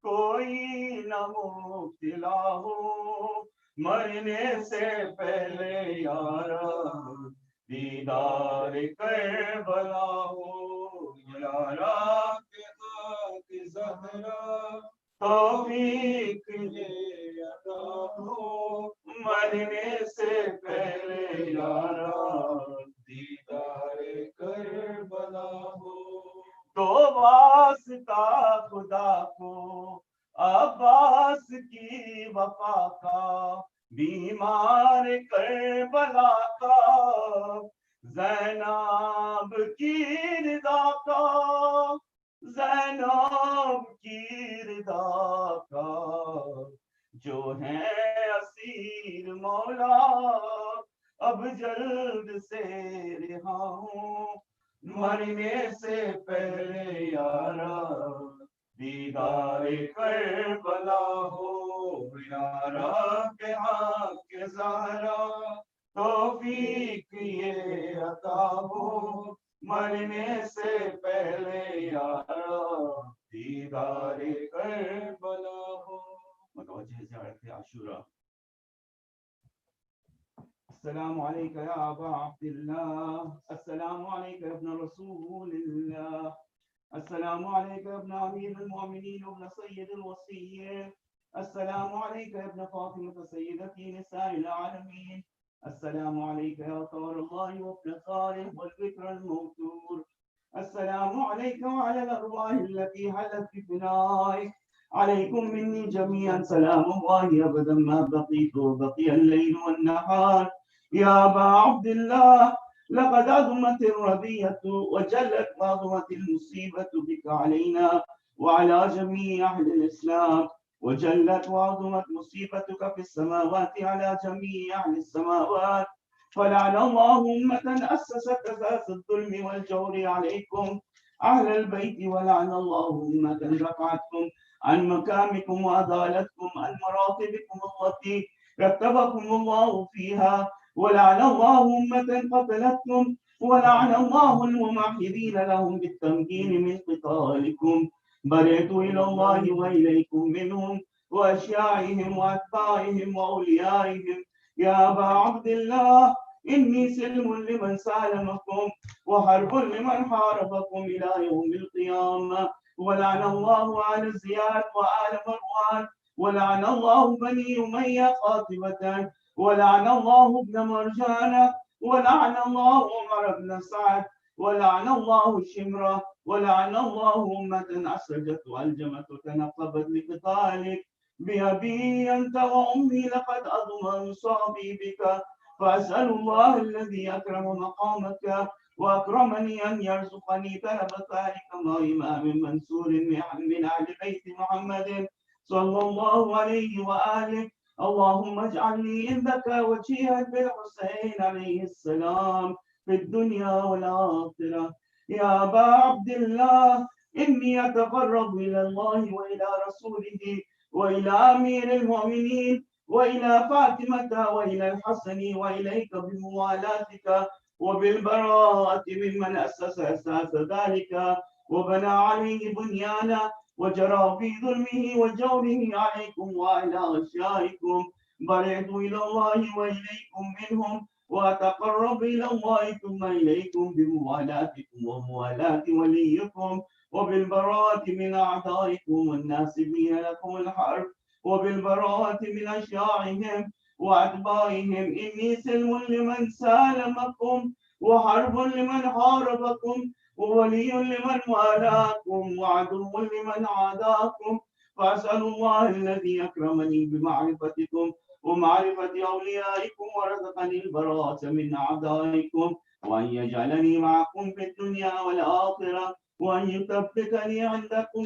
कोई न मुब्तला हो, मरने से पहले यारा दीदार करबला हो, यारा के ज़हरा तौफीक ये अता बला हो, मरने से पहले यारा दीदारे करबला हो। तो वास्ता खुदा को अब्बास की वफा का, बीमार करबला का, ज़ैनब की रिदा का, ज़ैनब की रिदा का, जो है असीर मौला अब जल्द से रिहा हूँ, मरने से पहले यारा दीदारे करबला हो। यारा के हक के ज़हरा तौफीक ये अता हो, मरने से पहले यारा दीदारे करबला हो। मतवज्जे ज़ियारत आशूरा। अस्सलामु अलैका या अबा अब्दुल्लाह, अस्सलामु अलैका इब्न रसूलिल्लाह, अस्सलामु अलैका इब्न अमीरुल मोमिनीन इब्न सय्यिदुल वसीय्यीन, अस्सलामु अलैका इब्न फातिमा सय्यिदती निसाइल आलमीन, अस्सलामु अलैका या तौरल्लाह व इब्न खालिह वल बिक्रल मौतूर, अस्सलामु अलैका व अलल अरवाह अल्लती हलत फी बिनाइक, अलैकुम मिन्नी जमीअन सलामुल्लाहि अबदन मा बक़ीतु व बक़ियल लैलु वन नहार। या अबा अब्दुल्लाह लक़द अज़मतिर रबियतु व जल्लत अज़मतिल मुसीबतु बिका अलैना व अला जमीइ अहलिल इस्लाम व जल्लत अज़मत मुसीबतुका फिस समावाति अला जमीइ अहलिस समावात। फलअन अल्लाहु उम्मतन अस्ससत असासद ज़ुल्मि वल जौरि अलैकुम अहलल बैति व लअन अल्लाहु उम्मतन रफ़अतकुम अन मकामिकुम व अज़ालतकुम अन मरातिबिकुम अल्लती रतबकुम अल्लाहु फ़ीहा ولعن الله أمة قتلتكم ولعن الله الممهدين لهم بالتمكين من قتالكم. برئت إلى الله وإليكم منهم وأشياعهم وأتباعهم وأوليائهم. يا أبا عبد الله إني سلم لمن سالمكم وحرب لمن حاربكم إلى يوم القيامة. ولعن الله آل زياد وآل مروان ولعن الله بني أمية قاطبة ولعن الله ابن مرجان ولعن الله عمر بن سعد ولعن الله شمرة ولعن الله أمة أسرجت وألجمت وتنقبت لقتالك. بأبي أنت وأمي لقد أضمن صابي بك، فأسأل الله الذي أكرم مقامك وأكرمني أن يرزقني طلب ذلك مع إمام منصور من أهل بيت محمد صلى الله عليه وآله. اللهم اجعلني عندك وجيها بالحسين عليه السلام في الدنيا والآخرة. يا أبا عبد الله إني أتقرب إلى الله وإلى رسوله وإلى أمير المؤمنين وإلى فاطمة وإلى الحسن وإليك بموالاتك وبالبراءة ممن أسس أساس ذلك وبنى عليه بنيانا وجرى في ظلمه وجوره عليكم وعلى أشيائكم. برئت إلى الله وإليكم منهم وأتقرب إلى الله ثم إليكم بموالاتكم وموالاة وليكم وبالبراءة من أعدائكم والناسبين لكم الحرب وبالبراءة من أشياعهم وأتباعهم. إني سلم لمن سالمكم وحرب لمن حاربكم وولي لمن والاكم وعدو لمن عاداكم. فأسأل الله الذي أكرمني بمعرفتكم ومعرفة أوليائكم ورزقني البراءة من أعدائكم وأن يجعلني معكم في الدنيا والآخرة وأن يثبتني عندكم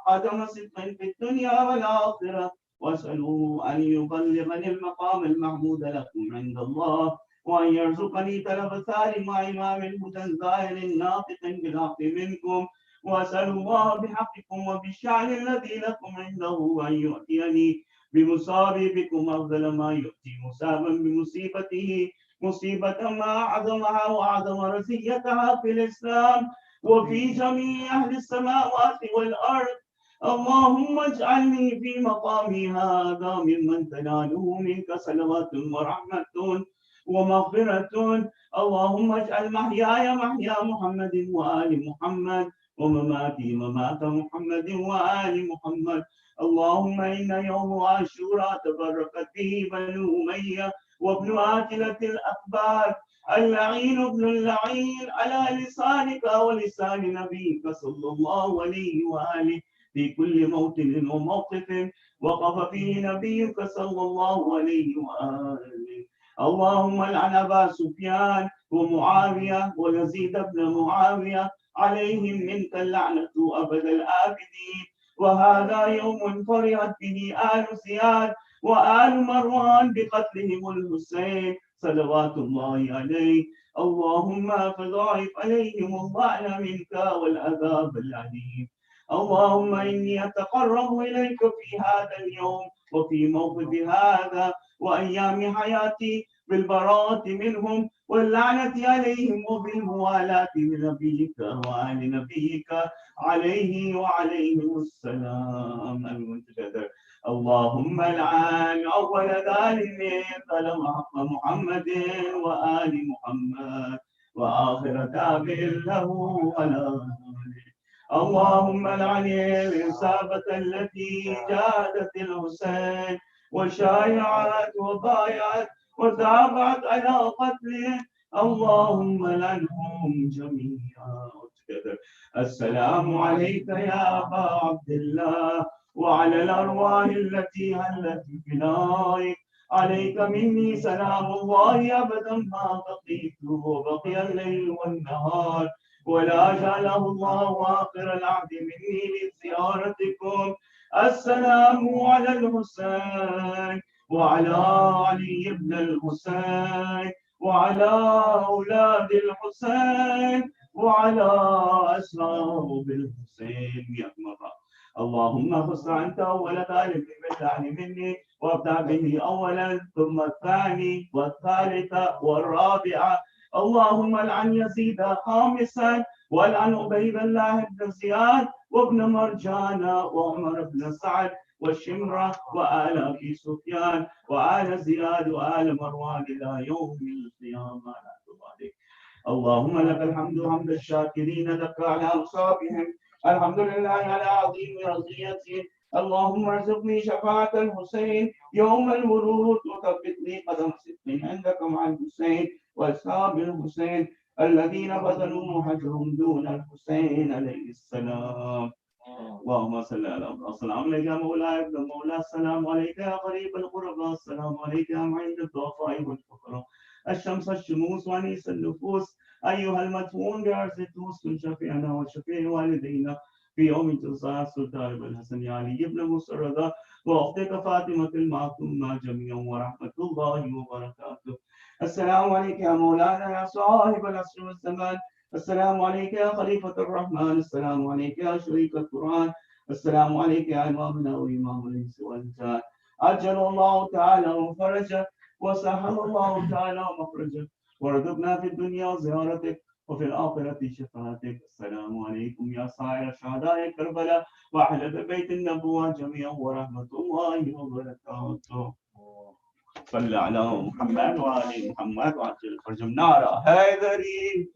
قدم صدق في الدنيا والآخرة. وأسأله أن يبلغني المقام المحمود لكم عند الله وأن يرزقني طلب ثار مع إمام الهدى ظاهر ناطق بالحق منكم. وأسأل الله بحقكم وبالشأن الذي لكم عنده أن يؤتيني بمصابي بكم أفضل ما يؤتي مصابا بمصيبته مصيبة ما أعظمها وأعظم رزيتها في الإسلام وفي جميع أهل السماوات والأرض. اللهم اجعلني في مقامي هذا ممن تناله منك صلوات ورحمة ومغفرة. اللهم اجعل محياي محيا محمد وآل محمد ومماتي ممات محمد وآل محمد. اللهم إن يوم عاشوراء تفرقت به بنو أمية وابن آكلة الأخبار اللعين ابن اللعين على لسانك ولسان نبيك صلى الله عليه وآله في كل موطن وموقف وقف فيه نبيك صلى الله عليه وآله. اللهم لعن أبا سفيان ومعاوية ويزيد بن معاوية عليهم منك اللعنة أبد الآبدين. وهذا يوم فرحت به آل زياد وآل مروان بقتلهم الحسين صلوات الله عليه. اللهم فضاعف عليهم اللعن منك والعذاب العليم. اللهم إني أتقرب إليك في هذا اليوم وفي موقف هذا وأيام حياتي بالبراءة منهم واللعنة عليهم وبالموالاة لنبيك وآل نبيك عليه وعليهم السلام. المنتظر. اللهم العن أول ظالم ظلم حق محمد وآل محمد وآخر تابع له على اللهم العن الإصابة التي جادت الحسين وشايعت وبايعت وتابعت على قتله. اللهم لعنهم جميعا. السلام عليك يا أبا عبد الله وعلى الأرواح التي هلت بفنائك. عليك مني سلام الله أبدا ما بقيت وبقي الليل والنهار ولا جعله الله آخر العهد مني لزيارتكم. السلام على الحسين وعلى علي بن الحسين وعلى أولاد الحسين وعلى أصحاب الحسين يا مرة. اللهم خص أنت أول طالب باللعن مني وابدأ به أولا ثم الثاني والثالث والرابع. اللهم لعن يزيد خامسا والعن عبيد الله بن زياد وابن مرجان وعمر بن سعد والشمرة وآل أبي سفيان وآل زياد وآل مروان إلى يوم القيامة. اللهم لك الحمد حمد الشاكرين لك على أوصافهم. الحمد لله على عظيم رضيته. اللهم ارزقني شفاعة الحسين يوم الورود وثبت لي قدم صدق عندك مع الحسين وأصحاب الحسين الذين بذلوا مهجهم دون الحسين عليه السلام. اللهم صل على محمد. السلام عليك يا مولاي ابن مولاي. السلام عليك يا قريب القربى. السلام عليك يا معين الضعفاء والفقراء. الشمس الشموس وانيس النفوس. ايها المدفون بارض الدوس كن شفيعنا وشفيع والدينا في يوم تنصاع السلطان الحسن علي بن موسى الرضا واختك فاطمه المعصومه جميعا ورحمه الله وبركاته. السلام عليك يا مولانا يا صاحب العصر والزمان. السلام عليك يا خليفة الرحمن. السلام عليك يا شريك القرآن. السلام عليك يا إمامنا وإمام الإنس والجان. عجل الله تعالى وفرجه وسهل الله تعالى مخرجه وارزقنا في الدنيا زيارتك وفي الآخرة شفاعتك. السلام عليكم يا سائر شهداء كربلاء وأهل بيت النبوة جميعا ورحمة الله وبركاته. صل على محمد وآل محمد وعجل فرج النار هيدري.